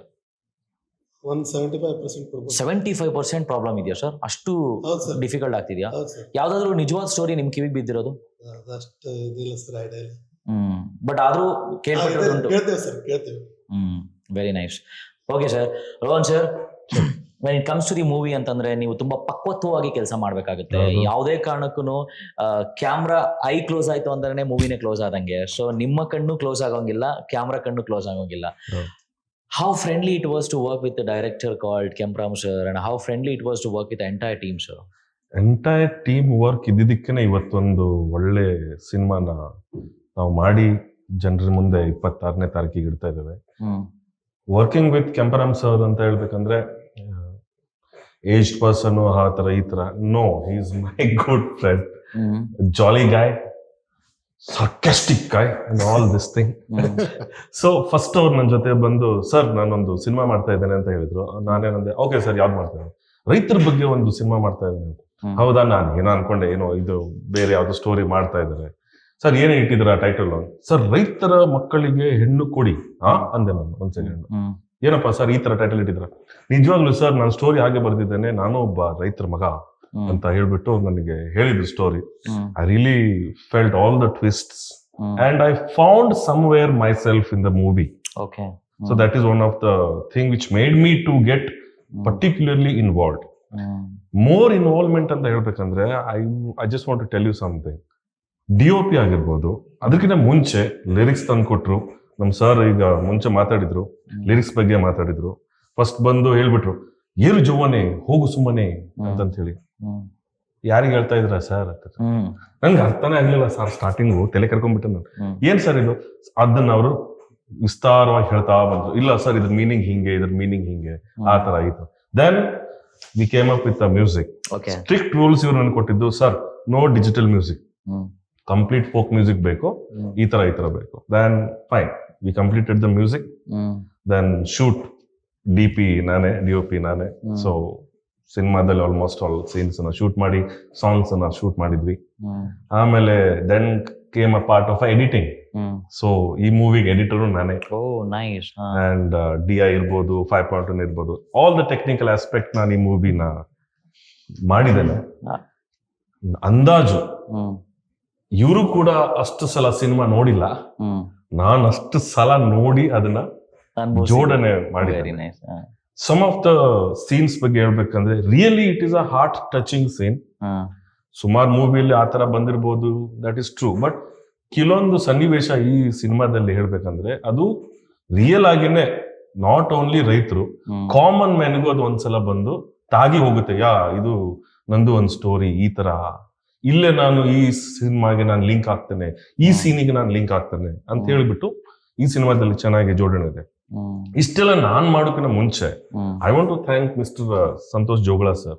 75% ಪ್ರಾಬ್ಲಮ್ ಇದೆಯಾ ಸರ್? ಅಷ್ಟು ಡಿಫಿಕಲ್ಟ್ ಆಗ್ತಿದ್ಯಾ? ಯಾವ್ದಾದ್ರು ನಿಜವಾದ ಸ್ಟೋರಿ ನಿಮ್ ಕಿವಿಗೆ ಬಿದ್ದಿರೋದು? ಬಟ್ ಆದ್ರೂ ಕೇಳ್ಪಟ್ಟಿರೋದು. Very nice. Okay sir. Rohan sir, when it comes to the movie ಅಂತಂದ್ರೆ ನೀವು ತುಂಬಾ ಪಕ್ವತ್ವವಾಗಿ ಕೆಲಸ ಮಾಡ್ಬೇಕಾಗುತ್ತೆ. ಯಾವುದೇ ಕಾರಣಕ್ಕೂ ಕ್ಯಾಮ್ರಾ ಐ ಕ್ಲೋಸ್ ಆಯ್ತು ಅಂದ್ರೆ ಮೂವಿನೇ ಕ್ಲೋಸ್ ಆದಂಗೆ. ಸೊ ನಿಮ್ಮ ಕಣ್ಣು ಕ್ಲೋಸ್ ಆಗೋಂಗಿಲ್ಲ, ಕ್ಯಾಮ್ರಾ ಕಣ್ಣು ಕ್ಲೋಸ್ ಆಗೋಂಗಿಲ್ಲ. How friendly it was to work with the director called Kempram sir, and how friendly it was to work with the entire team, sir. Entire team work ಇದ್ದಿದ್ದಕ್ಕೇನೆ ಇವತ್ತೊಂದು ಒಳ್ಳೆ ಸಿನಿಮಾನ ನಾವು ಮಾಡಿ ಜನರ ಮುಂದೆ 26ನೇ ತಾರೀಕಿಗೆ ಇಡ್ತಾ ಇದ್ದೇವೆ. ವರ್ಕಿಂಗ್ ವಿತ್ ಕೆಂಪರಾಮ್ ಸರ್ ಅಂತ ಹೇಳ್ಬೇಕಂದ್ರೆ ಏಜ್ಡ್ ಪರ್ಸನ್ ಆ ತರ ಈ ತರ no, he is my good friend, jolly guy, sarcastic guy and all this thing. So first ಅವ್ರು ನನ್ನ ಜೊತೆ ಬಂದು ಸರ್ ನಾನೊಂದು ಸಿನಿಮಾ ಮಾಡ್ತಾ ಇದ್ದೇನೆ ಅಂತ ಹೇಳಿದ್ರು. ನಾನೇನಂದೆ ಓಕೆ ಸರ್ ಯಾವ್ದು ಮಾಡ್ತಾ ಇದ್ದೇನೆ, ರೈತರ ಬಗ್ಗೆ ಒಂದು ಸಿನಿಮಾ ಮಾಡ್ತಾ ಇದ್ದೇನೆ ಅಂತ. ಹೌದಾ, ನಾನು ಏನೋ ಅನ್ಕೊಂಡೆ, ಏನೋ ಇದು ಬೇರೆ ಯಾವ್ದು ಸ್ಟೋರಿ ಮಾಡ್ತಾ ಇದ್ದಾರೆ. ಸರ್ ಏನೇ ಇಟ್ಟಿದ್ರ ಟೈಟಲ್? ಸರ್ ರೈತರ ಮಕ್ಕಳಿಗೆ ಹೆಣ್ಣು ಕೊಡಿ ಅಂದೆ ನಾನು. ಒಂದ್ ಸೆಕೆಂಡ್, ಏನಪ್ಪಾ ಸರ್ ಈ ತರ ಟೈಟಲ್ ಇಟ್ಟಿದ್ರ? ನಿಜವಾಗ್ಲೂ ಸರ್ ನಾನು ಸ್ಟೋರಿ ಹಾಗೆ ಬರ್ದಿದ್ದೇನೆ, ನಾನು ಒಬ್ಬ ರೈತರ ಮಗ ಅಂತ ಹೇಳ್ಬಿಟ್ಟು ನನಗೆ ಹೇಳಿದ್ರು story. I really felt all the twists and I found somewhere myself in the movie. So that is one of the thing which made me to get particularly involved. More involvement ಅಂತ ಹೇಳ್ಬೇಕಂದ್ರೆ I just want to tell you something. DOP ಆಗಿರ್ಬೋದು, ಅದಕ್ಕಿಂತ ಮುಂಚೆ ಲಿರಿಕ್ಸ್ ತಂದ್ಕೊಟ್ರು ನಮ್ ಸರ್. ಈಗ ಮುಂಚೆ ಮಾತಾಡಿದ್ರು, ಲಿರಿಕ್ಸ್ ಬಗ್ಗೆ ಮಾತಾಡಿದ್ರು. ಫಸ್ಟ್ ಬಂದು ಹೇಳ್ಬಿಟ್ರು ಏರು ಜೋವನೆ ಹೋಗು ಸುಮ್ಮನೆ ಅಂತ ಹೇಳಿ. ಯಾರಿಗೆ ಹೇಳ್ತಾ ಇದ್ರ ಸರ್ ಅಂತ ನನ್ಗೆ ಅರ್ಥನೇ ಆಗ್ಲಿಲ್ಲ ಸರ್. ಸ್ಟಾರ್ಟಿಂಗು ತಲೆ ಕರ್ಕೊಂಡ್ಬಿಟ್ಟೆ ನಾನು. ಏನ್ ಸರ್ ಇದು? ಅದನ್ನ ಅವರು ವಿಸ್ತಾರವಾಗಿ ಹೇಳ್ತಾ ಬಂದ್ರು. ಇಲ್ಲ ಸರ್ ಇದ್ರ ಮೀನಿಂಗ್ ಹಿಂಗೆ, ಇದ್ರ ಮೀನಿಂಗ್ ಹಿಂಗೆ, ಆ ತರ ಆಯ್ತು. Then we came up with music. Strict rules ಇವ್ರು ನನ್ಗೆ ಕೊಟ್ಟಿದ್ದು, sir no digital music, complete folk music ಬೇಕು, ಈ ತರ ಬೇಕು. Then fine, we completed the music. Then shoot DP ನಾನೇ, DOP ನಾನೇ. ಸೊ ಸಿನಿಮಾದಲ್ಲಿ ಆಲ್ಮೋಸ್ಟ್ ಆಲ್ ಸೀನ್ಸ್ ಶೂಟ್ ಮಾಡಿ ಸಾಂಗ್ಸ್ ಅನ್ನ ಶೂಟ್ ಮಾಡಿದ್ವಿ. ಆಮೇಲೆ then came a part of editing. So ಈ ಮೂವಿಗೆ ಎಡಿಟರ್ ನಾನೇ. ಅಂಡ್ DI ಇರ್ಬೋದು, 5.1 ಇರ್ಬೋದು, ಆಲ್ ದ ಟೆಕ್ನಿಕಲ್ ಆಸ್ಪೆಕ್ಟ್ ನಾನು ಈ ಮೂವಿನ ಮಾಡಿದ್ದೇನೆ. ಅಂದಾಜು ಇವರು ಕೂಡ ಅಷ್ಟು ಸಲ ಸಿನಿಮಾ ನೋಡಿಲ್ಲ, ನಾನು ಅಷ್ಟು ಸಲ ನೋಡಿ ಅದನ್ನ ಜೋಡಣೆ ಮಾಡಿದ್ದೇನೆ. ಸಮ್ ಆಫ್ ದ ಸೀನ್ಸ್ ಬಗ್ಗೆ ಹೇಳ್ಬೇಕಂದ್ರೆ really it is a heart touching scene. ಸುಮಾರು ಮೂವಿಯಲ್ಲಿ ಆ ತರ ಬಂದಿರ್ಬೋದು, ದಟ್ ಇಸ್ ಟ್ರೂ. ಬಟ್ ಕೆಲವೊಂದು ಸನ್ನಿವೇಶ ಈ ಸಿನಿಮಾದಲ್ಲಿ ಹೇಳ್ಬೇಕಂದ್ರೆ ಅದು ರಿಯಲ್ ಆಗಿನೇ, ನಾಟ್ ಓನ್ಲಿ ರೈತರು, ಕಾಮನ್ ಮ್ಯಾನ್ಗೂ ಅದು ಒಂದ್ಸಲ ಬಂದು ತಾಗಿ ಹೋಗುತ್ತೆ. ಇದು ನಂದು ಒಂದು ಸ್ಟೋರಿ, ಈ ತರ ಇಲ್ಲೇ ನಾನು ಈ ಸಿನಿಮಾಗೆ ನಾನು ಲಿಂಕ್ ಆಗ್ತೇನೆ, ಈ ಸೀನಿಗೆ ನಾನು ಲಿಂಕ್ ಆಗ್ತೇನೆ ಅಂತ ಹೇಳ್ಬಿಟ್ಟು ಈ ಸಿನಿಮಾದಲ್ಲಿ ಚೆನ್ನಾಗಿ ಜೋಡಣೆ ಇದೆ. ಇಷ್ಟೆಲ್ಲ ನಾನ್ ಮಾಡೋಕಿನ ಮುಂಚೆ I want to thank mister Santosh ಜೋಗಳ ಸರ್.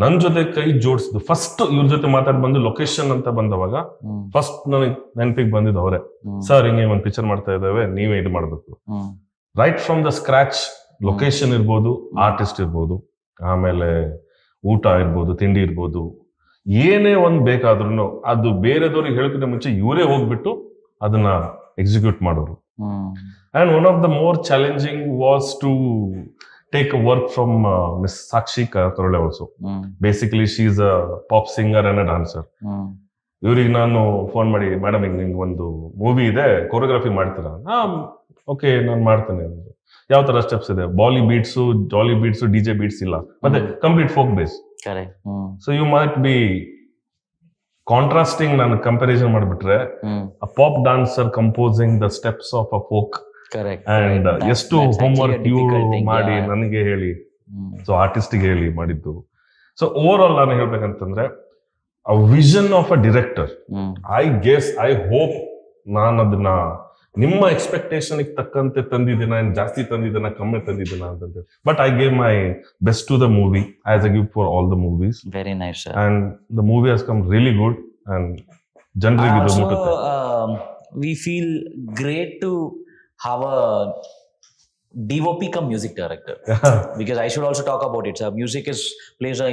ನನ್ ಜೊತೆ ಕೈ ಜೋಡಿಸಿದ್ದು ಫಸ್ಟ್ ಇವ್ರ ಜೊತೆ ಮಾತಾಡಿ ಬಂದು ಲೊಕೇಶನ್ ಅಂತ ಬಂದವಾಗ ಫಸ್ಟ್ ನನಗೆ ನೆನಪಿಗೆ ಬಂದಿದ್ದು ಅವರೇ. ಸರ್ ಹಿಂಗೆ ಒಂದು ಪಿಕ್ಚರ್ ಮಾಡ್ತಾ ಇದ್ದೇವೆ, ನೀವೇ ಇದು ಮಾಡ್ಬೇಕು. Right from the scratch, location ಇರ್ಬೋದು, ಆರ್ಟಿಸ್ಟ್ ಇರ್ಬೋದು, ಆಮೇಲೆ ಊಟ ಇರ್ಬೋದು, ತಿಂಡಿ ಇರ್ಬೋದು, ಏನೇ ಒಂದ್ ಬೇಕಾದ್ರೂ ಅದು ಬೇರೆದವ್ರಿಗೆ ಹೇಳೋಕ್ಕಿಂತ ಮುಂಚೆ ಇವರೇ ಹೋಗ್ಬಿಟ್ಟು ಅದನ್ನ ಎಕ್ಸಿಕ್ಯೂಟ್ ಮಾಡೋರು. And one of the more challenging was to take a work from miss Sakshi Karole also. Basically she is a pop singer and a dancer. ಇವ್ರಿಗೆ ನಾನು ಫೋನ್ ಮಾಡಿ, ಮೇಡಮ್ ಹಿಂಗ್ ನಿಂಗೆ ಒಂದು ಮೂವಿ ಇದೆ, ಕೊರಿಯೋಗ್ರಫಿ ಮಾಡ್ತೀರಾ? ಓಕೆ ನಾನು ಮಾಡ್ತೇನೆ ಅಂದ್ರು. ಯಾವ ತರ ಸ್ಟೆಪ್ಸ್ ಇದೆ? ಬಾಲಿ ಬೀಟ್ಸು, ಜಾಲಿ ಬೀಟ್ಸು, DJ ಬೀಟ್ಸ್ ಇಲ್ಲ, ಮತ್ತೆ complete folk base. So you might be contrasting. ನಾನು ಕಂಪ್ಯಾರಿಸನ್ ಮಾಡ್ಬಿಟ್ರೆ a pop dancer composing the steps of a folk. And ಎಷ್ಟು ಹೋಮ್ವರ್ಕ್ ಇವ್ರು ಮಾಡಿ ನನಗೆ ಹೇಳಿ, ಸೊ ಆರ್ಟಿಸ್ಟ್ಗೆ ಹೇಳಿ ಮಾಡಿದ್ದು. ಸೊ ಓವರ್ ಆಲ್ ನಾನು ಹೇಳ್ಬೇಕಂತಂದ್ರೆ a vision of a director. I hope ನಾನು ಅದನ್ನ ನಿಮ್ಮ ಎಕ್ಸ್ಪೆಕ್ಟೇಷನ್ ತಕ್ಕಂತೆ ತಂದಿದ್ದೀನ, ಜಾಸ್ತಿ ತಂದಿದ್ದೀನ, ಕಮ್ಮಿ ತಂದಿದ್ದೀನ ಅಂತಂದ್ರೆ. But I gave my best to the movie as I give for all the movies. Very nice. And the movie has come really good ಅಂಡ್ ಜನರಿಗೆ ಇದು ಮುಟ್ಟುತ್ತೆ. We feel great to have a DOP come music director because I should also talk about it. So music plays a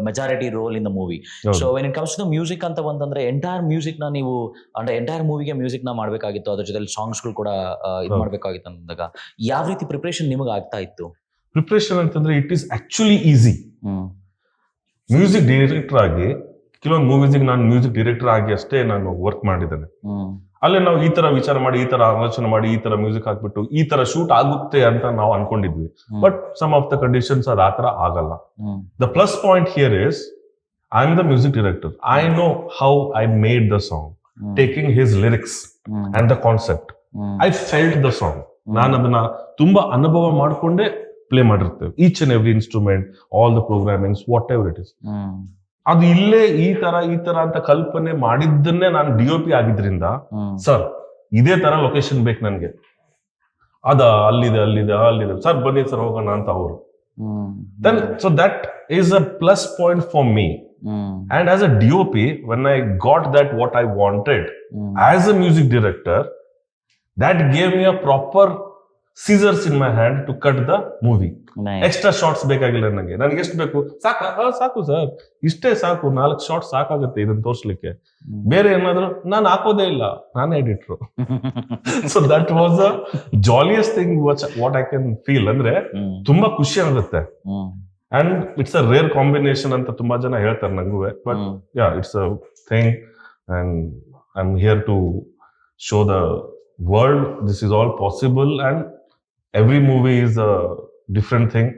majority role in the movie. So when it comes to the music anta bandandre entire music na ನೀವು ಅಂದ್ರೆ entire movie music na ಮಾಡಬೇಕಾಗಿತ್ತು, ಅದರ ಜೊತೆ ಸಾಂಗ್ಸ್ ಗಳು ಕೂಡ ಇದು ಮಾಡಬೇಕಾಗಿತ್ತು ಅಂದಾಗ ಯಾವ ರೀತಿ ಪ್ರಿಪರೇಷನ್ ನಿಮಗೆ ಆಗ್ತಾ ಇತ್ತು? ಪ್ರಿಪರೇಷನ್ ಅಂತಂದ್ರೆ it is actually easy. Music director ಆಗಿ ಕೆಲವೊಂದು ಮೂವೀಸಿಗೆ ನಾನು ಮ್ಯೂಸಿಕ್ ಡೈರೆಕ್ಟರ್ ಆಗಿ ಅಷ್ಟೇ ನಾನು ವರ್ಕ್ ಮಾಡಿದ್ದೇನೆ. ಅಲ್ಲೇ ನಾವು ಈ ತರ ವಿಚಾರ ಮಾಡಿ, ಈ ತರ ಆಲೋಚನೆ ಮಾಡಿ, ಈ ತರ ಮ್ಯೂಸಿಕ್ ಹಾಕ್ಬಿಟ್ಟು ಈ ತರ ಶೂಟ್ ಆಗುತ್ತೆ ಅಂತ ನಾವು ಅನ್ಕೊಂಡಿದ್ವಿ. But some of the conditions ಅದು ಆ ತರ ಆಗಲ್ಲ. The plus point here is I am the music director. I know how I made the song, taking his lyrics and the concept. I felt the song. ನಾನು ಅದನ್ನ ತುಂಬಾ ಅನುಭವ ಮಾಡ್ಕೊಂಡೇ ಪ್ಲೇ ಮಾಡಿರ್ತೇವೆ. Each and every instrument, all the programmings, whatever it is. ಅದು ಇಲ್ಲೇ ಈ ತರ ಅಂತ ಕಲ್ಪನೆ ಮಾಡಿದ್ದನ್ನೇ ನಾನು DOP ಆಗಿದ್ರಿಂದ, ಸರ್ ಇದೇ ತರ ಲೊಕೇಶನ್ ಬೇಕು ನನ್ಗೆ, ಅಲ್ಲಿದೆ ಸರ್, ಬನ್ನಿ ಸರ್ ಹೋಗೋಣ ಅಂತ ಅವರು. Then so that is a plus point for me. And as a DOP, when I got that what I wanted as a music director, that gave me a proper scissors in my hand to cut the movie. Extra shots ಬೇಕಾಗಿಲ್ಲ ನನಗೆ. ನನಗೆ ಎಷ್ಟು ಬೇಕು ಸಾಕು ಸರ್, ಇಷ್ಟೇ ಸಾಕು, 4 ಶಾರ್ಟ್ಸ್ ಸಾಕಾಗುತ್ತೆ ಇದನ್ನ ತೋರ್ಸ್ಲಿಕ್ಕೆ. ಬೇರೆ ಏನಾದ್ರು ನಾನು ಹಾಕೋದೇ ಇಲ್ಲ, ನಾನೇ ಎಡಿಟ್ರು. So that was a jolliest thing what I can feel. ಅಂದ್ರೆ ತುಂಬಾ ಖುಷಿ ಆಗುತ್ತೆ. And it's a rare combination ಅಂತ ತುಂಬಾ ಜನ ಹೇಳ್ತಾರೆ ನಂಗೂ. But yeah, it's a thing and I am here to show the world this is all possible. And every movie is a different thing.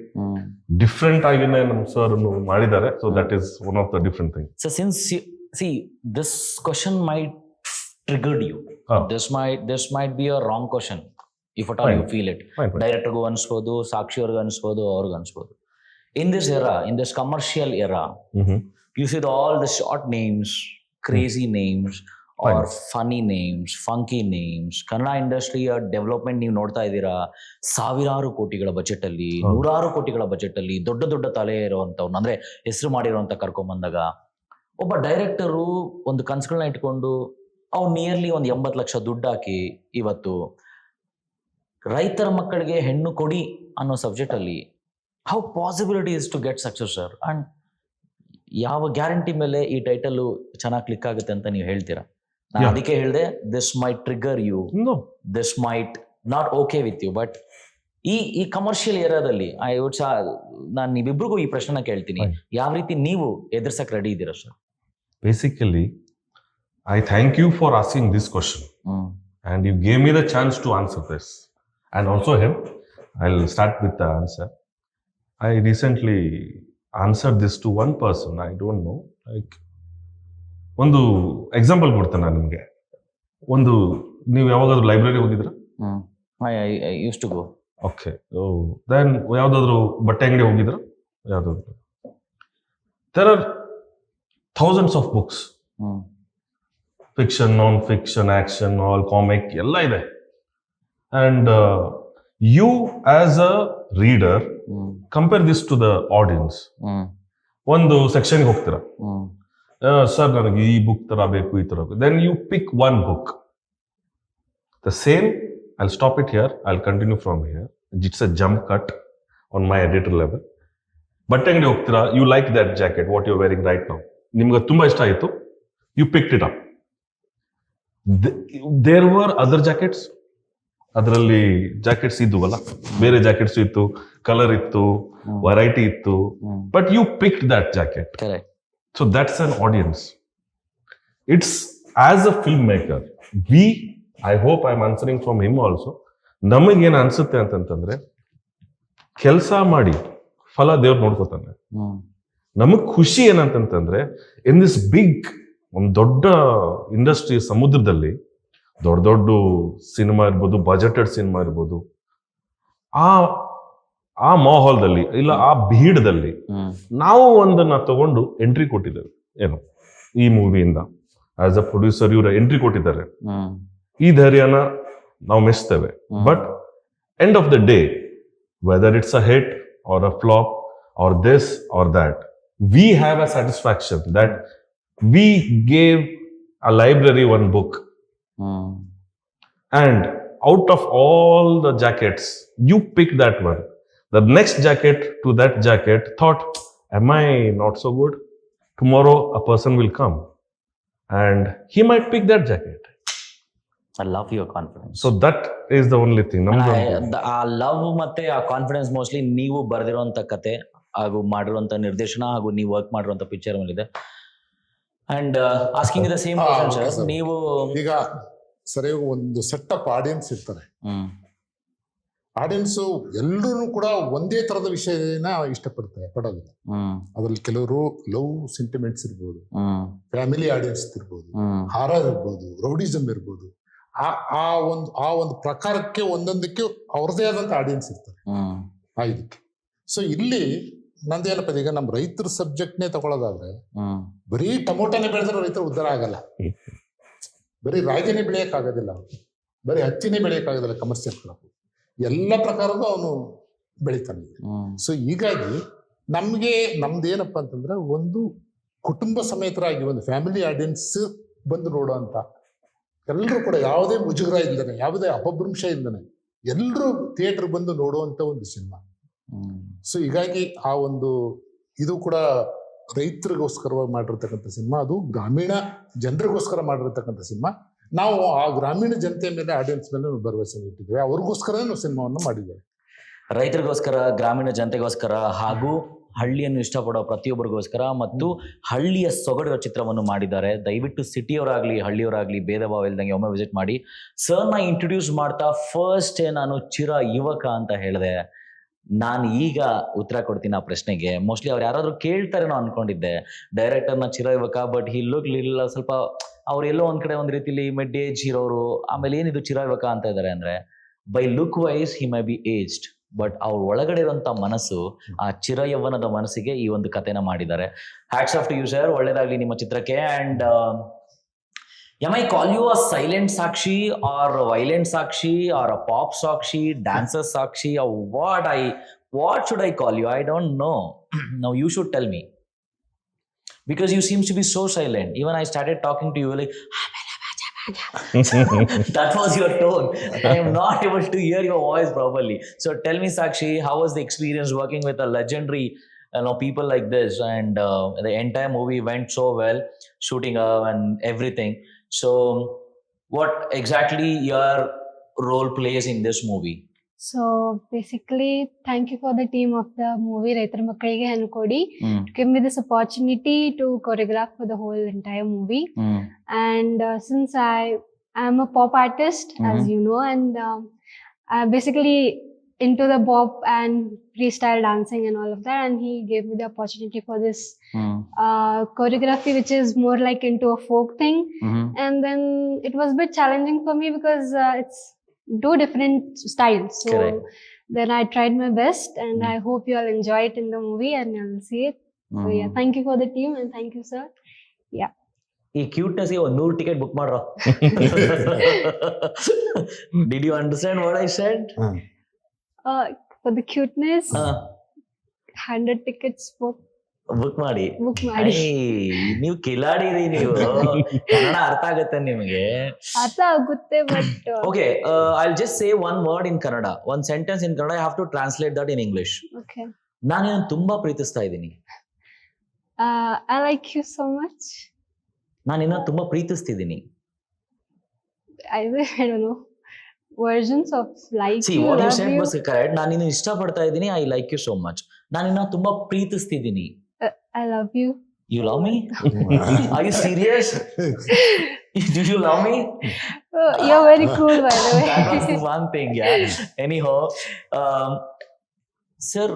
Different ಆಗಿನೇ ನಮ್ಮ ಸರ್ ಮಾಡಿದ್ದಾರೆ. So that is one of the different thing. So since see this question might triggered you, this might be a wrong question if at all you feel it. Director ಗೂ ಅನ್ಸ್ಬೋದು, ಸಾಕ್ಷಿ ಅವ್ರಿಗೂ ಅನ್ಸ್ಬೋದು, ಅವ್ರಿಗೂ ಅನ್ಸ್ಬೋದು. In this era, in this commercial era, you see all the short names, crazy names, or funny names, funky names. Kannada ಇಂಡಸ್ಟ್ರಿಯ ಡೆವಲಪ್ಮೆಂಟ್ ನೀವು ನೋಡ್ತಾ ಇದ್ದೀರಾ. ಸಾವಿರಾರು ಕೋಟಿಗಳ ಬಜೆಟ್ ಅಲ್ಲಿ, ನೂರಾರು ಕೋಟಿಗಳ ಬಜೆಟ್ ಅಲ್ಲಿ ದೊಡ್ಡ ದೊಡ್ಡ ತಲೆ ಇರುವಂತವ್ರು, ಅಂದ್ರೆ ಹೆಸರು ಮಾಡಿರುವಂತ ಕರ್ಕೊಂಬಂದಾಗ ಒಬ್ಬ ಡೈರೆಕ್ಟರು ಒಂದು ಕನ್ಸುಗಳನ್ನ ಇಟ್ಕೊಂಡು ಅವ್ರು ನಿಯರ್ಲಿ ಒಂದು 80 ಲಕ್ಷ ದುಡ್ಡು ಹಾಕಿ ಇವತ್ತು ರೈತರ ಮಕ್ಕಳಿಗೆ ಹೆಣ್ಣು ಕೊಡಿ ಅನ್ನೋ ಸಬ್ಜೆಕ್ಟ್ ಅಲ್ಲಿ how possibility is to get success sir? And ಯಾವ ಗ್ಯಾರಂಟಿ ಮೇಲೆ ಈ ಟೈಟಲ್ ಚೆನ್ನಾಗಿ ಕ್ಲಿಕ್ ಆಗುತ್ತೆ ಅಂತ ನೀವು ಹೇಳ್ತೀರಾ? ನಾನು ಅದಕ್ಕೆ ಹೇಳಿದೆ, this might trigger you, this might not okay with you. But ಈ ಕಮರ್ಷಿಯಲ್ ಏರಿಯಾದಲ್ಲಿ ನಾನು ನೀವಿಬ್ರಿಗೂ ಈ ಪ್ರಶ್ನೆನ ಕೇಳ್ತೀನಿ, ಯಾವ ರೀತಿ ನೀವು ಎದುರ್ಸಕ್ ರೆಡಿ ಇದ್ದೀರಾ sir? Basically I thank you for asking this question and you gave me the chance to answer this and also him. I will start with the answer. I recently answered this to one person. I don't know. Like, ಒಂದು ಎಕ್ಸಾಂಪಲ್ ಕೊಡ್ತೇನೆ ನಾನು ನಿಮಗೆ. ನೀವು ಯಾವಾಗಾದ್ರೂ ಲೈಬ್ರರಿ ಹೋಗಿದ್ರಾ? I used to go. Okay. Then ಯಾವ್ದಾದ್ರು ಬಟ್ಟೆ ಅಂಗಡಿ ಹೋಗಿದ್ರಾ? ಯಾವ್ದಾದ್ರು? There are thousands of books. Fiction, non-fiction, action, all comic, ಎಲ್ಲ ಇದೆ. And you as a reader compare this to the audience. ಒಂದು ಸೆಕ್ಷನ್ಗೆ ಹೋಗ್ತೀರಾ, ಸರ್ ನನಗೆ ಈ ಬುಕ್ ತರ ಬೇಕು, ಈ ತರ ಬೇಕು. Then you pick one book, the same. I'll stop it here, I'll continue from here. It's a jump cut on my editor level. ಬಟ್ಟೆ ಅಂಗಡಿ ಹೋಗ್ತೀರಾ, you like that jacket what you wearing right now, ನಿಮ್ಗೆ ತುಂಬಾ ಇಷ್ಟ ಆಯಿತು, you picked it up. There were other jackets, ಅದರಲ್ಲಿ ಜಾಕೆಟ್ಸ್ ಇದ್ದುವಲ್ಲ, ಬೇರೆ ಜಾಕೆಟ್ಸ್ ಇತ್ತು, ಕಲರ್ ಇತ್ತು, ವೆರೈಟಿ ಇತ್ತು, but you picked that jacket. So that's an audience. It's as a film maker, I hope I am answering from him also. ನಮಗೇನು ಅನ್ಸುತ್ತೆ ಅಂತಂತಂದ್ರೆ, ಕೆಲಸ ಮಾಡಿ ಫಲ ದೇವ್ರು ನೋಡ್ಕೋತಾನೆ. ನಮಗ್ ಖುಷಿ ಏನಂತಂತಂದ್ರೆ, ಇನ್ ದಿಸ್ ಬಿಗ್, ಒಂದು ದೊಡ್ಡ ಇಂಡಸ್ಟ್ರಿ ಸಮುದ್ರದಲ್ಲಿ ದೊಡ್ಡ ದೊಡ್ಡ ಸಿನಿಮಾ ಇರ್ಬೋದು, ಬಜೆಟೆಡ್ ಸಿನಿಮಾ ಇರ್ಬೋದು, ಆ ಮಾಹೋಲ್ದಲ್ಲಿ ಇಲ್ಲ ಆ ಭೀಡದಲ್ಲಿ ನಾವು ಒಂದನ್ನ ತಗೊಂಡು ಎಂಟ್ರಿ ಕೊಟ್ಟಿದ್ದೇವೆ. ಏನು ಈ ಮೂವಿಯಿಂದ ಆಸ್ ಅ ಪ್ರೊಡ್ಯೂಸರ್ ಇವ್ರ ಎಂಟ್ರಿ ಕೊಟ್ಟಿದ್ದಾರೆ. ಈ ಧೈರ್ಯನ ನಾವು ಮೆಚ್ತೇವೆ. But end of the day, whether it's a hit or a flop or this or that, we have a satisfaction that we gave a library one book. And out of all the jackets, you pick that one. The next jacket to that jacket thought, am I not so good? Tomorrow a person will come and he might pick that jacket. I love your confidence. So that is the only thing. ಆ ಲವ್ ಮತ್ತೆ ಆ ಕಾನ್ಫಿಡೆನ್ಸ್ ಮೋಸ್ಟ್ಲಿ ನೀವು ಬರೆದಿರುವಂತ ಕತೆ ಹಾಗೂ ಮಾಡಿರುವಂತ ನಿರ್ದೇಶನ ಹಾಗೂ ನೀವು ವರ್ಕ್ ಮಾಡಿರುವಂತ ಪಿಕ್ಚರ್ ಮೇಲಿದೆ. And asking the same question sir, ನೀವು ಈಗ ಸರಿಯಾಗಿ ಒಂದು ಸೆಟ್ ಆಫ್ ಆಡಿಯನ್ಸ್ ಇರ್ತಾರೆ. ಆಡಿಯನ್ಸು ಎಲ್ಲರೂ ಕೂಡ ಒಂದೇ ತರದ ವಿಷಯನ ಇಷ್ಟಪಡ್ತಾರೆ, ಪಡೋದಿಲ್ಲ. ಅದ್ರಲ್ಲಿ ಕೆಲವರು ಲವ್ ಸೆಂಟಿಮೆಂಟ್ಸ್ ಇರ್ಬೋದು, ಫ್ಯಾಮಿಲಿ ಆಡಿಯನ್ಸ್ ಇರ್ಬೋದು, ಹಾರರ್ ಇರ್ಬೋದು, ರೌಡಿಸಮ್ ಇರ್ಬೋದು. ಆ ಒಂದು ಪ್ರಕಾರಕ್ಕೆ ಒಂದೊಂದಕ್ಕೆ ಅವ್ರದೇ ಆದಂತ ಆಡಿಯನ್ಸ್ ಇರ್ತಾರೆ ಇದಕ್ಕೆ. ಸೊ ಇಲ್ಲಿ ನಂದೇನಪ್ಪ, ಈಗ ನಮ್ಮ ರೈತರ ಸಬ್ಜೆಕ್ಟ್ನೇ ತಗೊಳ್ಳೋದಾದ್ರೆ ಬರೀ ಟೊಮೊಟೊನೇ ಬೆಳೆದ್ರೆ ರೈತರು ಉದ್ಧಾರ ಆಗಲ್ಲ, ಬರೀ ರಾಗಿನೇ ಬೆಳೆಯಕ್ ಆಗೋದಿಲ್ಲ, ಬರೀ ಹತ್ತಿನೇ ಬೆಳೆಯಕ್ ಆಗೋದಿಲ್ಲ. ಕಮರ್ಷಿಯಲ್ ಕ್ರಾಪ್ ಎಲ್ಲ ಪ್ರಕಾರದ ಅವನು ಬೆಳಿತಾನೆ. ಸೊ ಹೀಗಾಗಿ ನಮ್ದೇನಪ್ಪ ಅಂತಂದ್ರೆ ಒಂದು ಕುಟುಂಬ ಸಮೇತರಾಗಿ ಒಂದು ಫ್ಯಾಮಿಲಿ ಆಡಿಯನ್ಸ್ ಬಂದು ನೋಡೋ ಅಂತ, ಎಲ್ಲರೂ ಕೂಡ ಯಾವುದೇ ಮುಜುಗರ ಇಲ್ಲದೆ, ಯಾವುದೇ ಅಪಭ್ರಂಶ ಇಲ್ಲದೆ ಎಲ್ಲರೂ ಥಿಯೇಟರ್ ಬಂದು ನೋಡುವಂತ ಒಂದು ಸಿನಿಮಾ. ಸೊ ಹೀಗಾಗಿ ಆ ಒಂದು ಇದು ಕೂಡ ರೈತರಿಗೋಸ್ಕರವಾಗಿ ಮಾಡಿರ್ತಕ್ಕಂಥ ಸಿನಿಮಾ, ಅದು ಗ್ರಾಮೀಣ ಜನರಿಗೋಸ್ಕರ ಮಾಡಿರ್ತಕ್ಕಂಥ ಸಿನಿಮಾ. ನಾವು ಆ ಗ್ರಾಮೀಣ ಜನತೆಯ ಮೇಲೆ, ಆಡಿಯನ್ಸ್ ಮೇಲೆ ಭರವಸೆ ಇಟ್ಟಿದ್ದೇವೆ. ಅವ್ರಿಗೋಸ್ಕರ ನಾವು ಸಿನಿಮಾವನ್ನು ಮಾಡಿದ್ದೇವೆ. ರೈತರಿಗೋಸ್ಕರ, ಗ್ರಾಮೀಣ ಜನತೆಗೋಸ್ಕರ, ಹಾಗೂ ಹಳ್ಳಿಯನ್ನು ಇಷ್ಟಪಡೋ ಪ್ರತಿಯೊಬ್ಬರಿಗೋಸ್ಕರ ಮತ್ತು ಹಳ್ಳಿಯ ಸೊಗಡಿರೋ ಚಿತ್ರವನ್ನು ಮಾಡಿದ್ದಾರೆ. ದಯವಿಟ್ಟು ಸಿಟಿಯವರಾಗ್ಲಿ ಹಳ್ಳಿಯವರಾಗ್ಲಿ ಭೇದ ಭಾವ ಇಲ್ದಂಗೆ ಒಮ್ಮೆ ವಿಸಿಟ್ ಮಾಡಿ. ಸರ್ನ ಇಂಟ್ರೊಡ್ಯೂಸ್ ಮಾಡ್ತಾ ಫಸ್ಟ್ ನಾನು ಚಿರ ಯುವಕ ಅಂತ ಹೇಳಿದೆ. ನಾನು ಈಗ ಉತ್ತರ ಕೊಡ್ತೀನಿ ಆ ಪ್ರಶ್ನೆಗೆ. ಮೋಸ್ಟ್ಲಿ ಅವ್ರು ಯಾರಾದ್ರೂ ಕೇಳ್ತಾರೇನೋ ಅನ್ಕೊಂಡಿದ್ದೆ ಡೈರೆಕ್ಟರ್ನ ಚಿರ ಯುವಕ, ಬಟ್ ಈ ಲುಕ್ ಸ್ವಲ್ಪ ಅವ್ರು ಎಲ್ಲೋ ಒಂದ್ ಕಡೆ ಒಂದ್ ರೀತಿಲಿ ಮಿಡ್ ಏಜ್ ಇರೋರು. ಆಮೇಲೆ ಏನಿದು ಚಿರ ಯುವಕ ಅಂತ ಇದ್ದಾರೆ ಅಂದ್ರೆ, by look wise he may be aged, but ಅವ್ರ ಒಳಗಡೆ ಇರುವಂತ ಮನಸ್ಸು, ಆ ಚಿರ ಯೌವನದ ಮನಸ್ಸಿಗೆ ಈ ಒಂದು ಕಥೆನ ಮಾಡಿದ್ದಾರೆ. Hats off to you sir, ಒಳ್ಳೇದಾಗ್ಲಿ ನಿಮ್ಮ ಚಿತ್ರಕ್ಕೆ. And am I call you a silent Sakshi or a violent Sakshi or a pop Sakshi, dancer Sakshi, or what should I call you? I don't know. Now you should tell me, because you seems to be so silent. Even I started talking to you like that was your tone. I am not able to hear your voice properly. So tell me, Sakshi, how was the experience working with a legendary people like this? And the entire movie went so well, shooting and everything. So what exactly your role plays in this movie? So basically, thank you for the team of the movie Raitar Makkalige Hennu Kodi to give me this opportunity to choreograph for the whole entire movie. And since I am a pop artist, as you know, and I basically into the bop and freestyle dancing and all of that, and he gave me the opportunity for this choreography, which is more like into a folk thing. And then it was a bit challenging for me because it's two different styles. So then I tried my best, and I hope you all enjoy it in the movie and you'll see it. So yeah, thank you for the team and thank you, sir. Yeah. ಈ ಕ್ಯೂಟ್ನೆಸ್ಗೆ ಒಂದು 100 ಟಿಕೆಟ್ ಬುಕ್ ಮಾಡ್ರೋ. Did you understand what I said? For the cuteness, 100 tickets book ಮಾಡಿ. ನೀವು ಕಿಲಾಡಿರಿ, ನೀವು ಕನ್ನಡ ಅರ್ಥ ಆಗುತ್ತೆ ನಿಮಗೆ? ಅರ್ಥ ಆಗುತ್ತೆ, but okay, I'll just say one word in Kannada, one sentence in Kannada. I have to translate that in English. Okay. ನಾನು ನಿನ್ನ ತುಂಬಾ ಪ್ರೀತಿಸ್ತಾ ಇದ್ದೀನಿ. I like you so much. ನಾನು ನಿನ್ನ ತುಂಬಾ ಪ್ರೀತಿಸ್ತಿದ್ದೀನಿ. I don't know. Versions of like See, you, what you love said you. was correct. ನಾನು ನಿನ್ನ ಇಷ್ಟಪಡ್ತಾ ಇದ್ದೀನಿ. I like you so much. ನಾನು ನಿನ್ನ ತುಂಬಾ ಪ್ರೀತಿಸ್ತಿದ್ದೀನಿ. I love you. You love me? Are you serious? Do you love me? You're very cool, by the way. That was the one thing, yeah. Anyhow, sir,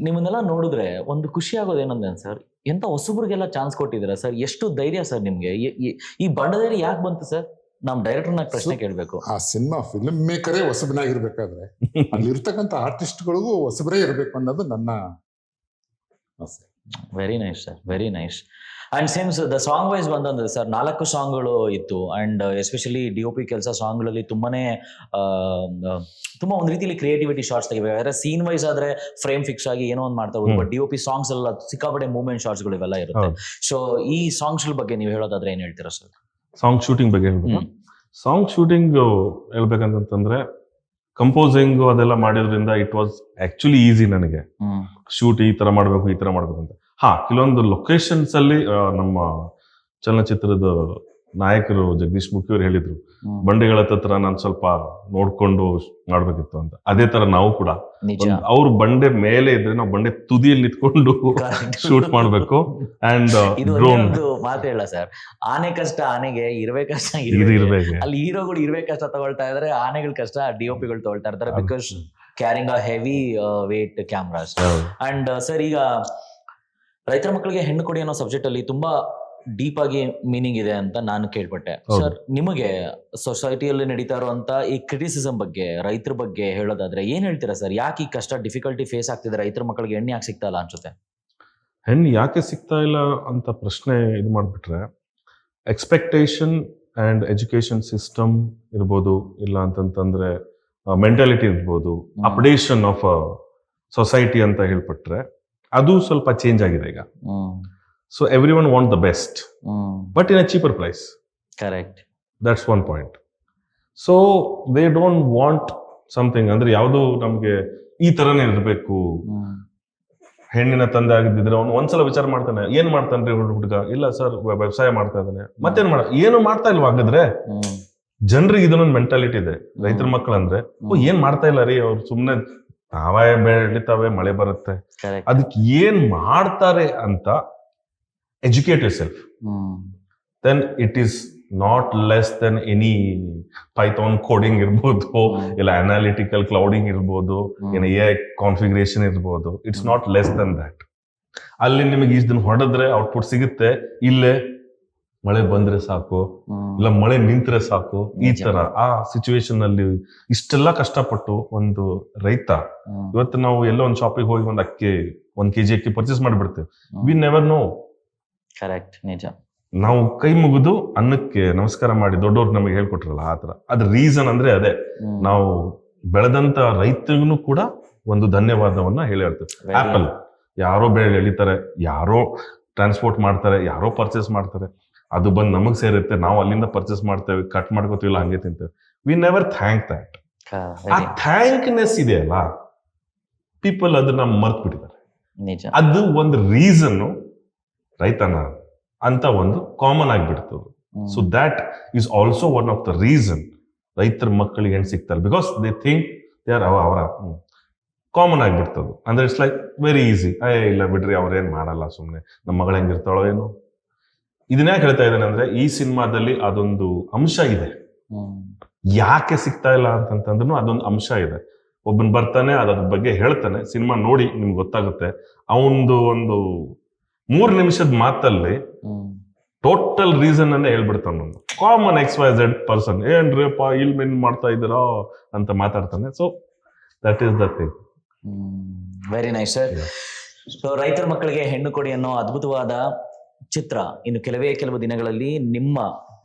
ನಿಮ್ಮನ್ನೆಲ್ಲ ನೋಡಿದ್ರೆ ಒಂದು ಖುಷಿ ಆಗೋದು ಏನಂದ್ರೆ ಸರ್, ಎಂತ ಹೊಸಬ್ರಿಗೆಲ್ಲ ಚಾನ್ಸ್ ಕೊಟ್ಟಿದ್ದೀರಾ ಸರ್. ಎಷ್ಟು ಧೈರ್ಯ ಸರ್ ನಿಮ್ಗೆ. ಈ ಬಂಡಧೈರ್ಯ ಯಾಕೆ ಬಂತು ಸರ್? ನಮ್ ಡೈರೆಕ್ಟರ್ನ ಪ್ರಶ್ನೆ ಕೇಳಬೇಕು. ಆ ಸಿನಿಮಾ ಫಿಲ್ಮ್ ಮೇಕರೇ ಹೊಸಬನಾಗಿರ್ಬೇಕಾದ್ರೆ ಅಲ್ಲಿರ್ತಕ್ಕಂಥ ಆರ್ಟಿಸ್ಟ್ಗಳಿಗೂ ಹೊಸಬರೇ ಇರಬೇಕು ಅನ್ನೋದು ನನ್ನ ಆಸೆ. Very nice sir, very nice. And since the song wise ಬಂದಂದ್ರೆ ಸರ್ 4 ಸಾಂಗ್ಗಳು ಇತ್ತು. ಅಂಡ್ ಎಸ್ಪೆಷಲಿ DOP ಕೆಲಸ ಸಾಂಗ್ಗಳಲ್ಲಿ ತುಂಬಾ ಒಂದು ರೀತಿಯಲ್ಲಿ ಕ್ರಿಯೇಟಿವಿಟಿ ಶಾರ್ಟ್ಸ್ ತೆಗಿಬೇಕು. ಸೀನ್ ವೈಸ್ ಆದ್ರೆ ಫ್ರೇಮ್ ಫಿಕ್ಸ್ ಆಗಿ ಏನೋ ಒಂದು ಮಾಡ್ತಾ ಹೋಗ್ಬೋದು. ಬಟ್ DOP ಸಾಂಗ್ಸ್ ಎಲ್ಲ ಸಿಕ್ಕಾಪಟ್ಟೆ ಮೂವ್ಮೆಂಟ್ ಶಾರ್ಟ್ಸ್ಗಳು ಇವೆಲ್ಲ ಇರುತ್ತೆ. ಸೊ ಈ ಸಾಂಗ್ಸ್ ಬಗ್ಗೆ ನೀವು ಹೇಳೋದಾದ್ರೆ ಏನ್ ಹೇಳ್ತೀರಾ ಸರ್? ಸಾಂಗ್ ಶೂಟಿಂಗ್ ಬಗ್ಗೆ ಹೇಳ್ಬೇಕು. ಸಾಂಗ್ ಶೂಟಿಂಗ್ ಹೇಳ್ಬೇಕಂತಂದ್ರೆ ಕಂಪೋಸಿಂಗ್ ಅದೆಲ್ಲ ಮಾಡಿದ್ರಿಂದ ಇಟ್ ವಾಸ್ ಆಕ್ಚುಲಿ ಈಸಿ ನನಗೆ. ಶೂಟ್ ಈ ತರ ಮಾಡ್ಬೇಕು, ಈ ತರ ಮಾಡ್ಬೇಕು ಅಂತ. ಕೆಲವೊಂದು ಲೊಕೇಶನ್ಸ್ ಅಲ್ಲಿ ನಮ್ಮ ಚಲನಚಿತ್ರದ ನಾಯಕರು ಜಗದೀಶ್ ಮುಖಿ ಅವರು ಹೇಳಿದ್ರು, ಬಂಡೆಗಳ ಹತ್ರ ನಾನು ಸ್ವಲ್ಪ ನೋಡ್ಕೊಂಡು ಮಾಡ್ಬೇಕಿತ್ತು ಅಂತ. ಅದೇ ತರ ನಾವು ಕೂಡ ನಿಜ. ಅವ್ರ ಬಂಡೆ ಮೇಲೆ ಇದ್ರೆ ನಾವು ಬಂಡೆ ತುದಿಯಲ್ಲಿ ನಿಂತ್ಕೊಂಡು ಶೂಟ್ ಮಾಡ್ಬೇಕು. ಅಂಡ್ ಇದು ಡ್ರೋನ್ ಒಂದು ಮಾತು ಹೇಳ ಸರ್, ಆನೆ ಕಷ್ಟ ಆನೆಗೆ, ಇರುವೆ ಕಷ್ಟ ಇದು ಇರುವೆಗೆ. ಇರ್ಬೇಕು. ಅಲ್ಲಿ ಹೀರೋಗಳು ಇರುವೆ ಕಷ್ಟ ತಗೊಳ್ತಾ ಇದ್ರೆ ಆನೆಗಳ ಕಷ್ಟ ಡಿಒಪಿಗಳು ತಗೊಳ್ತಾ ಇರ್ತಾರೆ, because carrying a heavy weight cameras. And sir, ಈಗ ರೈತರ ಮಕ್ಕಳಿಗೆ ಹೆಣ್ಣು ಕೊಡಿ ಅನ್ನೋ ಸಬ್ಜೆಕ್ಟ್ ಅಲ್ಲಿ ತುಂಬಾ ಡೀಪ್ ಆಗಿ ಮೀನಿಂಗ್ ಇದೆ ಅಂತ ನಾನು ಕೇಳ್ಪಟ್ಟೆ. ಸರ್, ನಿಮಗೆ ಸೊಸೈಟಿಯಲ್ಲಿ ನಡೀತಾ ಇರುವಂತ ಈ ಕ್ರಿಟಿಸಿಸಮ್ ಬಗ್ಗೆ, ರೈತರ ಬಗ್ಗೆ ಹೇಳೋದಾದ್ರೆ ಏನ್ ಹೇಳ್ತೀರಾ ಸರ್? ಯಾಕೆ ಈ ಕಷ್ಟ ಡಿಫಿಕಲ್ಟಿ ಫೇಸ್ ಆಗ್ತಿದೆ? ರೈತರ ಮಕ್ಕಳಿಗೆ ಹೆಣ್ಣು ಯಾಕೆ ಸಿಗ್ತಾ ಇಲ್ಲ ಅನ್ಸುತ್ತೆ? ಹೆಣ್ಣು ಯಾಕೆ ಸಿಗ್ತಾ ಇಲ್ಲ ಅಂತ ಪ್ರಶ್ನೆ ಇದು ಮಾಡ್ಬಿಟ್ರೆ, ಎಕ್ಸ್ಪೆಕ್ಟೇಷನ್ ಅಂಡ್ ಎಜುಕೇಶನ್ ಸಿಸ್ಟಮ್ ಇರ್ಬೋದು, ಇಲ್ಲ ಅಂತಂತಂದ್ರೆ ಮೆಂಟಾಲಿಟಿ ಇರ್ಬೋದು, ಅಪ್ಡೇಷನ್ ಆಫ್ ಸೊಸೈಟಿ ಅಂತ ಹೇಳ್ಬಿಟ್ರೆ ಅದು ಸ್ವಲ್ಪ ಚೇಂಜ್ ಆಗಿದೆ ಈಗ. So everyone want the best, but in a cheaper price. Correct, that's one point. So they don't want something, ಅಂದ್ರೆ ಯಾವುದು ನಮ್ಗೆ ಈ ತರನೇ ಇರಬೇಕು. ಹೆಣ್ಣಿನ ತಂದೆ ಆಗಿದ್ದಿದ್ರೆ ಅವನು ಒಂದ್ಸಲ ವಿಚಾರ ಮಾಡ್ತಾನೆ, ಏನ್ ಮಾಡ್ತಾನ್ರಿ ಹುಡುಗ? ಇಲ್ಲ ಸರ್, ವ್ಯವಸಾಯ ಮಾಡ್ತಾ ಇದ್ದಾನೆ. ಮತ್ತೇನ್ ಏನು ಮಾಡ್ತಾ ಇಲ್ವಾ? ಹಾಗಾದ್ರೆ ಜನರಿಗೆ ಇದನ್ನೊಂದು ಮೆಂಟಾಲಿಟಿ ಇದೆ. ರೈತರ ಮಕ್ಕಳಂದ್ರೆ ಏನ್ ಮಾಡ್ತಾ ಇಲ್ಲ ರೀ, ಅವ್ರು ಸುಮ್ನೆ ನಾವೇ ಬೆಳಿತಾವೆ, ಮಳೆ ಬರುತ್ತೆ, ಅದಕ್ಕೆ ಏನ್ ಮಾಡ್ತಾರೆ ಅಂತ educate yourself. Then it is not less than any Python coding ಇರ್ಬೋದು, ಇಲ್ಲ ಅನಾಲಿಟಿಕಲ್ ಕ್ಲೌಡಿಂಗ್ ಇರ್ಬೋದು, ಏನು ಎ ಕಾನ್ಫಿಗರೇಷನ್ ಇರ್ಬೋದು. It's not less than that. ಅಲ್ಲಿ ನಿಮಗೆ ಇದನ್ನ ಹೊಡೆದ್ರೆ ಔಟ್ಪುಟ್ ಸಿಗುತ್ತೆ, ಇಲ್ಲೇ ಮಳೆ ಬಂದ್ರೆ ಸಾಕು, ಇಲ್ಲ ಮಳೆ ನಿಂತ್ರೆ ಸಾಕು, ಈ ತರ ಆ ಸಿಚುವೇಶನ್ ಅಲ್ಲಿ ಇಷ್ಟೆಲ್ಲ ಕಷ್ಟಪಟ್ಟು ಒಂದು ರೈತ, ಇವತ್ತು ನಾವು ಎಲ್ಲೋ ಒಂದು ಶಾಪಿಗೆ ಹೋಗಿ ಒಂದು ಅಕ್ಕಿ 1 kg ಅಕ್ಕಿ ಪರ್ಚೇಸ್ ಮಾಡಿಬಿಡ್ತೇವೆ. We never know. ಕರೆಕ್ಟ್, ನಿಜ. ನಾವು ಕೈ ಮುಗಿದು ಅನ್ನಕ್ಕೆ ನಮಸ್ಕಾರ ಮಾಡಿ ದೊಡ್ಡವ್ರು ನಮಗೆ ಹೇಳ್ಕೊಟ್ರಲ್ಲ ಆ ತರ. ಅದ್ರ ರೀಸನ್ ಅಂದ್ರೆ ಅದೇ, ನಾವು ಬೆಳೆದಂತ ರೈತರಿಗೂ ಕೂಡ ಒಂದು ಧನ್ಯವಾದವನ್ನ ಹೇಳಿರ್ತೇವೆ. ಆಪಲ್ ಯಾರೋ ಬೆಳೆ ಎಳಿತಾರೆ, ಯಾರೋ ಟ್ರಾನ್ಸ್ಪೋರ್ಟ್ ಮಾಡ್ತಾರೆ, ಯಾರೋ ಪರ್ಚೇಸ್ ಮಾಡ್ತಾರೆ, ಅದು ಬಂದು ನಮಗ್ ಸೇರುತ್ತೆ, ನಾವು ಅಲ್ಲಿಂದ ಪರ್ಚೇಸ್ ಮಾಡ್ತೇವೆ, ಕಟ್ ಮಾಡ್ಕೋತೀವಿಲ್ಲ, ಹಂಗೆ ತಿಂತೇವೆ. We never thank that. ಆ ಥ್ಯಾಂಕ್ನೆಸ್ ಇದೆಯಲ್ಲ, ಪೀಪಲ್ ಅದನ್ನ ಮರ್ತ್ ಬಿಟ್ಟಿದ್ದಾರೆ. ಅದು ಒಂದು ರೀಸನ್ ರೈತನ ಅಂತ ಒಂದು ಕಾಮನ್ ಆಗ್ಬಿಡ್ತದೆ. So that is also one of the reason ರೈತರ ಮಕ್ಕಳಿಗೆ ಹೆಣ್ಣು ಸಿಗ್ತಾರೆ. Because they think they are ಅವರ ಕಾಮನ್ ಆಗ್ಬಿಡ್ತದೆ. ಅಂದ್ರೆ ಇಟ್ಸ್ ಲೈಕ್ ವೆರಿ ಈಸಿ. ಇಲ್ಲ ಬಿಡ್ರಿ, ಅವ್ರೇನ್ ಮಾಡಲ್ಲ, ಸುಮ್ನೆ ನಮ್ಮ ಮಗಳು ಹೆಂಗಿರ್ತಾಳೋ ಏನೋ. ಇದನ್ಯಾಕೆ ಹೇಳ್ತಾ ಇದ್ದೇನೆ ಅಂದ್ರೆ, ಈ ಸಿನಿಮಾದಲ್ಲಿ ಅದೊಂದು ಅಂಶ ಇದೆ. ಯಾಕೆ ಸಿಗ್ತಾ ಇಲ್ಲ ಅಂತಂದ್ರೂ ಅದೊಂದು ಅಂಶ ಇದೆ. ಒಬ್ಬನ್ ಬರ್ತಾನೆ, ಅದ್ರ ಬಗ್ಗೆ ಹೇಳ್ತಾನೆ, ಸಿನಿಮಾ ನೋಡಿ ನಿಮ್ಗೆ ಗೊತ್ತಾಗುತ್ತೆ. ಅವನದು ಒಂದು 3 ನಿಮಿಷದ ಮಾತಲ್ಲಿ ಟೋಟಲ್ ರೀಸನ್ ಅನ್ನೇ ಹೇಳ್ಬಿಡ್ತಾನೆ. ಒಂದು ಕಾಮನ್ XYZ ಪರ್ಸನ್, ಏನ್ರಿಪ್ಪ ಇಲ್ಲಿ ಮೇನ್ ಮಾಡ್ತಾ ಇದ್ದೀರಾ ಅಂತ ಮಾತಾಡ್ತಾನೆ. So that is the thing. Very nice sir. So ರೈತರ ಮಕ್ಕಳಿಗೆ ಹೆಣ್ಣು ಕೊಡಿ ಅನ್ನೋ ಅದ್ಭುತವಾದ ಚಿತ್ರ ಇನ್ನು ಕೆಲವು ದಿನಗಳಲ್ಲಿ ನಿಮ್ಮ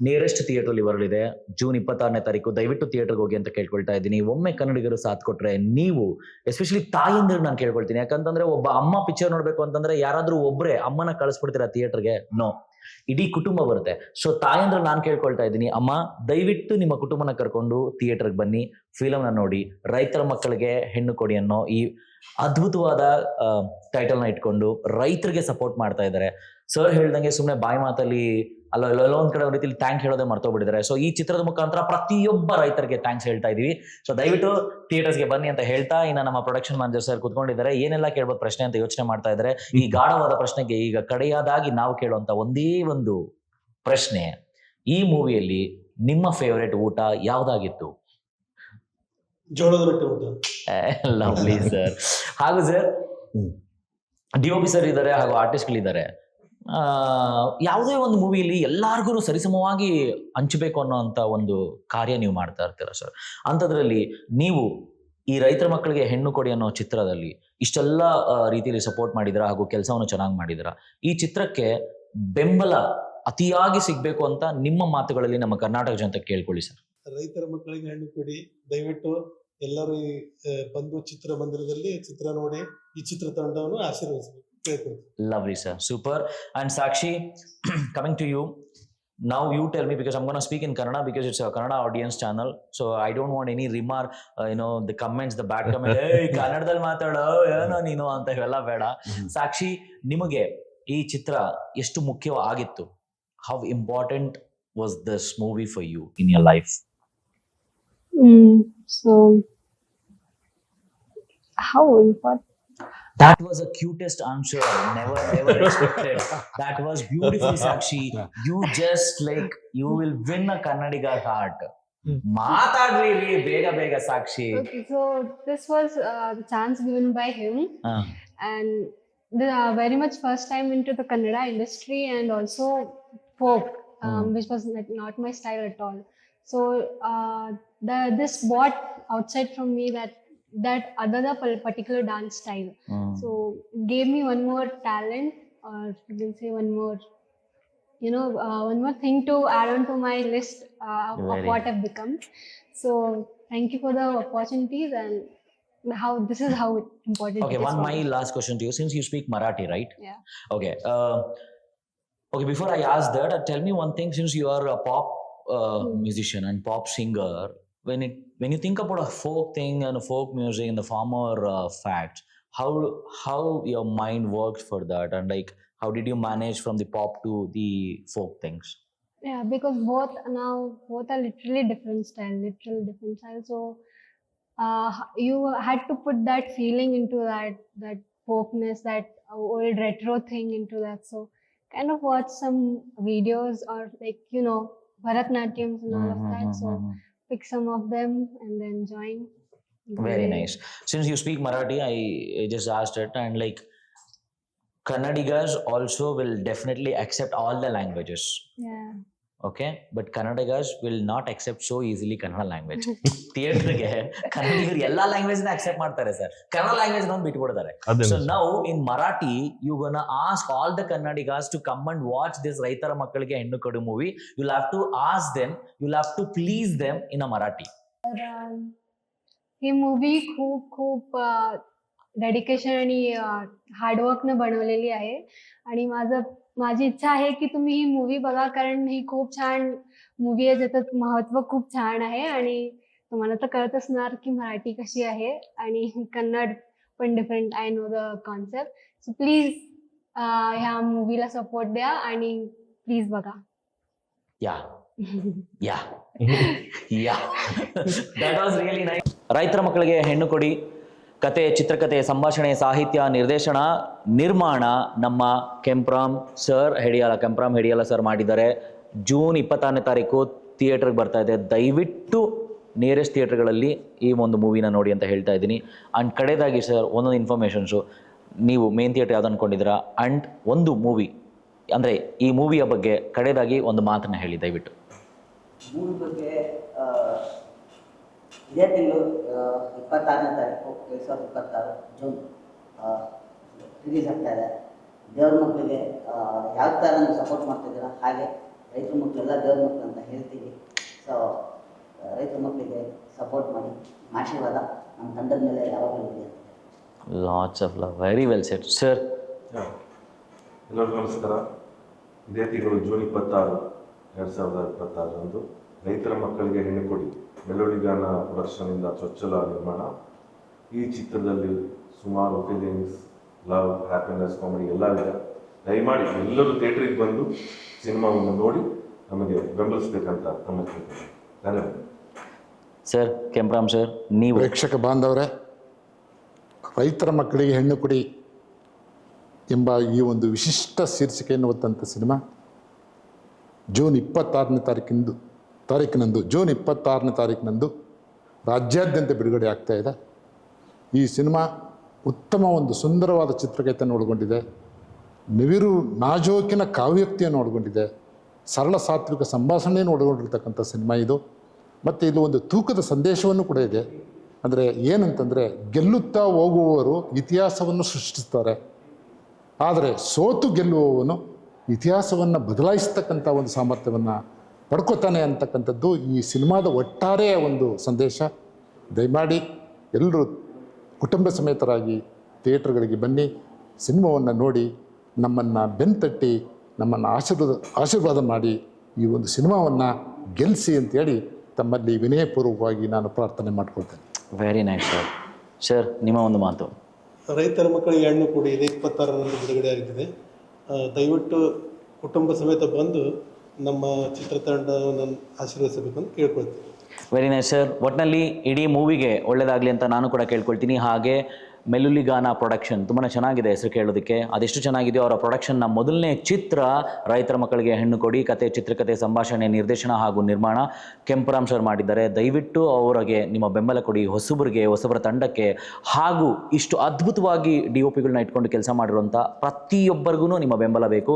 ನಿಯರೆಸ್ಟ್ ಥಿಯೇಟರ್ ಅಲ್ಲಿ ಬರಲಿದೆ. ಜೂನ್ 26ನೇ ತಾರೀಕು. ದಯವಿಟ್ಟು ಥಿಯೇಟರ್ಗೆ ಹೋಗಿ ಅಂತ ಕೇಳ್ಕೊಳ್ತಾ ಇದ್ದೀನಿ. ಒಮ್ಮೆ ಕನ್ನಡಿಗರು ಸಾಥ್ ಕೊಟ್ರೆ, ನೀವು ಎಸ್ಪೆಷಲಿ ತಾಯಂದಿರು ನಾನು ಕೇಳ್ಕೊಳ್ತೀನಿ. ಯಾಕಂತಂದ್ರೆ ಒಬ್ಬ ಅಮ್ಮ ಪಿಕ್ಚರ್ ನೋಡ್ಬೇಕು ಅಂತಂದ್ರೆ ಯಾರಾದ್ರೂ ಒಬ್ರೆ ಅಮ್ಮನ ಕಳಿಸ್ಬಿಡ್ತೀರಾ ಥಿಯೇಟರ್ಗೆ? ನೋ, ಇಡೀ ಕುಟುಂಬ ಬರುತ್ತೆ. ಸೊ ತಾಯಂದ್ರೆ ನಾನು ಕೇಳ್ಕೊಳ್ತಾ ಇದ್ದೀನಿ, ಅಮ್ಮ ದಯವಿಟ್ಟು ನಿಮ್ಮ ಕುಟುಂಬನ ಕರ್ಕೊಂಡು ಥಿಯೇಟರ್ಗೆ ಬನ್ನಿ, ಫಿಲಮ್ನ ನೋಡಿ. ರೈತರ ಮಕ್ಕಳಿಗೆ ಹೆಣ್ಣು ಕೊಡಿ ಅನ್ನೋ ಈ ಅದ್ಭುತವಾದ ಟೈಟಲ್ನ ಇಟ್ಕೊಂಡು ರೈತರಿಗೆ ಸಪೋರ್ಟ್ ಮಾಡ್ತಾ ಇದ್ದಾರೆ. ಸರ್ ಹೇಳ್ದಂಗೆ ಸುಮ್ಮನೆ ಬಾಯಿ ಮಾತಲ್ಲಿ ಅಲ್ಲೋ ಒಂದ್ ಕಡೆ ರೀತಿಲಿ ಥ್ಯಾಂಕ್ ಹೇಳೋದೇ ಮರ್ತೋಗ್ಬಿಟ್ಟಿದ್ದಾರೆ. ಸೊ ಈ ಚಿತ್ರದ ಮುಖಾಂತರ ಪ್ರತಿಯೊಬ್ಬ ರೈತರಿಗೆ ಥ್ಯಾಂಕ್ಸ್ ಹೇಳ್ತಾ ಇದೀವಿ. ಸೊ ದಯವಿಟ್ಟು ಥಿಯೇಟರ್ಸ್ಗೆ ಬನ್ನಿ ಅಂತ ಹೇಳ್ತಾ, ಇನ್ನ ನಮ್ಮ ಪ್ರೊಡಕ್ಷನ್ ಮ್ಯಾನೇಜರ್ ಸರ್ ಕುತ್ಕೊಂಡಿದ್ದಾರೆ, ಏನೆಲ್ಲ ಕೇಳ್ಬೋದು ಪ್ರಶ್ನೆ ಅಂತ ಯೋಚನೆ ಮಾಡ್ತಾ ಇದ್ದಾರೆ. ಈ ಗಾಢವಾದ ಪ್ರಶ್ನೆಗೆ ಈಗ ಕಡೆಯಾದಾಗಿ ನಾವು ಕೇಳುವಂತ ಒಂದೇ ಒಂದು ಪ್ರಶ್ನೆ, ಈ ಮೂವಿಯಲ್ಲಿ ನಿಮ್ಮ ಫೇವರೇಟ್ ಊಟ ಯಾವ್ದಾಗಿತ್ತು? ಜೋಳದ ರೊಟ್ಟಿ ಊಟ. Lovely sir. ಹಾಗೂ ಸರ್, DOP ಸರ್ ಇದ್ದಾರೆ, ಹಾಗೂ ಆರ್ಟಿಸ್ಟ್ಗಳಿದ್ದಾರೆ. ಯಾವುದೇ ಒಂದು ಮೂವಿಯಲ್ಲಿ ಎಲ್ಲಾರ್ಗು ಸರಿಸಮವಾಗಿ ಹಂಚಬೇಕು ಅನ್ನೋಂಥ ಒಂದು ಕಾರ್ಯ ನೀವು ಮಾಡ್ತಾ ಇರ್ತೀರ ಸರ್. ಅಂಥದ್ರಲ್ಲಿ ನೀವು ಈ ರೈತರ ಮಕ್ಕಳಿಗೆ ಹೆಣ್ಣು ಕೊಡಿ ಅನ್ನೋ ಚಿತ್ರದಲ್ಲಿ ಇಷ್ಟೆಲ್ಲ ರೀತಿಯಲ್ಲಿ ಸಪೋರ್ಟ್ ಮಾಡಿದಿರ, ಹಾಗೂ ಕೆಲಸವನ್ನು ಚೆನ್ನಾಗಿ ಮಾಡಿದಿರ. ಈ ಚಿತ್ರಕ್ಕೆ ಬೆಂಬಲ ಅತಿಯಾಗಿ ಸಿಗ್ಬೇಕು ಅಂತ ನಿಮ್ಮ ಮಾತುಗಳಲ್ಲಿ ನಮ್ಮ ಕರ್ನಾಟಕ ಜನತೆ ಕೇಳ್ಕೊಳ್ಳಿ ಸರ್. ರೈತರ ಮಕ್ಕಳಿಗೆ ಹೆಣ್ಣು ಕೊಡಿ, ದಯವಿಟ್ಟು ಎಲ್ಲರೂ ಬಂದು ಚಿತ್ರಮಂದಿರದಲ್ಲಿ ಚಿತ್ರ ನೋಡಿ ಈ ಚಿತ್ರ ತಂಡವನ್ನು ಆಶೀರ್ವದಿಸಬೇಕು. Lovely sir, super. And Sakshi, coming to you now, you tell me, because I'm going to speak in Kannada because it's a Kannada audience channel, so I don't want any remark, the comments, the bad comment, hey ಕನ್ನಡದಲ್ಲಿ ಮಾತಾಡೋ ಏನೋ ನೀನು ಅಂತ ಇವೆಲ್ಲ ಬೇಡ. ಸಾಕ್ಷಿ, ನಿಮಗೆ ಈ ಚಿತ್ರ ಎಷ್ಟು ಮುಖ್ಯವಾಗಿತ್ತು? How important was this movie for you in your life? So, how important? That was the cutest answer. Never ever expected. That was beautiful, Sakshi. You just like you will win a Kannadiga heart. ಮಾತಾಡ್ರಿ ರೀ ಬೇಗ ಬೇಗ ಸಾಕ್ಷಿ. Okay, so this was the chance given by him, and very much first time into the Kannada industry and also folk, which was not my style at all. So this brought outside from me that other particular dance style. So it gave me one more talent, or you can say one more, one more thing to add on to my list of what I've become. So thank you for the opportunities, and this is how important. Okay, it is. my last question to you, since you speak Marathi, right? Yeah. Okay. Okay, before I ask that, tell me one thing, since you are a pop musician and pop singer, when you think about a folk thing and a folk music in the former fact, how your mind worked for that, and like how did you manage from the pop to the folk things? Yeah, because both are literally different style. So you had to put that feeling into that folkness, that old retro thing into that. So kind of watch some videos, or like Bharatnatyams and all of that. So pick some of them and then join. Very nice. Since you speak Marathi, I just asked it, and like Kannadigas also will definitely accept all the languages. Yeah. Okay, but Kannadigas will not accept so easily Kannada language. ಥಿಯೇಟರ್ಗೆ ಕನ್ನಡಿಗರು ಎಲ್ಲಾ ಲ್ಯಾಂಗ್ವೇಜ್ ಅಕ್ಸೆಪ್ಟ್ ಮಾಡ್ತಾರೆ ಸರ್, ಕನ್ನಡ ಲ್ಯಾಂಗ್ವೇಜ್ ಒಂದು ಬಿಟ್ಬಿಡ್ತಾರೆ. So now in Marathi you gonna ask all the Kannadigas to come and watch this ರೈತರ ಮಕ್ಕಳಿಗೆ ಹೆಣ್ಣು ಕೊಡು movie. You'll have to ask them, you'll have to please them in a Marathi. He movie खूप डेडिकेशन आणि हार्डवर्कनं बनवलेली आहे, आणि माझी इच्छा आहे की तुम्ही ही मूवी बघा, कारण ही खूप छान मूवी आहे, ज्याचं महत्त्व खूप छान आहे. आणि तुम्हाला तर कळत असणार की मराठी कशी आहे, आणि कन्नड पण different. I know the concept. So please ह्या मूवीला सपोर्ट द्या आणि प्लीज बघा. That was really nice. ರೈತರ ಮಕ್ಕಳಿಗೆ ಹೆಣ್ಣು ಕೊಡಿ ಕತೆ, ಚಿತ್ರಕಥೆ, ಸಂಭಾಷಣೆ, ಸಾಹಿತ್ಯ, ನಿರ್ದೇಶನ, ನಿರ್ಮಾಣ ನಮ್ಮ ಕೆಂಪ್ರಾಮ್ ಹೆಡಿಯಾಲ ಸರ್ ಮಾಡಿದ್ದಾರೆ. ಜೂನ್ 26ನೇ ತಾರೀಕು ಥಿಯೇಟರ್ಗೆ ಬರ್ತಾ ಇದೆ. ದಯವಿಟ್ಟು ನಿಯರೆಸ್ಟ್ ಥಿಯೇಟರ್ಗಳಲ್ಲಿ ಈ ಒಂದು ಮೂವಿನ ನೋಡಿ ಅಂತ ಹೇಳ್ತಾ ಇದ್ದೀನಿ. ಆ್ಯಂಡ್ ಕಡೆದಾಗಿ ಸರ್, ಒಂದೊಂದು ಇನ್ಫಾರ್ಮೇಷನ್ಸು, ನೀವು ಮೇನ್ ಥಿಯೇಟರ್ ಯಾವ್ದು ಅಂದ್ಕೊಂಡಿದ್ದೀರಾ, ಆ್ಯಂಡ್ ಒಂದು ಮೂವಿ ಅಂದರೆ ಈ ಮೂವಿಯ ಬಗ್ಗೆ ಕಡೆದಾಗಿ ಒಂದು ಮಾತನ್ನ ಹೇಳಿ ದಯವಿಟ್ಟು. ಮೂವಿ ಬಗ್ಗೆ ಇದೇ ತಿಂಗಳು 26ನೇ ತಾರೀಕು 2026 ಜೂನ್ ರಿಲೀಸ್ ಆಗ್ತಾ ಇದೆ. ದೇವ್ರ ಮಕ್ಕಳಿಗೆ ಯಾವ ಥರ ನೀವು ಸಪೋರ್ಟ್ ಮಾಡ್ತಿದ್ದೀರಾ, ಹಾಗೆ ರೈತರ ಮಕ್ಕಳೆಲ್ಲ ದೇವ್ರ ಮಕ್ಕಳು ಅಂತ ಹೇಳ್ತೀವಿ. ಸೊ ರೈತರ ಮಕ್ಕಳಿಗೆ ಸಪೋರ್ಟ್ ಮಾಡಿ, ಆಶೀರ್ವಾದ ನಮ್ಮ ತಂಡದ ಮೇಲೆ ಯಾವಾಗಲೂ ಇದೆ. Lots of love. Very well shed sir. ಎಲ್ಲರಿಗೂ ನಮಸ್ಕಾರ. ಇದೇ ತಿಂಗಳು ಜೂನ್ 26, 2026 ರೈತರ ಮಕ್ಕಳಿಗೆ ಹೆಣ್ಣು ಕೊಡಿ ಮೆಲೋಡಿಗಾನ ಪ್ರೊಡಕ್ಷನಿಂದ ಚೊಚ್ಚಲ ನಿರ್ಮಾಣ. ಈ ಚಿತ್ರದಲ್ಲಿ ಸುಮಾರು ಫೀಲಿಂಗ್ಸ್, ಲವ್, ಹ್ಯಾಪಿನೆಸ್, ಕಾಮಿಡಿ ಎಲ್ಲ ಇದೆ. ದಯಮಾಡಿ ಎಲ್ಲರೂ ಥಿಯೇಟ್ರಿಗೆ ಬಂದು ಸಿನಿಮಾವನ್ನು ನೋಡಿ ನಮಗೆ ಬೆಂಬಲಿಸಬೇಕಂತ ತಮ್ಮ ಕೇಳ್ತೀನಿ. ಧನ್ಯವಾದ ಸರ್. ಕೆಂಪ್ರಾಮ್ ಸರ್, ನೀವು ಪ್ರೇಕ್ಷಕ ಬಾಂಧವರೇ, ರೈತರ ಮಕ್ಕಳಿಗೆ ಹೆಣ್ಣು ಕೊಡಿ ಎಂಬ ಈ ಒಂದು ವಿಶಿಷ್ಟ ಶೀರ್ಷಿಕೆಯನ್ನು ಹೊತ್ತಂಥ ಸಿನಿಮಾ ಜೂನ್ 26ನೇ ತಾರೀಕಿನಂದು ರಾಜ್ಯಾದ್ಯಂತ ಬಿಡುಗಡೆ ಆಗ್ತಾ ಇದೆ. ಈ ಸಿನಿಮಾ ಉತ್ತಮ ಒಂದು ಸುಂದರವಾದ ಚಿತ್ರಕಥೆಯನ್ನು ಒಳಗೊಂಡಿದೆ, ನಿವಿರು ನಾಜೂಕಿನ ಕಾವ್ಯೋಕ್ತಿಯನ್ನು ಒಳಗೊಂಡಿದೆ, ಸರಳ ಸಾತ್ವಿಕ ಸಂಭಾಷಣೆಯನ್ನು ಒಳಗೊಂಡಿರ್ತಕ್ಕಂಥ ಸಿನಿಮಾ ಇದು. ಮತ್ತು ಇದು ಒಂದು ತೂಕದ ಸಂದೇಶವನ್ನು ಕೂಡ ಇದೆ. ಅಂದರೆ ಏನಂತಂದರೆ, ಗೆಲ್ಲುತ್ತಾ ಹೋಗುವವರು ಇತಿಹಾಸವನ್ನು ಸೃಷ್ಟಿಸ್ತಾರೆ, ಆದರೆ ಸೋತು ಗೆಲ್ಲುವವನು ಇತಿಹಾಸವನ್ನು ಬದಲಾಯಿಸ್ತಕ್ಕಂಥ ಒಂದು ಸಾಮರ್ಥ್ಯವನ್ನು ಪಡ್ಕೋತಾನೆ ಅಂತಕ್ಕಂಥದ್ದು ಈ ಸಿನಿಮಾದ ಒಟ್ಟಾರೆ ಒಂದು ಸಂದೇಶ. ದಯಮಾಡಿ ಎಲ್ಲರೂ ಕುಟುಂಬ ಸಮೇತರಾಗಿ ಥಿಯೇಟರ್ಗಳಿಗೆ ಬನ್ನಿ, ಸಿನಿಮಾವನ್ನು ನೋಡಿ, ನಮ್ಮನ್ನು ಬೆನ್ತಟ್ಟಿ, ನಮ್ಮನ್ನು ಆಶೀರ್ವಾದ ಮಾಡಿ ಈ ಒಂದು ಸಿನಿಮಾವನ್ನು ಗೆಲ್ಲಿಸಿ ಅಂತೇಳಿ ತಮ್ಮಲ್ಲಿ ವಿನಯಪೂರ್ವಕವಾಗಿ ನಾನು ಪ್ರಾರ್ಥನೆ ಮಾಡ್ಕೊಳ್ತೇನೆ. Very nice sir. ಸರ್, ನಿಮ್ಮ ಒಂದು ಮಾತು. ರೈತರ ಮಕ್ಕಳಿಗೆ ಹೆಣ್ಣು ಕೊಡಿ ಇದೆ 26ರಂದು ಬಿಡುಗಡೆ ಆಗಿದೆ. ದಯವಿಟ್ಟು ಕುಟುಂಬ ಸಮೇತ ಬಂದು ನಮ್ಮ ಚಿತ್ರತಂಡವನ್ನು ಆಶೀರ್ವದಿಸಬೇಕಂತ ಕೇಳ್ಕೊಳ್ತೀನಿ. Very nice sir. ಒಟ್ಟಿನಲ್ಲಿ ಇಡೀ ಮೂವಿಗೆ ಒಳ್ಳೇದಾಗಲಿ ಅಂತ ನಾನು ಕೂಡ ಕೇಳ್ಕೊಳ್ತೀನಿ. ಹಾಗೆ ಮೆಲುಲಿ ಗಾನ ಪ್ರೊಡಕ್ಷನ್ ತುಂಬಾ ಚೆನ್ನಾಗಿದೆ ಹೆಸರು ಕೇಳೋದಕ್ಕೆ. ಅದೆಷ್ಟು ಚೆನ್ನಾಗಿದೆಯೋ ಅವರ ಪ್ರೊಡಕ್ಷನ್ನ ಮೊದಲನೇ ಚಿತ್ರ ರೈತರ ಮಕ್ಕಳಿಗೆ ಹೆಣ್ಣು ಕೊಡಿ, ಕತೆ, ಚಿತ್ರಕಥೆ, ಸಂಭಾಷಣೆ, ನಿರ್ದೇಶನ ಹಾಗೂ ನಿರ್ಮಾಣ ಕೆಂಪರಾಮ್ ಸರ್ ಮಾಡಿದ್ದಾರೆ. ದಯವಿಟ್ಟು ಅವರಿಗೆ ನಿಮ್ಮ ಬೆಂಬಲ ಕೊಡಿ, ಹೊಸಬರ ತಂಡಕ್ಕೆ. ಹಾಗೂ ಇಷ್ಟು ಅದ್ಭುತವಾಗಿ DOPಗಳನ್ನ ಇಟ್ಕೊಂಡು ಕೆಲಸ ಮಾಡಿರುವಂಥ ಪ್ರತಿಯೊಬ್ಬರಿಗೂ ನಿಮ್ಮ ಬೆಂಬಲ ಬೇಕು.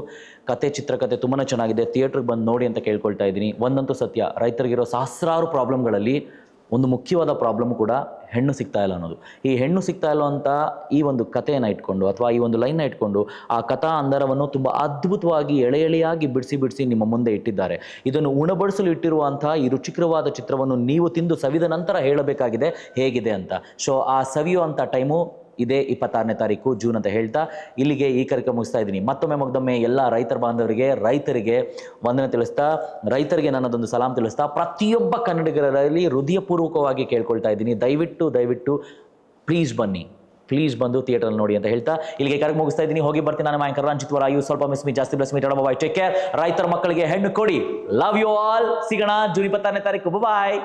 ಕತೆ, ಚಿತ್ರಕಥೆ ತುಂಬಾ ಚೆನ್ನಾಗಿದೆ, ಥಿಯೇಟ್ರಿಗೆ ಬಂದು ನೋಡಿ ಅಂತ ಕೇಳ್ಕೊಳ್ತಾ ಇದ್ದೀನಿ. ಒಂದಂತೂ ಸತ್ಯ, ರೈತರಿಗಿರೋ ಸಹಸ್ರಾರು ಪ್ರಾಬ್ಲಮ್ಗಳಲ್ಲಿ ಒಂದು ಮುಖ್ಯವಾದ ಪ್ರಾಬ್ಲಮ್ ಕೂಡ ಹೆಣ್ಣು ಸಿಗ್ತಾ ಇಲ್ಲ ಅನ್ನೋದು. ಈ ಹೆಣ್ಣು ಸಿಗ್ತಾ ಇಲ್ಲ ಅಂತ ಈ ಒಂದು ಕಥೆಯನ್ನು ಇಟ್ಕೊಂಡು ಅಥವಾ ಈ ಒಂದು ಲೈನ್ನ ಇಟ್ಕೊಂಡು ಆ ಕಥಾ ಅಂದರವನ್ನು ತುಂಬ ಅದ್ಭುತವಾಗಿ ಎಳೆಯಾಗಿ ಬಿಡಿಸಿ ನಿಮ್ಮ ಮುಂದೆ ಇಟ್ಟಿದ್ದಾರೆ. ಇದನ್ನು ಉಣಬಡಿಸಲು ಇಟ್ಟಿರುವಂತಹ ಈ ರುಚಿಕರವಾದ ಚಿತ್ರವನ್ನು ನೀವು ತಿಂದು ಸವಿದ ನಂತರ ಹೇಳಬೇಕಾಗಿದೆ ಹೇಗಿದೆ ಅಂತ. ಸೊ ಆ ಸವಿಯುವಂಥ ಟೈಮು ಇದೇ 26ನೇ ತಾರೀಕು ಜೂನ್ ಅಂತ ಹೇಳ್ತಾ ಇಲ್ಲಿಗೆ ಈ ಕಾರ್ಯಕ್ರಮ ಮುಗಿಸ್ತಾ ಇದ್ದೀನಿ. ಮತ್ತೊಮ್ಮೆ ಎಲ್ಲ ರೈತರ ಬಾಂಧವರಿಗೆ, ರೈತರಿಗೆ ವಂದನೆ ತಿಳಿಸ್ತಾ, ರೈತರಿಗೆ ನನ್ನದೊಂದು ಸಲಾಂ ತಿಳಿಸ್ತಾ, ಪ್ರತಿಯೊಬ್ಬ ಕನ್ನಡಿಗರಲ್ಲಿ ಹೃದಯಪೂರ್ವಕವಾಗಿ ಕೇಳ್ಕೊಳ್ತಾ ಇದ್ದೀನಿ, ದಯವಿಟ್ಟು ಪ್ಲೀಸ್ ಬಂದು ಥಿಯೇಟರ್ ನೋಡಿ ಅಂತ ಹೇಳ್ತಾ ಇಲ್ಲಿಗೆ ಕಾರ್ಯಕ್ರಮ ಮುಗಿಸ್ತಾ ಇದ್ದೀನಿ. ಹೋಗಿ ಬರ್ತೀನಿ. ನಾನು ಆಂಕರ್ ರಂಜಿತ್ ವರಾಯು. ಸ್ವಲ್ಪ ಮಿಸ್ ಮೀ, ಜಾಸ್ತಿ plus me. Bye, take care. ರೈತರ ಮಕ್ಕಳಿಗೆ ಹೆಣ್ಣು ಕೊಡಿ. Love you all. ಸಿಗೋಣ ಜೂನ್ 26ನೇ ತಾರೀಕು. ಬಾಯ್.